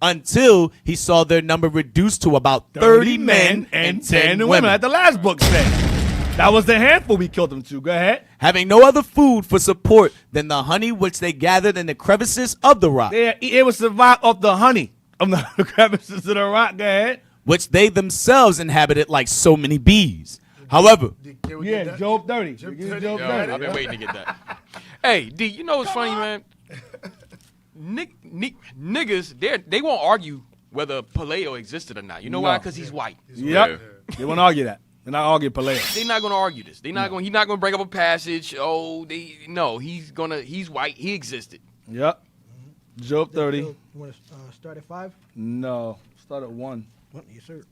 until he saw their number reduced to about 30 men and 10 women. At the last book said. That was the handful we killed them to. Go ahead. Having no other food for support than the honey which they gathered in the crevices of the rock. It was survive off the honey of the crevices of the rock. Go ahead. Which they themselves inhabited like so many bees. However, yeah, Job 30. Job 30. I've been waiting to get that. Hey, D, you know what's funny, man? Niggas, they won't argue whether Paleo existed or not. You know why? Because he's white. Yep. They won't argue that. They're not arguing Paleo. They're not going to argue this. They're not going. He's not going to bring up a passage. He's white. He existed. Yep. Job 30. You want to start at 5? No. Start at 1. Yes, sir.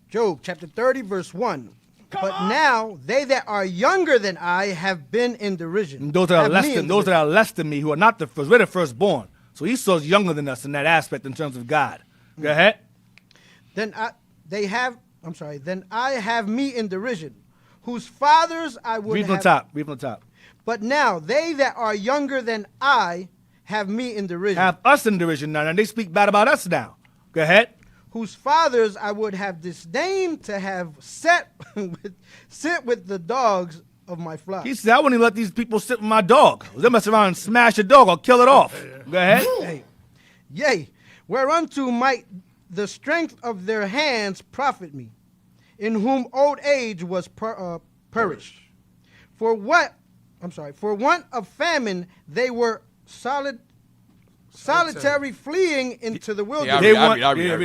Job chapter 30, verse 1. But now they that are younger than I have been in derision. And those that are less than me, who are not the first, we're the firstborn. So Esau's younger than us in that aspect in terms of God. Go ahead. Then I have me in derision, whose fathers I would Read have. Read from the top. But now they that are younger than I have me in derision. Have us in derision now, and they speak bad about us now. Go ahead. Whose fathers I would have disdained to have sit with the dogs of my flock. He said, I wouldn't even let these people sit with my dog. They'll mess around and smash a dog or kill it off. Go ahead. Yea, whereunto might the strength of their hands profit me, in whom old age was perished. For want of famine, they were solitary fleeing into the wilderness. I'll read.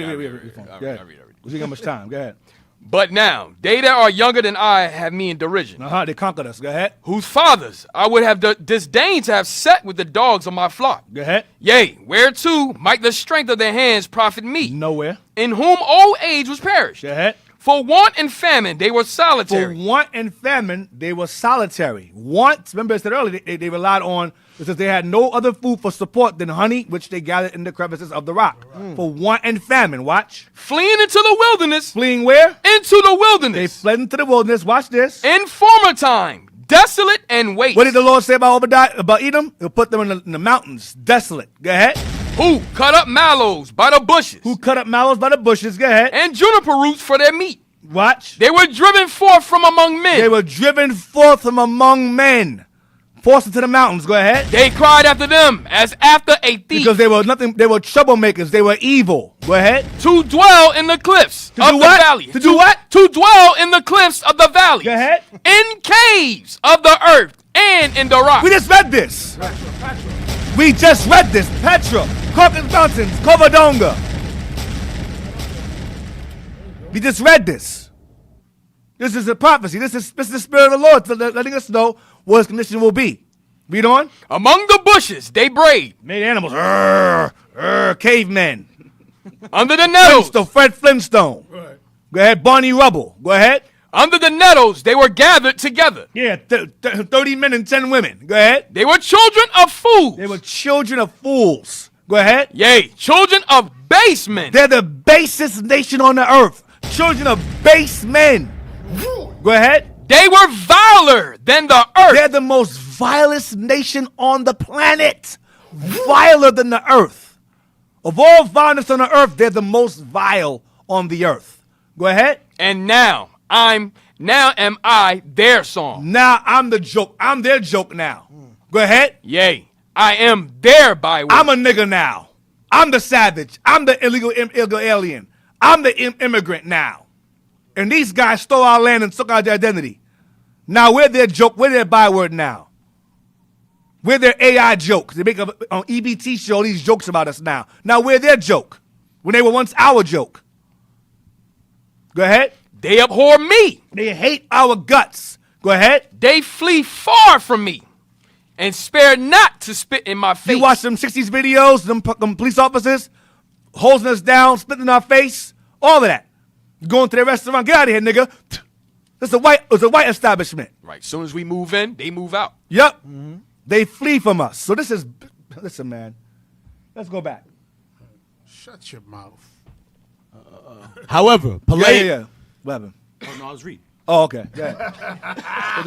We got much time. Go ahead. But now, they that are younger than I have me in derision. They conquered us. Go ahead. Whose fathers I would have disdained to have set with the dogs of my flock. Go ahead. Yea, whereto might the strength of their hands profit me. Nowhere. In whom old age was perished. Go ahead. For want and famine, they were solitary. For want and famine, they were solitary. Want, remember I said earlier, they relied on, because they had no other food for support than honey, which they gathered in the crevices of the rock. Right. For want and famine, watch. Fleeing into the wilderness. Fleeing where? Into the wilderness. They fled into the wilderness, watch this. In former time, desolate and waste. What did the Lord say about Edom? He'll put them in the mountains, desolate. Go ahead. Who cut up mallows by the bushes. Go ahead. And juniper roots for their meat. Watch. They were driven forth from among men. Forced into the mountains. Go ahead. They cried after them as after a thief. Because they were troublemakers. They were evil. Go ahead. To dwell in the cliffs of the valley. To do what? To dwell in the cliffs of the valley. Go ahead. In caves of the earth and in the rock. We just read this. We just read this. Petra, Corkins Mountains, Covadonga. We just read this. This is a prophecy. This is the Spirit of the Lord letting us know what his condition will be. Read on. Among the bushes they brayed. Made animals. Cavemen. Under the nettles. Fred Flintstone. Right. Go ahead. Barney Rubble. Go ahead. Under the nettles they were gathered together. Yeah, 30 men and 10 women. Go ahead. They were children of fools. They were children of fools. Go ahead. Yea, children of base men. They're the basest nation on the earth. Children of base men. Go ahead. They were viler than the earth. They're the most vilest nation on the planet. Viler than the earth. Of all vileness on the earth, they're the most vile on the earth. Go ahead. And now am I their song. Now I'm the joke. I'm their joke now. Go ahead. Yea, I am there by word. I'm a nigga now. I'm the savage. I'm the illegal alien. I'm the immigrant now. And these guys stole our land and took our identity. Now we're their joke. We're their byword now. We're their AI joke. They make on EBT show these jokes about us now. Now we're their joke when they were once our joke. Go ahead. They abhor me. They hate our guts. Go ahead. They flee far from me and spare not to spit in my face. You watch them 60s videos, them police officers holding us down, spitting in our face, all of that. Going to the restaurant, get out of here, nigga. It's a white establishment. Right. As soon as we move in, they move out. Yep. Mm-hmm. They flee from us. So this is, listen, man. Let's go back. Shut your mouth. However, Yeah. What happened? Oh, no, I was reading. Oh, okay. Yeah.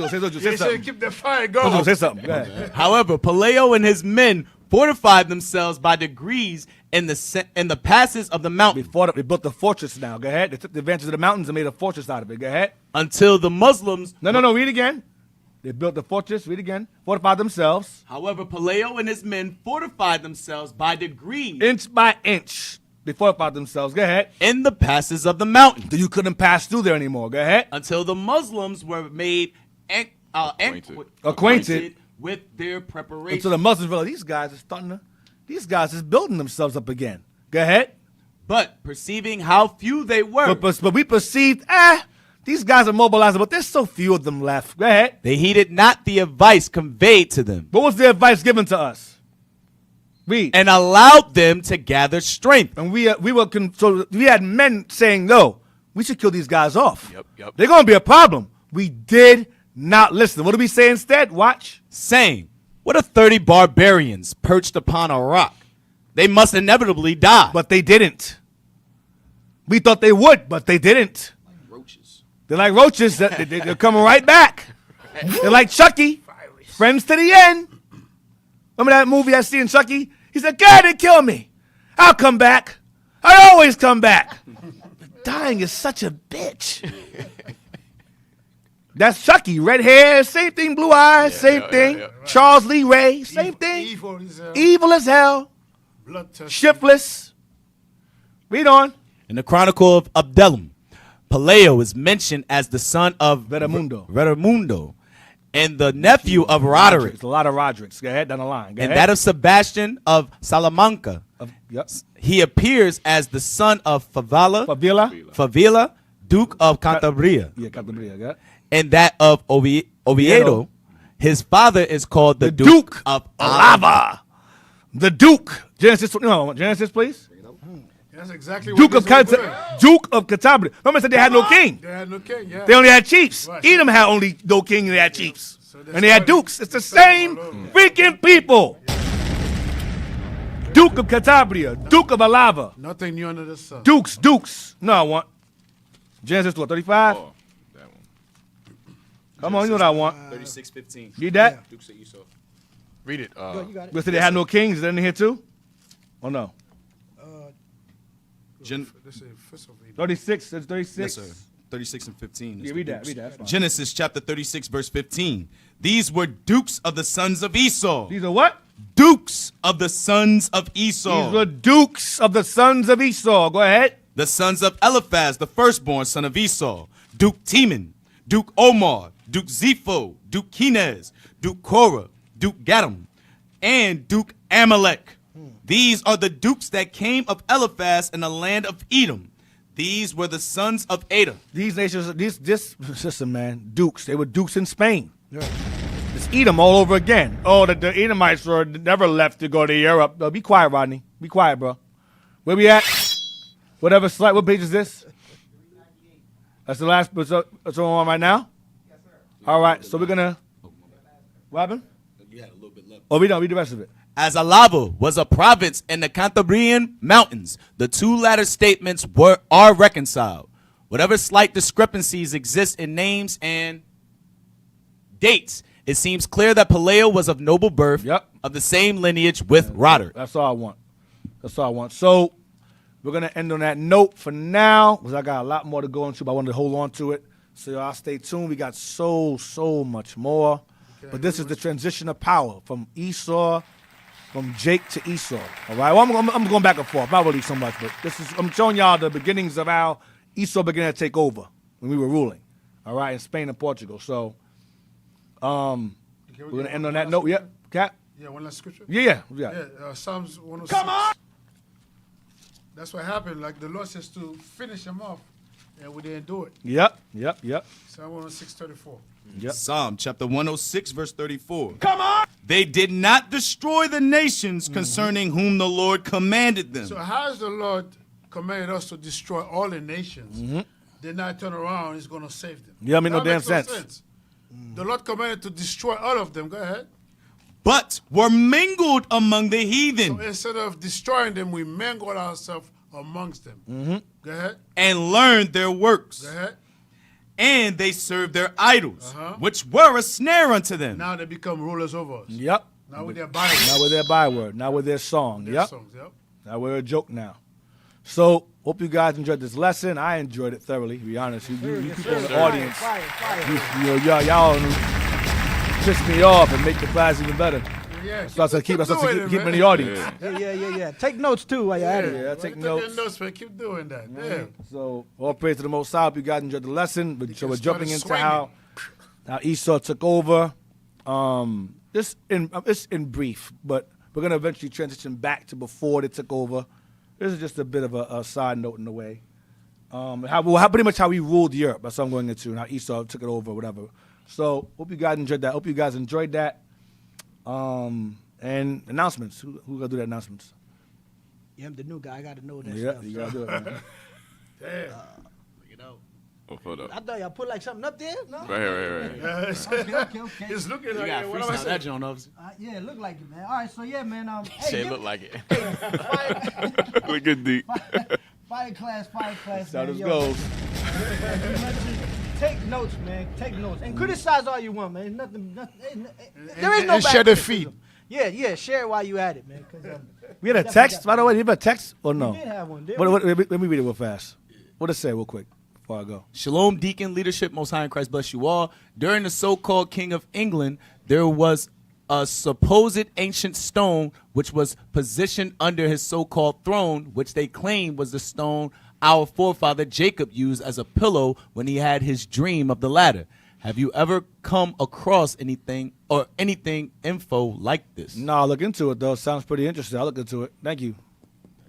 Say something. Keep that fire going. Say something. Go ahead. However, Paleo and his men fortified themselves by degrees in the passes of the mountain. They built the fortress now. Go ahead. They took the advantage of the mountains and made a fortress out of it. Go ahead. Until the Muslims... No. Read again. They built the fortress. Read again. Fortified themselves. However, Paleo and his men fortified themselves by degrees. Inch by inch. They fortified themselves. Go ahead. In the passes of the mountain. You couldn't pass through there anymore. Go ahead. Until the Muslims were made acquainted with their preparation. Until the Muslims realized these guys is building themselves up again. Go ahead. But perceiving how few they were. But we perceived, these guys are mobilized, but there's so few of them left. Go ahead. They heeded not the advice conveyed to them. What was the advice given to us? Read. And allowed them to gather strength. And we had men saying, no, we should kill these guys off. Yep. They're going to be a problem. We did not listen. What do we say instead? Watch. Saying, what if 30 barbarians perched upon a rock? They must inevitably die. But they didn't. We thought they would, but they didn't. They're like roaches. They're coming right back. They're like Chucky. Friends to the end. Remember that movie I see in Chucky? He said, God, they kill me. I'll come back. I always come back. Dying is such a bitch. That's Chucky. Red hair, same thing. Blue eyes, same thing. Yeah. Charles Lee Ray, same thing. Evil as hell. Shiftless. Read on. In the Chronicle of Abdelum, Paleo is mentioned as the son of Vedamundo and the nephew of Roderick. It's a lot of Rodericks. Go ahead, down the line. Go and ahead. That of Sebastian of Salamanca. He appears as the son of Favila, Duke of Cantabria. Yeah, Cantabria. Yeah. And that of Oviedo. His father is called the Duke of Alava. The Duke. Genesis, please. That's exactly Duke what Duke of Cantabria. Remember I said they had no king. They had no king, yeah. They only had chiefs. Right. Edom had only no king and they had chiefs. And they had dukes. It's the same freaking people. Duke of Cantabria. Duke of Alava. Nothing new under the sun. Dukes. No, I want. Genesis 35? Oh, that one. Come on, you know what I want. 36:15. Read that? Yeah. Dukes of Esau. Read it. You got it. They had no kings. Is that in here too? Oh, no. 36. It's 36. Yes, sir. 36 and 15. Yeah, read that. That's fine. Genesis chapter 36, verse 15. These were dukes of the sons of Esau. These are what? Dukes of the sons of Esau. These were dukes of the sons of Esau. Go ahead. The sons of Eliphaz, the firstborn son of Esau. Duke Teman, Duke Omar, Duke Zepho, Duke Kenaz, Duke Korah, Duke Gadam, and Duke Amalek. These are the dukes that came of Eliphaz in the land of Edom. These were the sons of Ada. These nations, listen, man, dukes. They were dukes in Spain. Yeah. It's Edom all over again. Oh, the Edomites were never left to go to Europe. No, be quiet, Rodney. Be quiet, bro. Where we at? Whatever slide. What page is this? That's the last. What's on right now? Yes, sir. All right. So we're gonna. What happened? You had a little bit left. Oh, read the rest of it. As Alava was a province in the Cantabrian Mountains, the two latter statements are reconciled. Whatever slight discrepancies exist in names and dates, it seems clear that Paleo was of noble birth, of the same lineage with Roderick. That's all I want. So we're going to end on that note for now, because I got a lot more to go into, but I wanted to hold on to it. So y'all stay tuned. We got so much more. But this is the transition of power from Jake to Esau. All right. Well, I'm going back and forth. Not really so much, but I'm showing y'all the beginnings of how Esau began to take over when we were ruling. All right, in Spain and Portugal. So, we're gonna end on that note. Yep, Cap. Yeah, one last scripture. Yeah. Psalms 106. Come on. That's what happened. Like the Lord says to finish them off, and we didn't do it. Yep. Psalm 106:34. Yep. Psalm chapter 106, verse 34. Come on! They did not destroy the nations concerning whom the Lord commanded them. So how has the Lord commanded us to destroy all the nations? Then I turn around, he's going to save them. Yeah, I mean, no That damn makes sense. The Lord commanded to destroy all of them. Go ahead. But were mingled among the heathen. So instead of destroying them, we mingle ourselves amongst them. Go ahead. And learned their works. Go ahead. And they served their idols, which were a snare unto them. Now they become rulers over us. Yep. Now with their byword. Now with their byword. Now with their song. Their Yep. songs, yep. Now we're a joke now. So, hope you guys enjoyed this lesson. I enjoyed it thoroughly, to be honest. You people in the audience, y'all piss me off and make the class even better. Yeah, So I said keep in the audience. Yeah. Take notes too while you're at it. Yeah, take Take notes. notes, man. Keep doing that. Yeah. So, all praise to the Most High. Hope you guys enjoyed the lesson. So we're started jumping into swinging. how Esau took over. It's in brief, but we're gonna eventually transition back to before they took over. This is just a bit of a side note in a way. How pretty much how we ruled Europe. That's what I'm going into, and how Esau took it over, whatever. So hope you guys enjoyed that. And announcements. Who gonna do the announcements? Yeah, I'm the new guy. I got to know that Yeah, stuff. you gotta do it, man. Damn. I thought y'all put like something up there. No? Right here. Okay. He's looking You like got what am I freestyle saying? that joint up. Yeah, it looked like it, man. All right, so yeah, man. Shit look like it. Look at deep. Fire class. That's how man. this Yo, goes. Take notes, man. Take notes. And criticize all you want, man. Nothing there is no and bad share the criticism. Yeah, share it while you at it, man. 'Cause, We had a text, by the way. Did you have a text or no? We did have one, didn't Let me read it real fast. What did it say real quick before I go? Shalom, deacon, leadership, Most High in Christ bless you all. During the so-called King of England, there was a supposed ancient stone which was positioned under his so-called throne, which they claimed was the stone our forefather Jacob used as a pillow when he had his dream of the ladder. Have you ever come across anything info like this? No, I'll look into it, though. Sounds pretty interesting. I'll look into it. Thank you.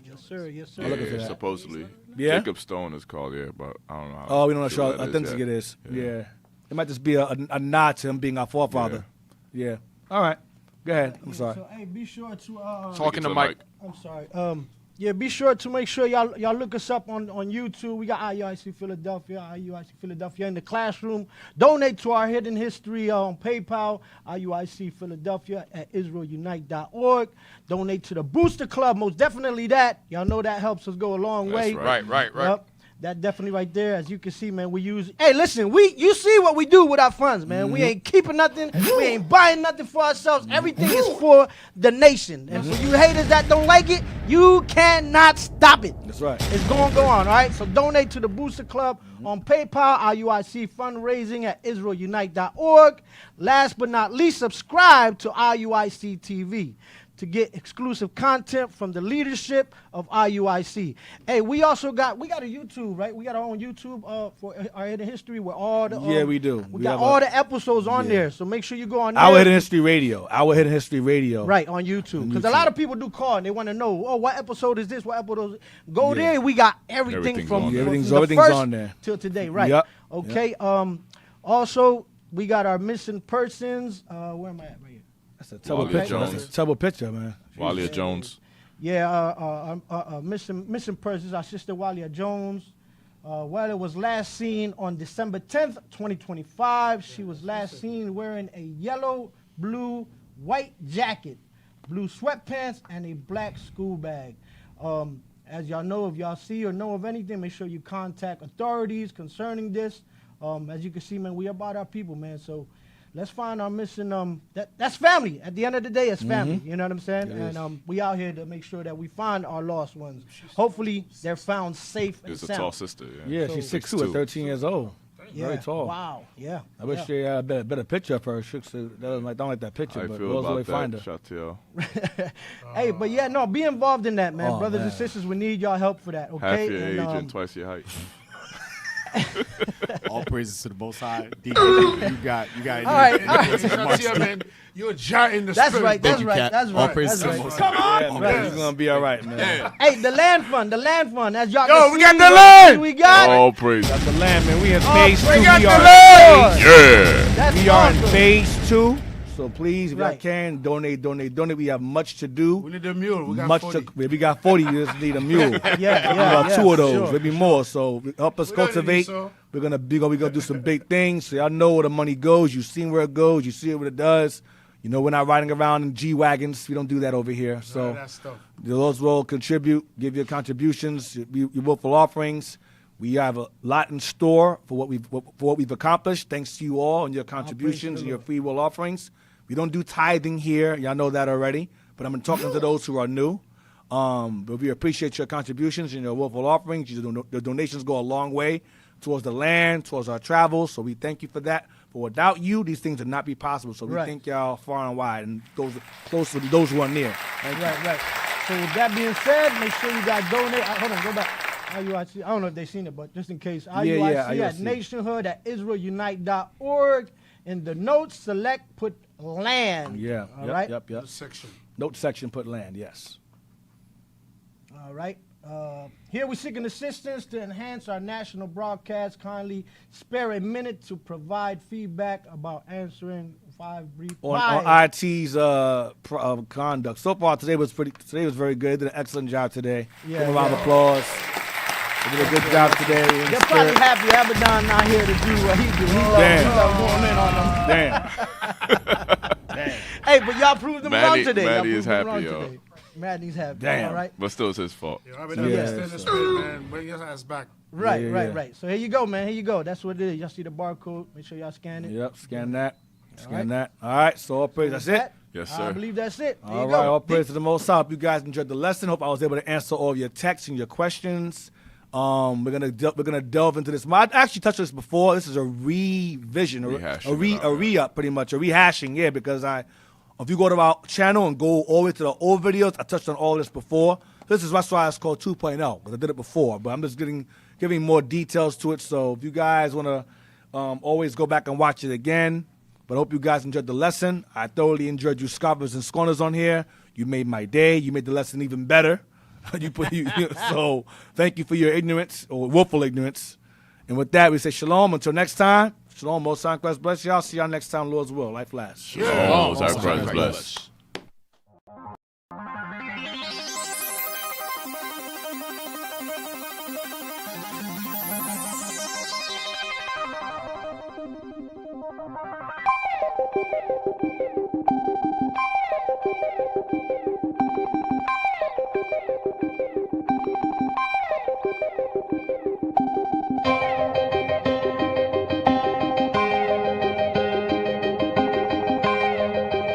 Yes, sir. I'll look into Yeah, that. supposedly. Yeah? Jacob Stone is called, but I don't know how. Oh, we don't know sure how that is authentic yet. it is. Yeah. It might just be a nod to him being our forefather. Yeah. All right. Go ahead. I'm sorry. So hey, be sure to Talking to Mike. I'm sorry. Yeah, be sure to make sure y'all look us up on YouTube. We got IUIC Philadelphia in the classroom. Donate to our hidden history on PayPal, IUIC Philadelphia at IsraelUnite.org. Donate to the Booster Club, most definitely that. Y'all know that helps us go a long way. Right. Yep. That definitely right there. As you can see, man, we use. Hey, listen, you see what we do with our funds, man. We ain't keeping nothing. We ain't buying nothing for ourselves. Everything is for the nation. And for you haters that don't like it, you cannot stop it. That's right. It's going to go on, all right? So donate to the Booster Club on PayPal, IUIC fundraising at IsraelUnite.org. Last but not least, subscribe to IUIC TV to get exclusive content from the leadership of IUIC. Hey, we got a YouTube, right? We got our own YouTube for our hidden history with all the Yeah, we do. We got all the episodes on there, so make sure you go on there. Our Hidden History Radio. Right, on YouTube. Because a lot of people do call and they want to know, what episode is this? What episode? Go there. We got everything from the everything's first on there till today, right? Yep. Okay. Also, we got our missing persons. Where am I at right here? That's a terrible picture. That's a terrible picture, man. Walia Jones. Yeah, missing persons. Our sister Walia Jones. Walia was last seen on December 10th, 2025. She was last seen wearing a yellow, blue, white jacket, blue sweatpants, and a black school bag. As y'all know, if y'all see or know of anything, make sure you contact authorities concerning this. As you can see, man, we about our people, man. So let's find our missing. That's family. At the end of the day, it's family. You know what I'm saying? And we out here to make sure that we find our lost ones. Hopefully, they're found safe and It's a sound. tall sister. Yeah, she's 6'2" at 13 years old. Very tall. Wow. Yeah. I wish they had a better picture of her. Don't like that picture, How you but feel Rose about will find that, her. Chatel? Hey, but yeah, no, be involved in that, man. Oh, Brothers man. and sisters, we need y'all help for that, Half okay? your age And, and twice your height. All praises to the Most High. DJ, you got. All right. Yeah, man. You're a giant in the That's spirit. right. That's you, right. Cat. That's All right. praises That's to the right. Most Come on. Yeah, man, it's gonna be all right, man. Hey, the land fund. As y'all Yo, can we see, got the land. We got it. All praise. Got the land, man. We in Oh, phase 2. praise We the are Lord. Yeah. That's We are in awesome. phase 2. So please, if y'all Right. can, donate. We have much to do. We need a mule. We got Much 40. we got 40. You just need a mule. Yeah, We got yeah, 2 of those, sure. maybe more. So help us We got it, cultivate. Esau. We're gonna do some big things. So y'all know where the money goes. You've seen where it goes. You see what it does. You know we're not riding around in G wagons. We don't do that over here. So that stuff. those will contribute. Give your contributions. Your willful offerings. We have a lot in store for what we've accomplished. Thanks to you all and your contributions and your free will offerings. We don't do tithing here. Y'all know that already. But I'm talking to those who are new. But we appreciate your contributions and your willful offerings. The donations go a long way towards the land, towards our travels. So we thank you for that. But without you, these things would not be possible. So we Right. thank y'all far and wide, and those who are near. Thank you. Right. So with that being said, make sure you guys donate. Hold on, go back. IUIC. I don't know if they've seen it, but just in case. IUIC at IUIC. nationhood at israelunite.org. In the notes, select, put land. Yeah. All right. Yep. Section. Note section, put land. Yes. All right. Here we're seeking assistance to enhance our national broadcast. Kindly spare a minute to provide feedback about answering 5 brief. On IT's conduct. So far, today was very good. Did an excellent job today. Yeah, Give them a round of yeah. applause. They did a good job today. in They're the probably spirit. happy Abaddon not here to do what he do. He love going in on them. Damn. Hey, but y'all proved them wrong today. Manny Y'all is proved them happy, wrong yo. today. Manny's happy. Damn. All right. But still, it's his fault. I mean, understand the spirit, man. Bring your ass back. Right. So here you go, man. Here you go. That's what it is. Y'all see the barcode. Make sure y'all scan it. Yep, scan that. Scan right. that. All right, so all praise. That's it? Yes, I sir. believe that's it. There All you right, go. all praise to the Most High. Hope you guys enjoyed the lesson. Hope I was able to answer all of your texts and your questions. We're gonna delve into this. I actually touched on this before. This is a revision, a re-up, pretty much, a rehashing. Yeah, because if you go to our channel and go all the way to the old videos, I touched on all this before. That's why it's called 2.0, because I did it before. But I'm just giving more details to it. So if you guys want to always go back and watch it again. But I hope you guys enjoyed the lesson. I thoroughly enjoyed you scoffers and scorners on here. You made my day. You made the lesson even better. So thank you for your ignorance or willful ignorance. And with that, we say shalom. Until next time, shalom. Most High Christ bless y'all. See y'all next time, Lord's will. Life lasts. Shalom. Most High Christ bless. Thank you.